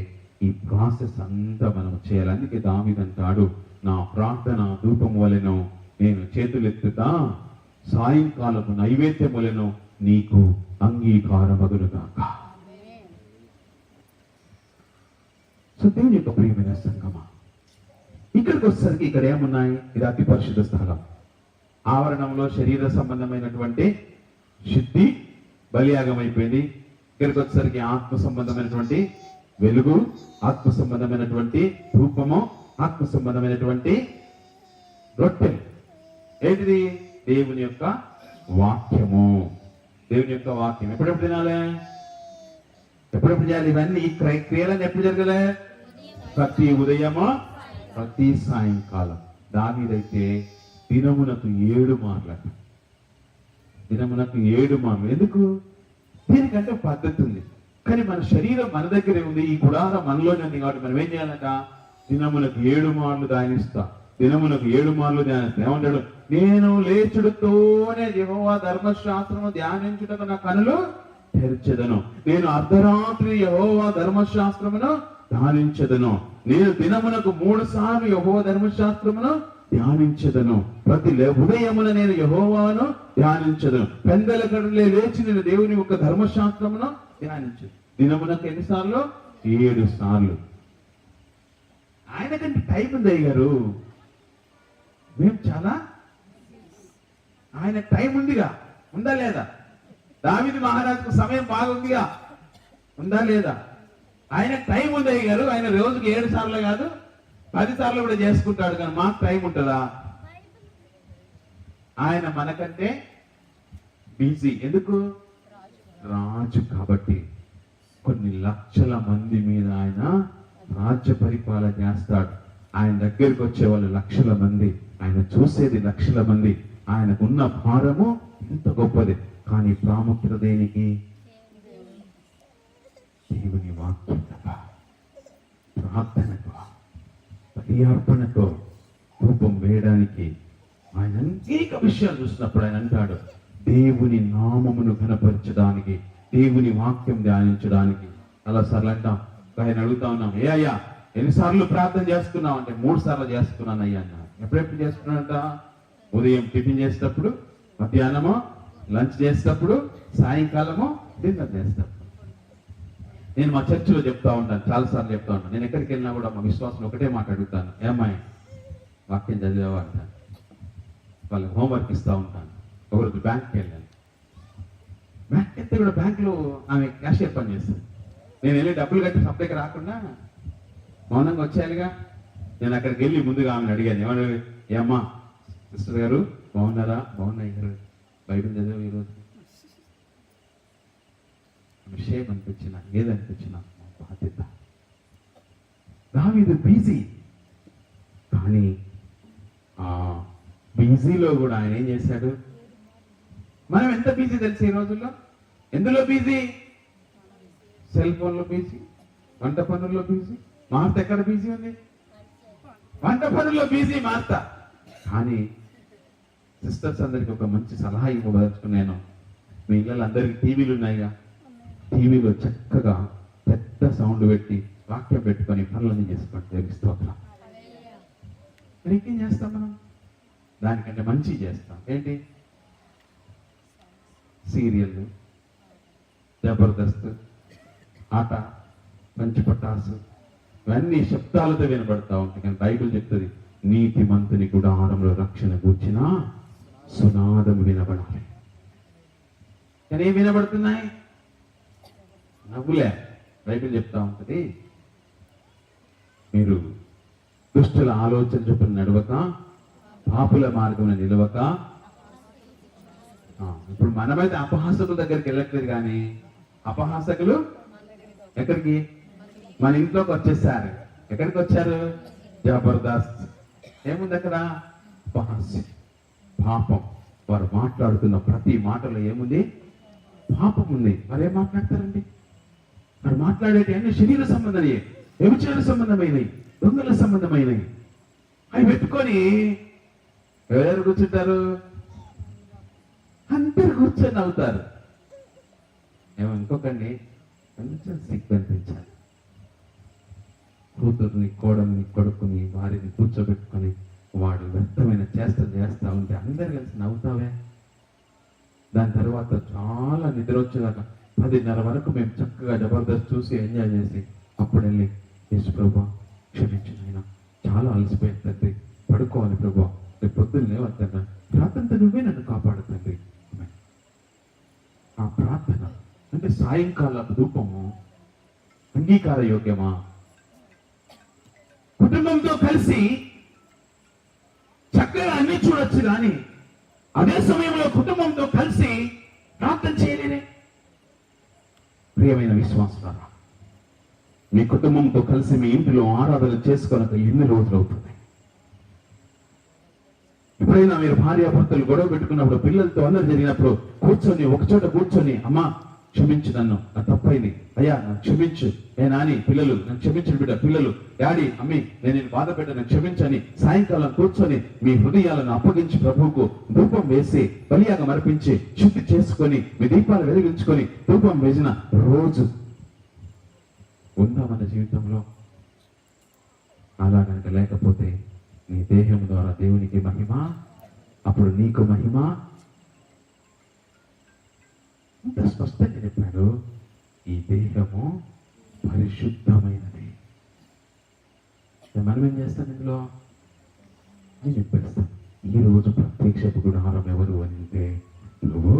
ఈ ప్రాసెస్ అంతా మనం చేయాలి. అందుకే దావీదు అంటాడు, నా ప్రార్థన ధూపం వలెను నేను చేతులెత్తుతా, సాయంకాలపు నైవేద్యం వలెను నీకు అంగీకారమగునుగాక. సో దేవుని యొక్క ప్రియమైన సంగమా, ఇక్కడికి వచ్చేసరికి ఇక్కడ ఏమున్నాయి? ఇది అతి పరిశుద్ధ స్థలం. ఆవరణంలో శరీర సంబంధమైనటువంటి శుద్ధి బలియాగం అయిపోయింది. ఇక్కడికి వచ్చేసరికి ఆత్మ సంబంధమైనటువంటి వెలుగు, ఆత్మ సంబంధమైనటువంటి ధూపము, ఆత్మ సంబంధమైనటువంటి రొట్టెలు. ఏంటిది? దేవుని యొక్క వాక్యము. దేవుని యొక్క వాక్యం ఎప్పుడెప్పుడు తినాలి? ఎప్పుడెప్పుడు చేయాలి? ఇవన్నీ ఈ క్రియలన్నీ ఎప్పుడు జరగలే? ప్రతి ఉదయము, ప్రతి సాయంకాలం. దావీదైతే దినమునకు 7 మార్లు. దినమునకు 7 మార్లు. ఎందుకు? దీనికంటే పద్ధతి ఉంది. కానీ మన శరీరం మన దగ్గరే ఉంది, ఈ గుడారం మనలోనే ఉంది. కాబట్టి మనం ఏం చేయాలంట? దినమునకు 7 మార్లు ధ్యానిస్తా. దినమునకు 7 మార్లు ధ్యానిస్తా. ఏమంటాడు? నేను లేచుడుతోనే యెహోవా ధర్మశాస్త్రము ధ్యానించుటకు నా కనులు తెరచెదను. నేను అర్ధరాత్రి యెహోవా ధర్మశాస్త్రమును ధ్యానించదను. నేను దినమునకు 3 సార్లు యెహోవా ధర్మశాస్త్రమును ధ్యానించదను. ప్రతి ఉదయమున నేను యెహోవాను ధ్యానించదను. పెందల గడులే లేచి నేను దేవుని యొక్క ధర్మశాస్త్రమును ధ్యానించదు. దినమునకు ఎన్నిసార్లు? 7 సార్లు. ఆయనకంటే టైం ఉంది అయ్యారు. మేము చాలా, ఆయన టైం ఉందిగా, ఉందా లేదా? దావీదు మహారాజుకు సమయం బాగుందిగా, ఉందా లేదా? ఆయన టైం ఉంది అయ్యారు. ఆయన రోజుకి 7 సార్లు కాదు, 10 సార్లు కూడా చేసుకుంటాడు. కానీ మాకు టైం ఉంటుందా? ఆయన మనకంటే బిజీ. ఎందుకు? రాజు కాబట్టి. కొన్ని లక్షల మంది మీద ఆయన రాజ్య పరిపాలన చేస్తాడు. ఆయన దగ్గరికి వచ్చే వాళ్ళు లక్షల మంది, ఆయన చూసేది లక్షల మంది. ఆయనకున్న భారము ఎంత గొప్పది. కానీ ప్రాముఖ్యత దేనికి? దేవుని వాక్యత, ప్రార్థనకు, బలియార్పణకు, రూపం వేయడానికి. ఆయన అనేక విషయాలు చూసినప్పుడు ఆయన అంటాడు, దేవుని నామమును ఘనపరచడానికి, దేవుని వాక్యం ధ్యానించడానికి. చాలాసార్లు అంటాం, ఆయన అడుగుతా ఉన్నాం, ఏ అయ్యా ఎన్నిసార్లు ప్రార్థన చేస్తున్నావు అంటే 3 సార్లు చేస్తున్నాను అయ్యా అన్నా. ఎప్పుడెప్పుడు చేస్తున్నానంట? ఉదయం టిఫిన్ చేసేటప్పుడు, మధ్యాహ్నము లంచ్ చేసేటప్పుడు, సాయంకాలము డిన్నర్ చేసేటప్పుడు. నేను మా చర్చిలో చెప్తా ఉంటాను, చాలాసార్లు చెప్తా ఉంటాను. నేను ఎక్కడికి వెళ్ళినా కూడా మా విశ్వాసం ఒకటే మాట అడుగుతాను, ఏమ్మాయి వాక్యం చదివావా అంటాను. వాళ్ళకి హోంవర్క్ ఇస్తూ ఉంటాను. ఒకరోజు బ్యాంక్కి వెళ్ళాను. బ్యాంక్ వెళ్తే కూడా బ్యాంకులో ఆమె క్యాషియర్ పని చేస్తుంది. నేను వెళ్ళి డబ్బులు కట్టి సప్లైకి రాకుండా మౌనంగా వచ్చానుగా. నేను అక్కడికి వెళ్ళి ముందుగా ఆమెను అడిగాను, ఏమన్నా, ఏమ్మా సిస్టర్ గారు బాగున్నారా? బాగున్నాయి గారు, బైబిల్ చదివావు ఈరోజు? విషయం అనిపించిన, ఏదనిపించిన బాధ్యత. దావీదు బిజీ. కానీ ఆ బిజీలో కూడా ఆయన ఏం చేశాడు? మనం ఎంత బిజీ తెలుసు ఈ రోజుల్లో? ఎందులో బిజీ? సెల్ ఫోన్లో బిజీ, వంట పనుల్లో బిజీ. మార్త ఎక్కడ బిజీ ఉంది? వంట పనుల్లో బిజీ మార్త. కానీ సిస్టర్స్ అందరికి ఒక మంచి సలహా ఇవ్వదలుచుకున్నాను. మీ ఇళ్ళలో అందరికి టీవీలు ఉన్నాయిగా, టీవీలో చక్కగా పెద్ద సౌండ్ పెట్టి వాక్యం పెట్టుకొని పనులన్నీ చేసుకోండి. దేవుని స్తోత్రం. మరి ఇంకేం చేస్తాం మనం? దానికంటే మంచి చేస్తాం. ఏంటి? సీరియల్, జబర్దస్త్, ఆట, పంచి పటాసు, ఇవన్నీ శబ్దాలతో వినబడతా ఉంటాయి. కానీ బైబిల్ చెప్తుంది, నీతిమంతుని గుడారంలో రక్షణ కూర్చిన సునాదం వినబడాలి. కానీ ఏం వినబడుతున్నాయి? నవ్వులే. బైబిల్ చెప్తా ఉంటుంది, మీరు దుష్టుల ఆలోచన చొప్పున నడవక, పాపుల మార్గంలో నిలవక. ఇప్పుడు మనమైతే అపహాసకుల దగ్గరికి వెళ్ళట్లేదు, కానీ అపహాసకులు ఎక్కడికి? మన ఇంట్లోకి వచ్చేసారు. ఎక్కడికి వచ్చారు? జబర్దస్త్. ఏముంది అక్కడ? అపహాస్యం, పాపం. వారు మాట్లాడుతున్న ప్రతి మాటలో ఏముంది? పాపం ఉంది. వారు ఏం మాట్లాడతారండి? వారు మాట్లాడేటి అన్ని శరీర సంబంధమైనవి, వ్యభిచార సంబంధమైనవి, దొంగల సంబంధమైనవి. అవి పెట్టుకొని ఎవరెవరు కూర్చుంటారు? అందరు కూర్చొని నవ్వుతారు. ఏమో ఇంకొకండి కొంచెం సిగ్గు అనిపించాలి. కూతుర్ని, కోడల్ని, కొడుకుని, వారిని కూర్చోబెట్టుకొని వాడు వ్యర్థమైన చేస్తా ఉంటే అందరు కలిసి నవ్వుతావే. దాని తర్వాత చాలా నిద్ర వచ్చేదాకా 10:30 వరకు మేము చక్కగా జబర్దస్త్ చూసి ఎంజాయ్ చేసి అప్పుడు వెళ్ళి, యేసు ప్రభువా క్షమించు నాయనా, చాలా అలసిపోయింది తండ్రి, పడుకోవాలి ప్రభువా, రేపు పొద్దున్న లేవద్దన్నా, రాత్రంతా నువ్వే నన్ను కాపాడు తండ్రి. ఆ ప్రార్థన అంటే సాయంకాల ధూపము అంగీకార యోగ్యమా? కుటుంబంతో కలిసి చక్కగా అన్ని చూడొచ్చు, కానీ అదే సమయంలో కుటుంబంతో కలిసి ప్రార్థన చేయలేనే. ప్రియమైన విశ్వాసులారా, మీ కుటుంబంతో కలిసి మీ ఇంటిలో ఆరాధన చేసుకోనక ఎన్ని రోజులు అవుతుంది? ఎప్పుడైనా మీరు భార్యాభర్తలు గొడవ పెట్టుకున్నప్పుడు, పిల్లలతో అందరు జరిగినప్పుడు కూర్చొని ఒకచోట కూర్చొని, అమ్మా క్షమించు నన్ను, నా తప్పైంది, అయ్యా నన్ను క్షమించు, ఏ నాని పిల్లలు నన్ను క్షమించు, బిడ్డ పిల్లలు, డాడీ అమ్మి నేను బాధ పెట్టను క్షమించని సాయంకాలం కూర్చొని మీ హృదయాలను అప్పగించి ప్రభువుకు ధూపం వేసి బలియాగం అర్పించి శుద్ధి చేసుకొని మీ దీపాలు వెలిగించుకొని ధూపం వేసిన రోజు ఉందా మన జీవితంలో? అలా కనుక లేకపోతే నీ దేహం ద్వారా దేవునికి మహిమ, అప్పుడు నీకు మహిమ. ఇంత స్పష్టంగా చెప్పాడు, ఈ దేహము పరిశుద్ధమైనది. మనం ఏం చేస్తాం ఇందులో? నేను చెప్పేస్తాను. ఈ రోజు ప్రత్యక్షపు గుడారం ఎవరు అంటే నువ్వు,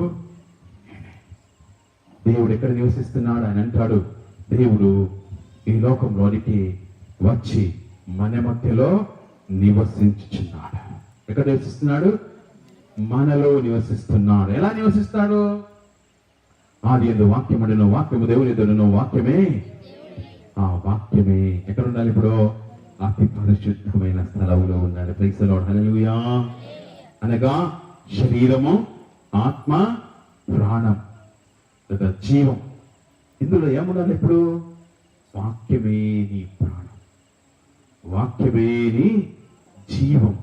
దేవుడు ఎక్కడ నివసిస్తున్నాడు అని అంటాడు. దేవుడు ఈ లోకంలోనికి వచ్చి మన మధ్యలో నివసించుచున్నాడు. ఎక్కడ నివసిస్తున్నాడు? మనలో నివసిస్తున్నాడు. ఎలా నివసిస్తాడు? ఆది యందు వాక్యముండెను, వాక్యము దేవుని ఎదురును, వాక్యమే ఆ వాక్యమే ఎక్కడ ఉండాలి? ఇప్పుడు అతి పరిశుద్ధమైన స్థలంలో ఉండాలి. ప్రైజ్ ది లార్డ్, హల్లెలూయా. అనగా శరీరము, ఆత్మ, ప్రాణం లేదా జీవం, ఇందులో ఏముండాలి? ఇప్పుడు వాక్యమే నీ ప్రాణం, వాక్యమే నీ జీవం,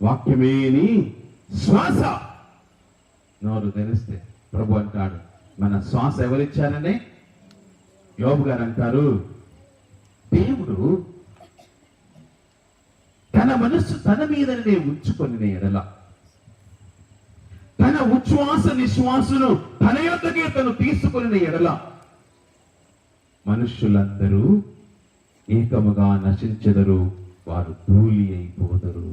వాక్యమే నీ శ్వాస. నోరు తెరిస్తే ప్రభు అంటాడు, మన శ్వాస ఎవరిచ్చారని? యోబు గారు అంటారు, దేవుడు తన మనస్సు తన మీదనే ఉంచుకొని ఎడల, తన ఉచ్ఛ్వాస నిశ్వాసను తన యొద్దకే తను తీసుకొని ఎడల మనుష్యులందరూ ఏకముగా నశించెదరు, వారు ధూళి అయిపోదరు.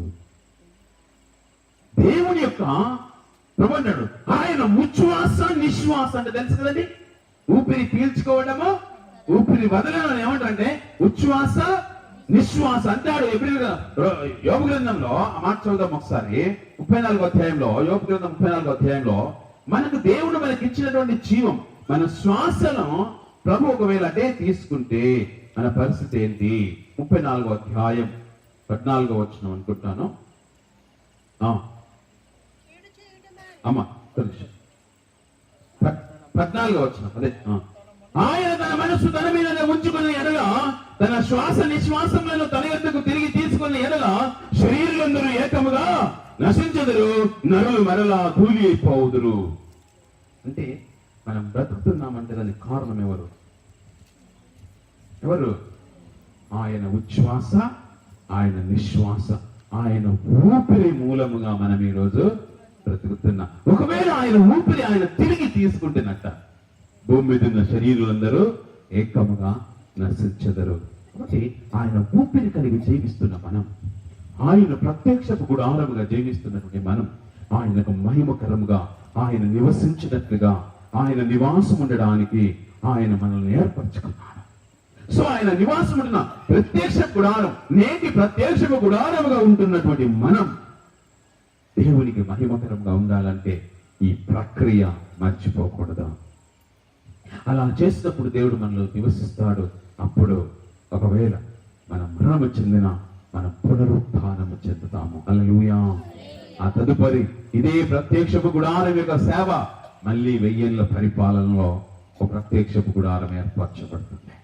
దేవుని యొక్క ప్రభు అన్నాడు, ఆయన ఉచ్ఛ్వాస నిశ్వాస అంటే తెలుసు కదండి. ఊపిరి పీల్చుకోవడము, ఊపిరి వదలడం ఏమంటే ఉచ్ఛ్వాస నిశ్వాస అంటాడు. యోబు గ్రంథంలో ఆ మాట చదువుదాం ఒకసారి. 34వ అధ్యాయంలో, యోబు గ్రంథం 34వ అధ్యాయంలో మనకు దేవుడు మనకి ఇచ్చినటువంటి జీవం, మన శ్వాసను ప్రభు ఒకవేళ అదే తీసుకుంటే మన పరిస్థితి ఏంటి? 34వ అధ్యాయం 14వ వచనం అనుకుంటాను. అమ్మా 14వ వచనం అదే. ఆయన తన మనస్సు తన మీద ఉంచుకుని ఎడల, తన శ్వాస నిశ్వాసములను తన యొద్దకు తిరిగి తీసుకుని ఎడల శరీరులందరూ ఏకముగా నశించెదరు, నరులు మరలా ధూళి అయిపోవుదురు. అంటే మనం బ్రతుకుతున్నామంటే దానికి కారణం ఎవరు? ఎవరు? ఆయన ఉచ్ఛ్వాస, ఆయన నిశ్వాస, ఆయన ఊపిరి మూలముగా మనం ఈరోజు బ్రతుకుతున్నాం. ఒకవేళ ఆయన ఊపిరి ఆయన తిరిగి తీసుకుంటున్నట్ట భూమి మీద ఉన్న శరీరులందరూ ఏకముగా నశించెదరు. కాబట్టి ఆయన ఊపిరి కలిగి జీవిస్తున్న మనం, ఆయన ప్రత్యక్షపు గుడారముగా జీవిస్తున్నటువంటి మనం, ఆయనకు మహిమకరముగా ఆయన నివసించినట్లుగా ఆయన నివాసం ఉండడానికి ఆయన మనల్ని ఏర్పరచుకున్నాడు. సో ఆయన నివాసం ఉంటున్న ప్రత్యక్ష గుడారం, నేటి ప్రత్యక్షపు గుడారముగా ఉంటున్నటువంటి మనం దేవునికి మహిమకరంగా ఉండాలంటే ఈ ప్రక్రియ మర్చిపోకూడదు. అలా చేసినప్పుడు దేవుడు మనలో నివసిస్తాడు. అప్పుడు ఒకవేళ మనం మరణము చెందిన మనం పునరుత్థానము చెందుతాము. హల్లెలూయా. ఆ తదుపరి ఇదే ప్రత్యక్షపు గుడారం యొక్క సేవ మళ్ళీ 1000 ఏళ్ల పరిపాలనలో ఒక ప్రత్యక్షపు గుడారం ఏర్పరచబడుతుంది.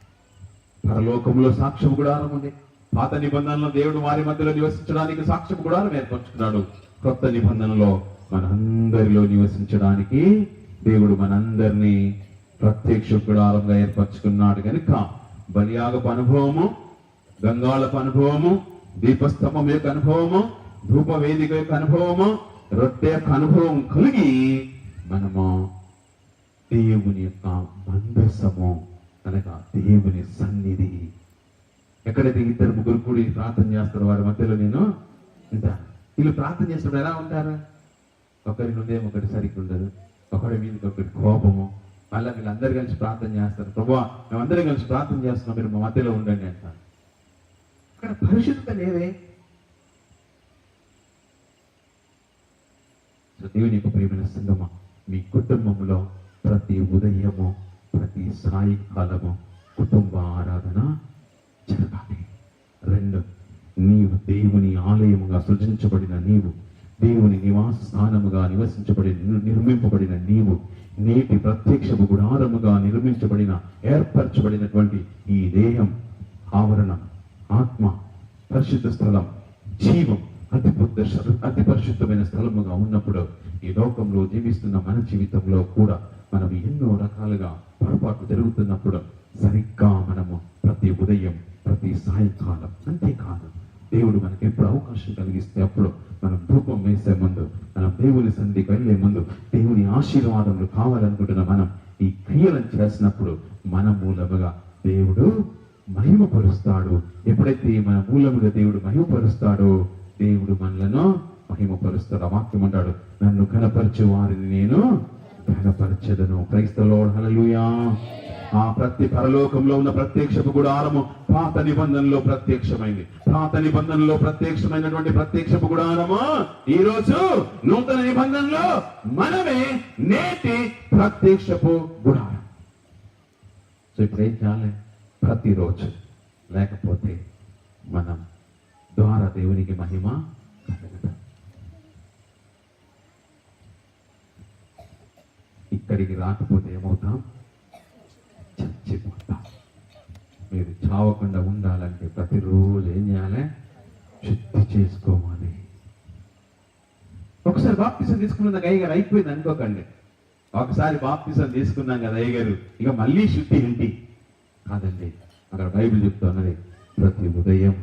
పరలోకంలో సాక్ష్యపు గుడారం ఉంది. పాత నిబంధనలో దేవుడు వారి మధ్యలో నివసించడానికి సాక్ష్యపు గుడారం ఏర్పరచుకున్నాడు. కొత్త నిబంధనలో మనందరిలో నివసించడానికి దేవుడు మనందరినీ ప్రత్యక్ష గుడారంగా ఏర్పరచుకున్నాడు కనుక బలియాగపు అనుభవము, గంగాళపు అనుభవము, దీపస్తంభం యొక్క అనుభవము, ధూప వేదిక యొక్క అనుభవము, రొట్టె యొక్క అనుభవం కలిగి మనము దేవుని యొక్క మందసము అనగా దేవుని సన్నిధి. ఎక్కడైతే ఇద్దరు ముగ్గురు కూడి ప్రార్థన చేస్తారు వారి మధ్యలో నేను ఉంటాను. వీళ్ళు ప్రార్థన చేస్తున్నప్పుడు ఎలా ఉంటారు? ఒకరి హృదయం ఒకటి సరిగ్గా ఉండదు, ఒకరి మీదకి ఒకటి కోపము. మళ్ళీ వీళ్ళందరూ కలిసి ప్రార్థన చేస్తారు, ప్రభువా మేమందరం కలిసి ప్రార్థన చేస్తున్నాం, మీరు మా మధ్యలో ఉండండి అంటారు. అక్కడ పరిశుద్ధత లేదే. దేవుని యొక్క ప్రియమైన సంగమా, మీ కుటుంబంలో ప్రతి ఉదయము ప్రతి సాయంకాలము కుటుంబ ఆరాధన జరగాలి. 2, నీవు దేవుని ఆలయముగా సృజించబడిన నీవు, దేవుని నివాస స్థానముగా నిర్మింపబడిన నీవు, నేటి ప్రత్యక్షపు గుడారముగా నిర్మించబడిన ఏర్పరచబడినటువంటి ఈ దేహం, ఆవరణం, ఆత్మ, పరిశుద్ధ స్థలం, జీవం అతి పరిశుద్ధమైన స్థలముగా ఉన్నప్పుడు ఈ లోకంలో జీవిస్తున్న మన జీవితంలో కూడా మనం ఎన్నో రకాలుగా పొరపాట్లు జరుగుతున్నప్పుడు సరిగ్గా మనము ప్రతి ఉదయం ప్రతి సాయంకాలం, అంతేకాదు దేవుడు మనకి ఎప్పుడు అవకాశం కలిగిస్తే అప్పుడు మనం ధూపం వేసే ముందు, మనం దేవుని సన్నిధికి వెళ్ళే ముందు, దేవుని ఆశీర్వాదములు కావాలనుకుంటున్న మనం ఈ క్రియలను చేసినప్పుడు మన మూలముగా దేవుడు మహిమపరుస్తాడు. ఎప్పుడైతే మన మూలముగా దేవుడు మహిమపరుస్తాడో దేవుడు మనలను మహిమపరుస్తాడు. ఆ వాక్యం అంటాడు, నన్ను ఘనపరచు వారిని నేను ఘనపరచెదను. క్రైస్త ద లార్డ్, హల్లెలూయా. ఆ ప్రతి పరలోకంలో ఉన్న ప్రత్యక్షపు గుడారము పాత నిబంధనలో ప్రత్యక్షమైంది. పాత నిబంధనలో ప్రత్యక్షమైనటువంటి ప్రత్యక్షపు గుడారము ఈ రోజు నూతన నిబంధనలో మనమే నేటి ప్రత్యక్షపు గుడారం. సో ఇప్పుడు ఏం చేయాలి? ప్రతిరోజు, లేకపోతే మనం ద్వారా దేవునికి మహిమ కలగదు. ఇక్కడికి రాకపోతే ఏమవుతాం? చచ్చిపోతాం. మీరు చావకుండా ఉండాలంటే ప్రతిరోజు ఏం చేయాలి? శుద్ధి చేసుకోవాలి. ఒకసారి బాప్తిసం తీసుకున్న అయ్యగారు అయిపోయింది అనుకోకండి. ఒకసారి బాప్తిసం తీసుకున్నాం కదా అయ్యగారు, ఇక మళ్ళీ శుద్ధి ఏంటి? కాదండి. అక్కడ బైబిల్ చెప్తున్నది, ప్రతి ఉదయం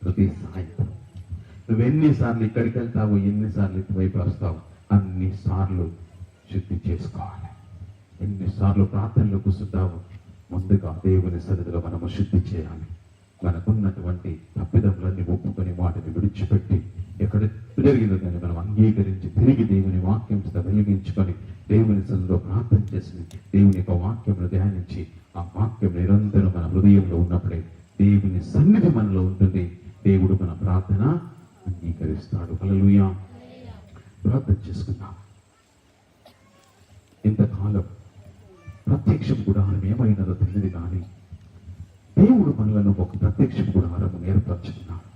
ప్రతి సాయంత్రం నువ్వు ఎన్నిసార్లు ఇక్కడికి వెళ్తావు, ఎన్నిసార్లు ఇటువైపు వస్తావు, అన్నిసార్లు శుద్ధి చేసుకోవాలి. ఎన్నిసార్లు ప్రార్థనలో కూర్చుంటావు, ముందుగా దేవుని సన్నిధిలో మనము శుద్ధి చేయాలి. మనకున్నటువంటి తప్పిదములన్నీ ఒప్పుకొని వాటిని విడిచిపెట్టి ఎక్కడ జరిగిందో కానీ మనం అంగీకరించి తిరిగి దేవుని వాక్యం వెలిగించుకొని దేవుని సన్నిధిలో ప్రార్థన చేసి దేవుని యొక్క వాక్యంలో ధ్యానించి ఆ వాక్యం నిరంతరం మన హృదయంలో ఉన్నప్పుడే దేవుని సన్నిధి మనలో ఉంటుంది. దేవుడు మన ప్రార్థన అంగీకరిస్తాడు. హల్లెలూయా. ప్రార్థన చేసుకుందాం. ఇంతకాలం ప్రత్యక్షం గుడారం ఏమైనదో తెలియదు కానీ దేవుడు మనలను ఒక ప్రత్యక్షం గుడారము ఏర్పరచుకున్నాడు.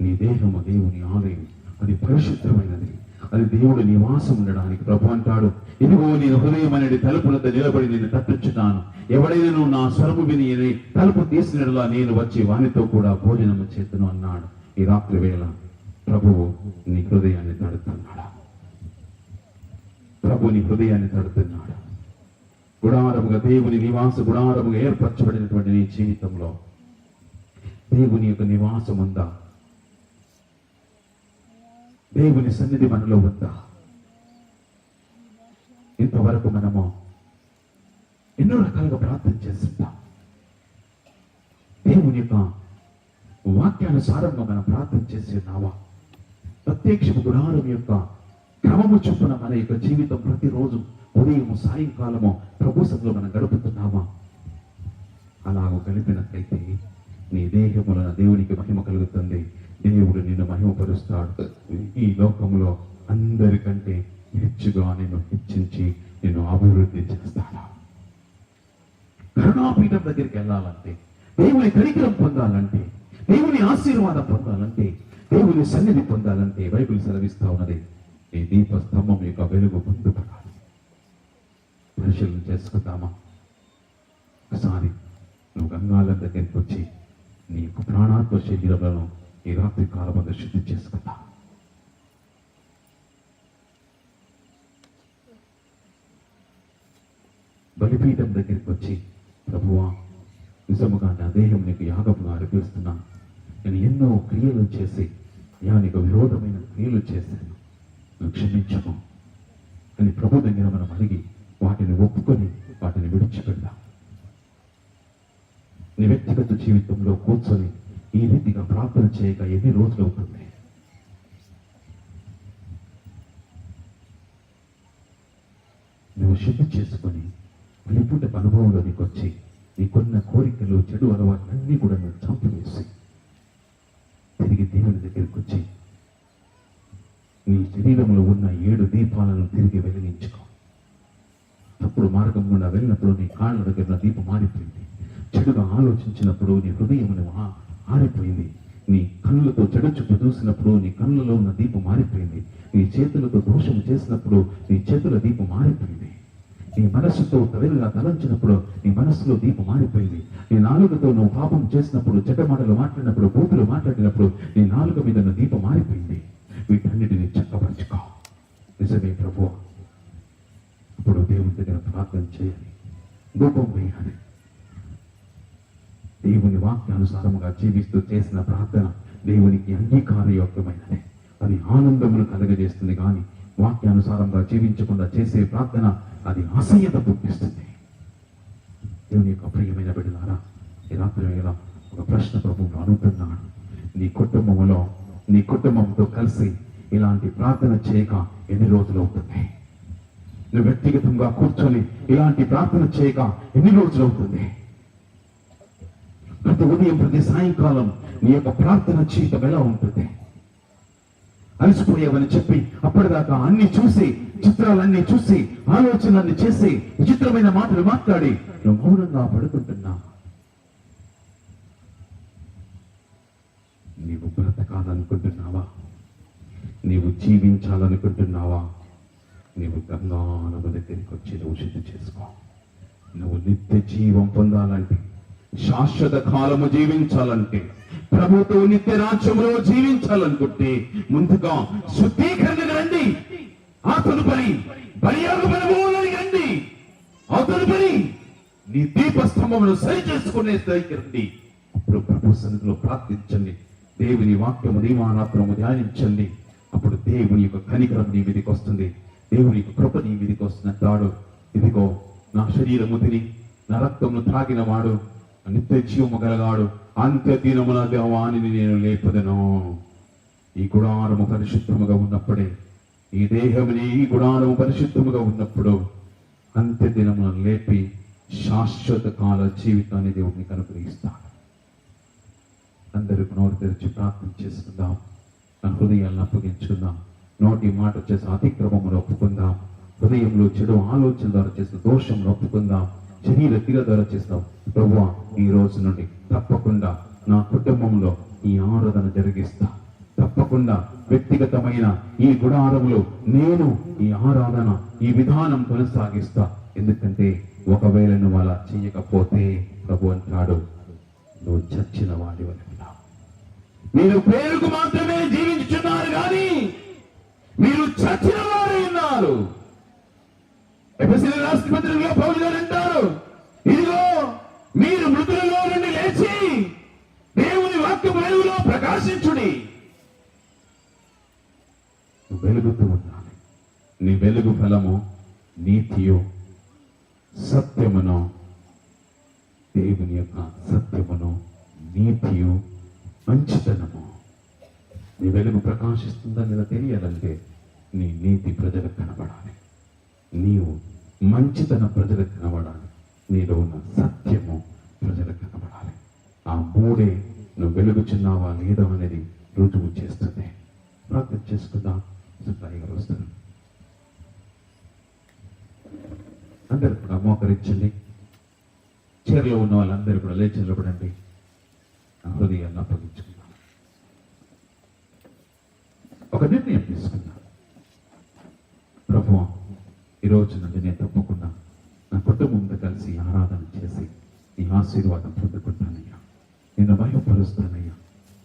నీ దేహము దేవుని ఆలయం, అది పరిశుద్ధమైనది, అది దేవుడు నివాసం ఉండడానికి. ప్రభు అంటాడు, ఇదిగో నేను హృదయం అనేది తలుపులతో నిలబడి నేను తట్టుచున్నాను, ఎవడైనా నా స్వరము విని తలుపు తీసినట్లా నేను వచ్చి వానితో కూడా భోజనము చేతును అన్నాడు. ఈ రాత్రి వేళ ప్రభువు నీ హృదయాన్ని తడుతున్నాడు. ప్రభు నీ హృదయాన్ని తడుతున్నాడు. గుడారముగా దేవుని నివాస గుడారముగా ఏర్పరచబడినటువంటి నీ జీవితంలో దేవుని యొక్క నివాసం ఉందా? దేవుని సన్నిధి మనలో ఉందా? ఇంతవరకు మనము ఎన్నో రకాలుగా ప్రార్థన చేస్తుంటాం. దేవుని యొక్క వాక్యానుసారంగా మనం ప్రార్థన చేస్తున్నావా? ప్రత్యక్షపు గుడారం యొక్క క్రమము చొప్పున మన యొక్క జీవితం ప్రతిరోజు ఉదయము సాయంకాలము ప్రభు సన్నిధిలో మనం గడుపుతున్నామా? అలాగ కలిపినట్లయితే నీ దేహముల దేవునికి మహిమ కలుగుతుంది. దేవుడు నిన్ను మహిమపరుస్తాడు. ఈ లోకంలో అందరికంటే హెచ్చుగా నిన్ను హెచ్చించి నిన్ను అభివృద్ధి చేస్తాడు. కరుణాపీఠం దగ్గరికి వెళ్ళాలంటే, దేవుని కనికరం పొందాలంటే, దేవుని ఆశీర్వాదం పొందాలంటే, దేవుని సన్నిధి పొందాలంటే బైబిల్ సెలవిస్తా ఉన్నది, ఈ దీప స్తంభం యొక్క వెలుగు పొందుపడాలి. పరిశీలన చేసుకుందామా? ఒకసారి నువ్వు గంగాళం దగ్గరికి వచ్చి నీ యొక్క ప్రాణాత్మ శరీరంలో ఈ రాత్రి కాలం శుద్ధి చేసుకుందా. బలిపీఠం దగ్గరికి వచ్చి, ప్రభువా, నిజముగా నా దేహం నీకు యాగముగా అర్పిస్తున్నాను. నేను ఎన్నో క్రియలు చేసి నీకు విరోధమైన క్రియలు చేశాను, నువ్వు క్షమించము అని ప్రభు దగ్గర మనం అడిగి వాటిని ఒప్పుకొని వాటిని విడిచిపెడదాం. నీ వ్యక్తిగత జీవితంలో కూర్చొని ఈ రీతిగా ప్రార్థన చేయక ఎన్ని రోజులు అవుతుంది? నువ్వు శుద్ధి చేసుకొని బలిపీఠ అనుభవంలోనికి వచ్చి నీకున్న కోరికలు, చెడు అలవాట్లన్నీ కూడా నువ్వు చంపివేసి తిరిగి దేవుని దగ్గరికి వచ్చి నీ శరీరంలో ఉన్న 7 దీపాలను తిరిగి వెలిగించుకో. తప్పుడు మార్గం గుండా వెళ్ళినప్పుడు నీ కాళ్ళ దగ్గర ఉన్న దీపం మారిపోయింది. చెడుగా ఆలోచించినప్పుడు నీ హృదయం ఆరిపోయింది. నీ కళ్ళతో చెడు చుట్టూ చూసినప్పుడు నీ కళ్ళలో ఉన్న దీపం మారిపోయింది. నీ చేతులతో దోషం చేసినప్పుడు నీ చేతుల దీపం మారిపోయింది. నీ మనస్సుతో తవిలుగా తలంచినప్పుడు నీ మనస్సులో దీపం మారిపోయింది. నీ నాలుకతో నువ్వు పాపం చేసినప్పుడు, చెడ్డ మాటలు మాట్లాడినప్పుడు, బూతులు మాట్లాడినప్పుడు నీ నాలుక మీద ఉన్న దీపం మారిపోయింది. వీటన్నిటిని చక్కపరచుకో. నిజమే ప్రభువా, ఇప్పుడు దేవుని దగ్గర ప్రార్థన చేయాలి, ధూపం వేయాలి. దేవుని వాక్యానుసారముగా జీవిస్తూ చేసిన ప్రార్థన దేవునికి అంగీకారయోగ్యమైనది. అది ఆనందమును కలగజేస్తుంది. కానీ వాక్యానుసారంగా జీవించకుండా చేసే ప్రార్థన అది అసహ్యత పుట్టిస్తుంది. దేవుని యొక్క ప్రియమైన బిడ్డలారా, ఈ రాత్రి వేళ ఒక ప్రశ్న ప్రభువును అడుగుతున్నాను. నీ కుటుంబంతో కలిసి ఇలాంటి ప్రార్థన చేయక ఎన్ని రోజులు అవుతుంది? నువ్వు వ్యక్తిగతంగా కూర్చొని ఇలాంటి ప్రార్థన చేయక ఎన్ని రోజులు అవుతుంది? ప్రతి ఉదయం, ప్రతి సాయంకాలం నీ యొక్క ప్రార్థన జీవితం ఎలా ఉంటుంది? అలసిపోయావని చెప్పి అప్పటిదాకా అన్ని చూసి, చిత్రాలన్నీ చూసి, ఆలోచనలన్నీ చేసి, విచిత్రమైన మాటలు మాట్లాడి నువ్వు మౌనంగా పడుకుంటున్నా. నీవు బ్రతకాలనుకుంటున్నావా? నీవు జీవించాలనుకుంటున్నావా? నీవు గంగానము దగ్గరికి వచ్చి నువ్వు శుద్ధి చేసుకో. నువ్వు నిత్య జీవం పొందాలంటే, శాశ్వత కాలము జీవించాలంటే, ప్రభుతో నిత్య రాజ్యంలో జీవించాలనుకుంటే ముందుగా శుద్ధీకరణ రండి. ఆ తదుపరి బలియాగ అనుభవంలోకి రండి. ఆ తదుపరి నీ దీపస్తంభమును సరి చేసుకునే స్థాయికి రండి. అప్పుడు ప్రభు సన్నిధిలో ప్రార్థించండి. దేవుని వాక్యము దీవారాత్రము ధ్యానించండి. అప్పుడు దేవుని యొక్క కనికరం నీ మీదకి వస్తుంది. దేవుని యొక్క కృప నీ మీదకి వస్తున్నట్టాడు. ఇదిగో నా శరీరము తిని నా రక్తమును త్రాగిన వాడు నిత్య జీవము గలగాడు, అంత్య దినమున దేవానిని నేను లేపదను. ఈ గుడారము పరిశుద్ధముగా ఉన్నప్పుడే, ఈ దేహముని ఈ గుడారము పరిశుద్ధముగా ఉన్నప్పుడు అంత్య దినమున లేపి శాశ్వత కాల జీవితాన్ని దేవుడిని అనుగ్రహిస్తాడు. అందరూ నోరు తెరిచి ప్రార్థన చేసుకుందాం. నా హృదయాలను అప్పగించుకుందాం. నోటి మాట చేసిన అతిక్రమమును ఒప్పుకుందాం. హృదయంలో చెడు ఆలోచన ద్వారా చేసిన దోషంను ఒప్పుకుందాం. శరీర క్రియ ద్వారా చేస్తాం. ప్రభువా, ఈ రోజు నుండి తప్పకుండా నా కుటుంబంలో ఈ ఆరాధన జరిగిస్తా. తప్పకుండా వ్యక్తిగతమైన ఈ గుడారంలో నేను ఈ ఆరాధన, ఈ విధానం కొనసాగిస్తా. ఎందుకంటే ఒకవేళ నువ్వు అలా చేయకపోతే ప్రభు అంటాడు, నువ్వు చచ్చిన వాడి వల్ల. మీరు పేరుకు మాత్రమే జీవించుతున్నారు కానీ మీరు చచ్చిన వారు ఉన్నారు. ఎఫెసీయుల రాసిన పత్రికలో పౌలు గారు అంటారు, ఇదిగో మీరు మృతులలో నుండి లేచి దేవుని వాక్యము వెలుగులో ప్రకాశించుడి. నువ్వు వెలుగుతూ ఉండాలి. నీ వెలుగు ఫలము నీతియు, సత్యమును, దేవుని యొక్క సత్యమును, నీతియు, మంచితనము. నీ వెలుగు ప్రకాశిస్తుందని ఇలా తెలియాలంటే నీ నీతి ప్రజలకు కనబడాలి. నీవు మంచితన ప్రజలకు కనబడాలి. నీలో ఉన్న సత్యము ప్రజలకు కనబడాలి. ఆ మూడే నువ్వు వెలుగుచున్నావా లేదా అనేది రుజువు చేస్తుంది. ప్రార్థన చేసుకుందాం. సుబ్బాయి గారు వస్తారు. అందరూ కూడా మోకరించండి. చీరలో ఉన్న వాళ్ళందరూ కూడా లేచి నిలబడండి. హృదయాన్ని అప్పగించుకుందాం. ఒక నిర్ణయం తీసుకుందాం. ప్రభువా, ఈరోజు నుండి నేను తప్పకుండా నా కుటుంబంతో కలిసి ఆరాధన చేసి నీ ఆశీర్వాదం పొందుకుంటానయ్యా. నిన్ను భయపరుస్తానయ్యా.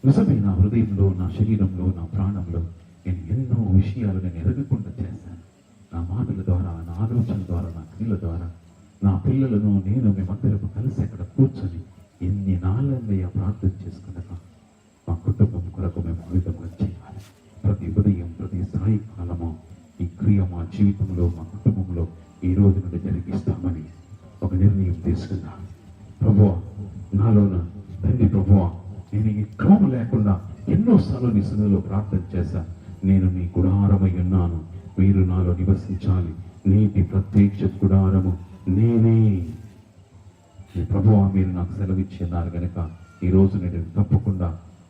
నిజమే, నా హృదయంలో, నా శరీరంలో, నా ప్రాణంలో నేను ఎన్నో విషయాలు నేను ఎరగకుండా చేశాను. నా మాటల ద్వారా, నా ఆలోచన ద్వారా, నా క్రియల ద్వారా నా పిల్లలను నేను మేమందరం కలిసి అక్కడ కూర్చొని ఎన్ని నాళ్ళయ్యా ప్రార్థన చేసుకున్నాక మా కుటుంబం కొరకు మేము ఆ విధంగా చేయాలి. ప్రతి ఉదయం ప్రతి సాయంకాలము ఈ క్రియ మా జీవితంలో మా కుటుంబంలో ఈ రోజు నుండి జరిగిస్తామని ఒక నిర్ణయం తీసుకున్నాను. ప్రభువా, నాలోన తండ్రి ప్రభువా, నేను ఈ క్రమం లేకుండా ఎన్నోసార్లు నీ సన్నిధిలో ప్రార్థన చేశాను. నేను నీ గుడారమై ఉన్నాను, మీరు నాలో నివసించాలి. నీటి ప్రత్యక్ష గుడారము నేనే. ప్రభువా, మీరు నాకు సెలవిచ్చి ఉన్నారు కనుక ఈ రోజు నేను తప్పకుండా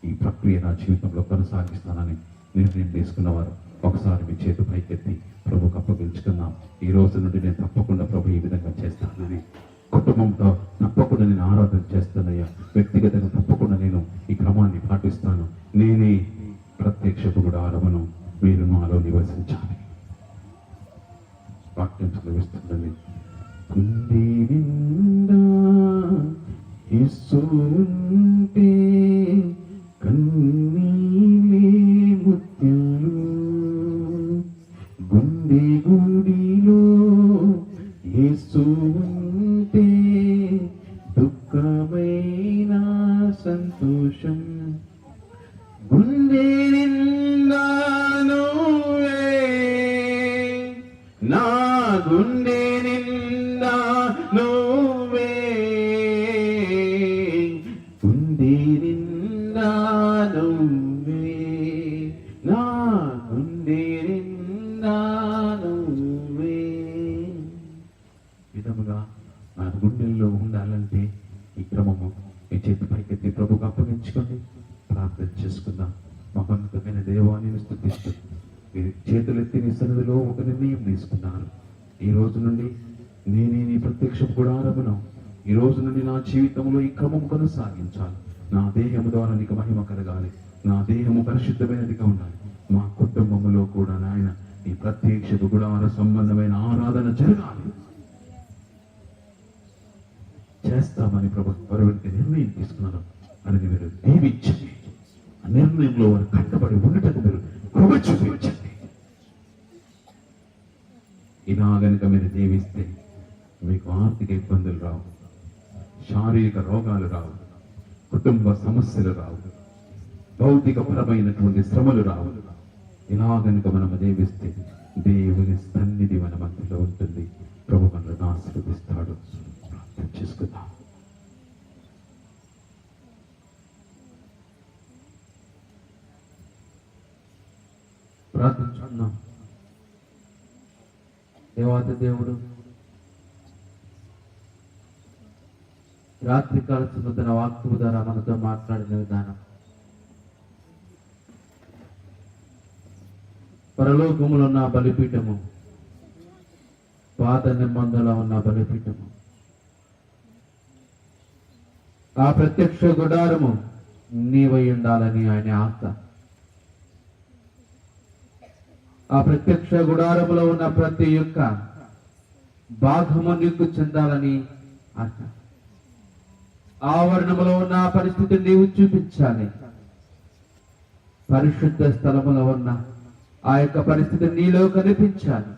ఈ ప్రక్రియ నా జీవితంలో కొనసాగిస్తానని నిర్ణయం తీసుకున్నవారు ఒకసారి మీ చేతి పైకెత్తి ప్రభుకు అప్పగించుకున్నాం. ఈ రోజు నుండి నేను తప్పకుండా ప్రభు ఈ విధంగా చేస్తానని, కుటుంబంతో తప్పకుండా నేను ఆరాధన చేస్తానయ్యా, వ్యక్తిగతంగా తప్పకుండా నేను ఈ క్రమాన్ని పాటిస్తాను. నేనే ప్రత్యక్ష గుడారమును, మీరు నాలో నివసించాలి. వాక్యం చదివిస్తుందని కుండి నిండా యేసు ఉంటే కన్నీలే ముత్యాలు, గుండె గుడిలో యేసు ఉంటే దుఃఖమైన సంతోషం, గుండె నిండా నువ్వే, నా గుండె నిండా నువ్వే, గుండె నిండా నువ్వే, నా గుండె నిండా నువ్వే. విధముగా నా గుండెల్లో ఉండాలంటే ఈ క్రమము మీ చేతి పైకెత్తి ప్రభుకు అప్పగించుకోండి, ప్రార్థన చేసుకుందాం. మహోన్నతమైన దేవాన్ని స్తుతిస్తూ మీరు చేతులెత్తి నీ సన్నిధిలో ఒక నిర్ణయం తీసుకున్నారు. ఈ రోజు నుండి నేనే నీ ప్రత్యక్ష గుడారమును, ఈ రోజు నుండి నా జీవితంలో ఈ క్రమం కొనసాగించాలి. నా దేహము ద్వారా నీకు మహిమ కలగాలి, నా దేహము పరిశుద్ధమైనదిగా ఉండాలి. మా కుటుంబములో కూడా నాయన ఈ ప్రత్యక్ష గుడార సంబంధమైన ఆరాధన జరగాలి. చేస్తామని ప్రభు ఎవరికి నిర్ణయం తీసుకున్నారు అని మీరు దీవించండి. ఆ నిర్ణయంలో వారు కట్టబడి ఉండటం మీరు కృప చూపించండి. ఇలా గనుక మీరు దీవిస్తే మీకు ఆర్థిక ఇబ్బందులు రావు, శారీరక రోగాలు రావు, కుటుంబ సమస్యలు రావు, భౌతిక పరమైనటువంటి శ్రమలు రావు. ఇలా గనుక మనం దీవిస్తే దేవుని సన్నిధి మన మధ్యలో ఉంటుంది. ప్రభు మనల్ని ఆశీర్వదిస్తాడు. ప్రార్థన చేసుకుందాం. ప్రార్థించుకున్నాం. దేవాది దేవుడు రాత్రికాల తన వాక్యము ద్వారా మనతో మాట్లాడిన విధానం, పరలోకములో ఉన్న బలిపీఠము, పాత నిబంధనలో ఉన్న బలిపీఠము, ఆ ప్రత్యక్ష గుడారము నీవై ఉండాలని ఆయన ఆశ. ఆ ప్రత్యక్ష గుడారములో ఉన్న ప్రతి ఒక్క భాగము నీకు చెందాలని ఆశ. ఆవరణములో ఉన్న ఆ పరిస్థితి నీవు చూపించాలి. పరిశుద్ధ స్థలములో ఉన్న ఆ యొక్క పరిస్థితి నీలో కనిపించాలి.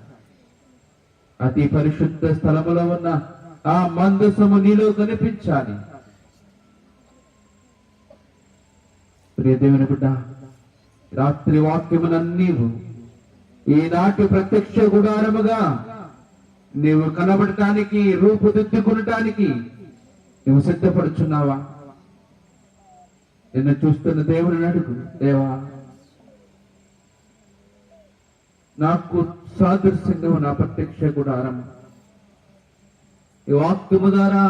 అతి పరిశుద్ధ స్థలములో ఉన్న ఆ మందసము నీలో కనిపించాలి. ప్రియ దేవుని బిడ్డ, రాత్రి వాక్యమునన్నీవు ఈనాటి ప్రత్యక్ష గుడారముగా నీవు కనబడటానికి, రూపుదిద్దుకునటానికి నువ్వు సిద్ధపడుచున్నావా? నిన్ను చూస్తున్న దేవుని అడుగు, దేవా నాకు సాదృశ్యంగా ఉన్న ప్రత్యక్ష గుడారం ఈ వాక్యము ద్వారా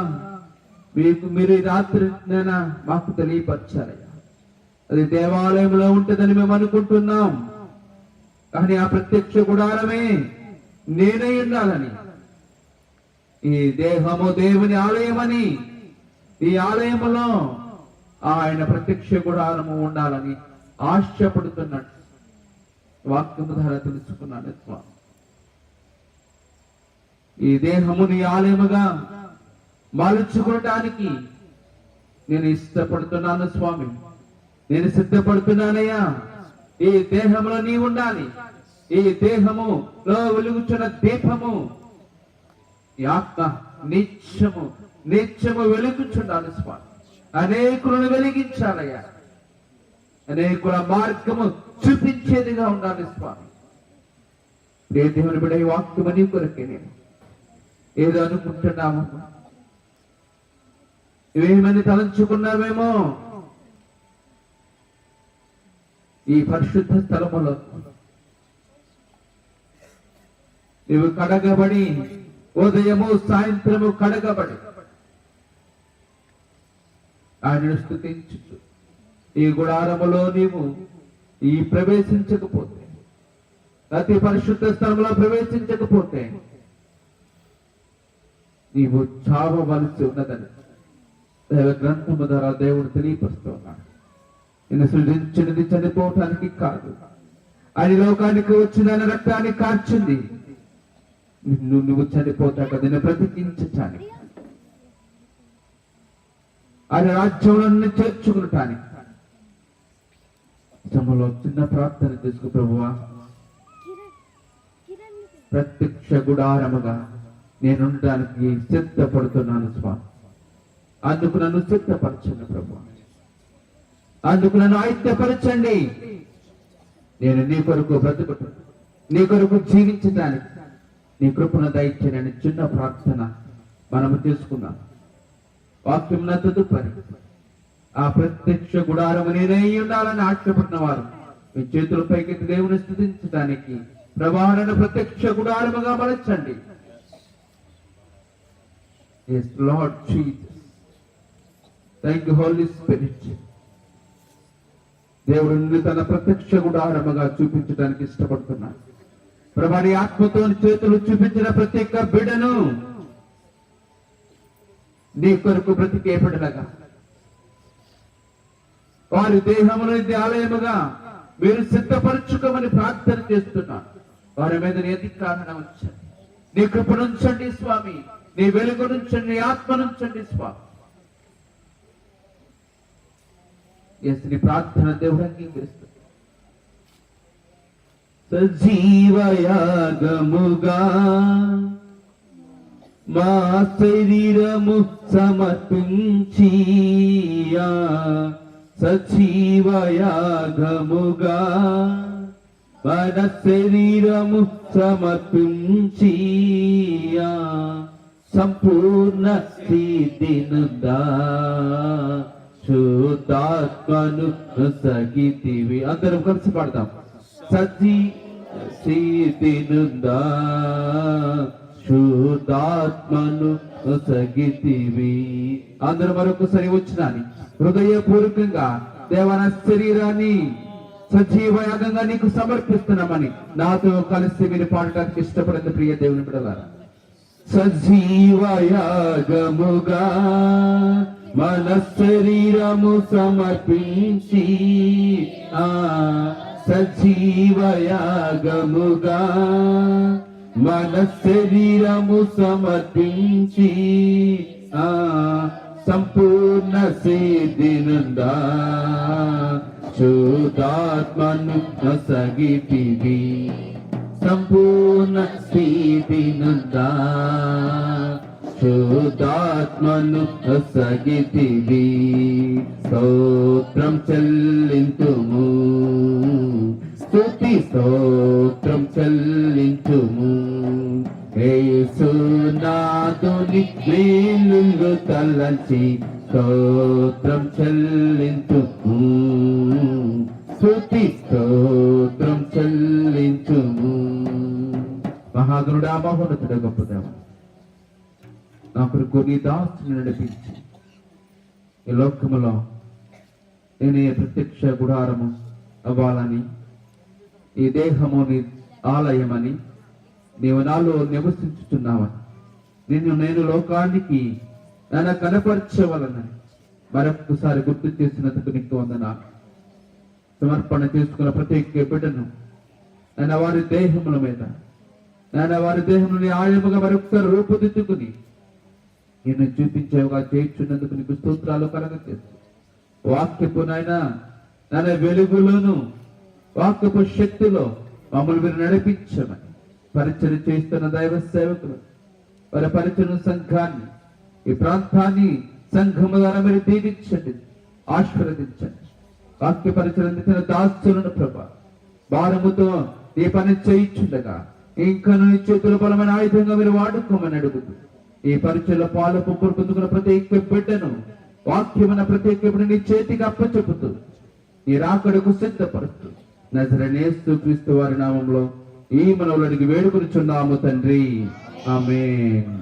మీరు ఈ రాత్రి నేను మాకు తెలియపరచాలయ్యా. అది దేవాలయంలో ఉంటుందని మేము అనుకుంటున్నాం, కానీ ఆ ప్రత్యక్ష గుడారమే నేనే ఉండాలని, ఈ దేహము దేవుని ఆలయమని, ఈ ఆలయములో ఆయన ప్రత్యక్ష గుడారము ఉండాలని ఆశపడుతున్నట్టు వాక్యము ద్వారా తెలుసుకున్నాను స్వామి. ఈ దేహముని ఆలయముగా మలుచుకోవటానికి నేను ఇష్టపడుతున్నాను స్వామి. నేను సిద్ధపడుతున్నానయ్యా. ఈ దేహంలో నీ ఉండాలి. ఈ దేహములో వెలుగుచున్న దీపము ఈ ఆత్మ నిత్యము వెలుగుచుండాలి స్వామి. అనేకులను వెలిగించాలయ్యా. అనేకుల మార్గము చూపించేదిగా ఉండాలి స్వామి. దేవుని బిడ్డ, ఈ వాక్యము నీ కొరకే. నేను ఏదో అనుకుంటున్నాము, ఇవేమని తలంచుకున్నామేమో. ఈ పరిశుద్ధ స్థలములో నీవు కడగబడి, ఉదయము సాయంత్రము కడగబడి ఆయనను స్తుతించు. ఈ గుడారములో నీవు ప్రవేశించకపోతే, అతి పరిశుద్ధ స్థలంలో ప్రవేశించకపోతే నీవు చావవలసి ఉన్నదని దైవ గ్రంథము ద్వారా దేవుడు తెలియపరుస్తూ ఉన్నాడు. నిన్ను సృజించినది చనిపోవటానికి కాదు, ఆయన లోకానికి వచ్చిన ఆయన రక్తాన్ని కార్చింది నువ్వు చనిపోతాక నిన్ను బ్రతికించటానికి, ఆయన రాజ్యంలో నిన్ను చేర్చుకునటానికి. సమలో చిన్న ప్రార్థన చేసుకో. ప్రభువా, ప్రత్యక్ష గుడారముగా నేనుండడానికి సిద్ధపడుతున్నాను స్వామి. అందుకు నన్ను సిద్ధపరచండి ప్రభువా, అందుకు నన్ను ఆయుధపరచండి. నేను నీ కొరకు బ్రతుకుట, నీ కొరకు జీవించడానికి నీ కృపను దయచేయని చిన్న ప్రార్థన మనము తీసుకున్నాం. వాక్యం నా తదుపరి ఆ ప్రత్యక్ష గుడారము నేనే ఉండాలని ఆశపడిన వారు మీ చేతుల పైకి దేవుని స్తుతించడానికి ప్రభావాలను ప్రత్యక్ష గుడారముగా మలచండి. Yes, Lord Jesus. Thank you, Holy Spirit. దేవుడిని తన ప్రత్యక్ష గుడారముగా చూపించడానికి ఇష్టపడుతున్నాడు. ప్రభాని ఆత్మతో చేతులు చూపించిన ప్రతి ఒక్క బిడ్డను నీ కొరకు బ్రతికే బిడ్డలుగా, వారి దేహములని ఆలయముగా మీరు సిద్ధపరచుకోమని ప్రార్థన చేస్తున్నాను. వారి మీద నీ అధికారాన్ని ఉంచండి, నీ కృపనుంచండి స్వామి, నీ వెలుగు నుంచండి, నీ ఆత్మనుంచండి స్వామి. నీ ప్రార్థన దేవుడు అంగీకరిస్తుంది. సజీవయాగముగా మా శరీరము సమర్పించి, సజీవయాగముగా మన శరీరము సమర్పించి, సంపూర్ణ స్థితినుందా శుద్ధాత్మను సగితివి. అందరం కలిసి పాడతాం. స్థితినుందా శుద్ధాత్మను సగితివి. అందరూ మరొకసారి వచ్చినాని హృదయపూర్వకంగా దేవన శరీరాన్ని సజీవయాగంగా నీకు సమర్పిస్తున్నామని నాతో కలిసి మీరు పాడటానికి ఇష్టపడింది ప్రియ దేవుని బిడ్డలారా. సజీవయాగముగా మన శరీరము సమర్పించి, సజీవయాగముగా మన శరీరము సమర్పించి, సంపూర్ణ సిద్ధినుందా శుద్ధాత్మను సగితివి. సంపూర్ణ స్థితినుందా శుద్ధాత్మను సగితివి. స్తోత్రం చెల్లింతుము, స్తుతి స్తోత్రం చెల్లింతుము. యేసునాథుని మేలులు తలంచి స్తోత్రం చెల్లింతుము, స్తుతి స్తోత్రం చెల్లించుము. మహాగణుడా, మహోన్నతుడా, గొప్ప దేవా, నా కొరకు నీ దాసుని నడిపించి ఈ లోకములో నేనే ప్రత్యక్ష గుడారము అవ్వాలని, ఈ దేహము నీ ఆలయమని నీవు నాలో నివసించుతున్నావని, నిన్ను నేను లోకానికి నన్ను కనపరచవలనని మరొకసారి గుర్తు చేసినందుకు నీకు వందనాలు. సమర్పణ చేసుకున్న ప్రతి ఒక్క బిడ్డను నాయన వారి దేహముల మీద, నాయన వారి దేహంలోని ఆలయముగా మరొకసారి రూపుదిద్దుకుని నిన్ను చూపించేవిగా చేయించున్నందుకు నీకు స్తోత్రాలు కలగచేస్తూ, వాక్యపు నాయన వెలుగులోను వాక్యపు శక్తిలో మమ్మల్ని మీరు నడిపించమని పరిచయం చేస్తున్న దైవ సేవకులు వారి పరిచయం సంఘాన్ని, ఈ ప్రాంతాన్ని సంఘము ద్వారా మీరు దీవించండి, ఆశీర్వదించండి. వాక్య పరిచయం అందించిన దాసులను ప్రభా భారముతో ఈ పని చేయించుండగా ఇంకా నీ చేతుల బలమైన ఆయుధంగా మీరు వాడుకోమని అడుగుతూ, ఈ పరిచయంలో పాలు పొక్కులు పొందుకున్న ప్రతి ఒక్క బిడ్డను, వాక్యమైన ప్రతి ఒక్క బిడ్డను నీ చేతికి అప్పచెప్పుతూ ఈ రాకడకు సిద్ధపరుస్తూ నజరేయుడైన యేసుక్రీస్తు వారి నామంలో ఈ మనవులనికి వేడుకొనుచున్నాము తండ్రి. ఆమేన్.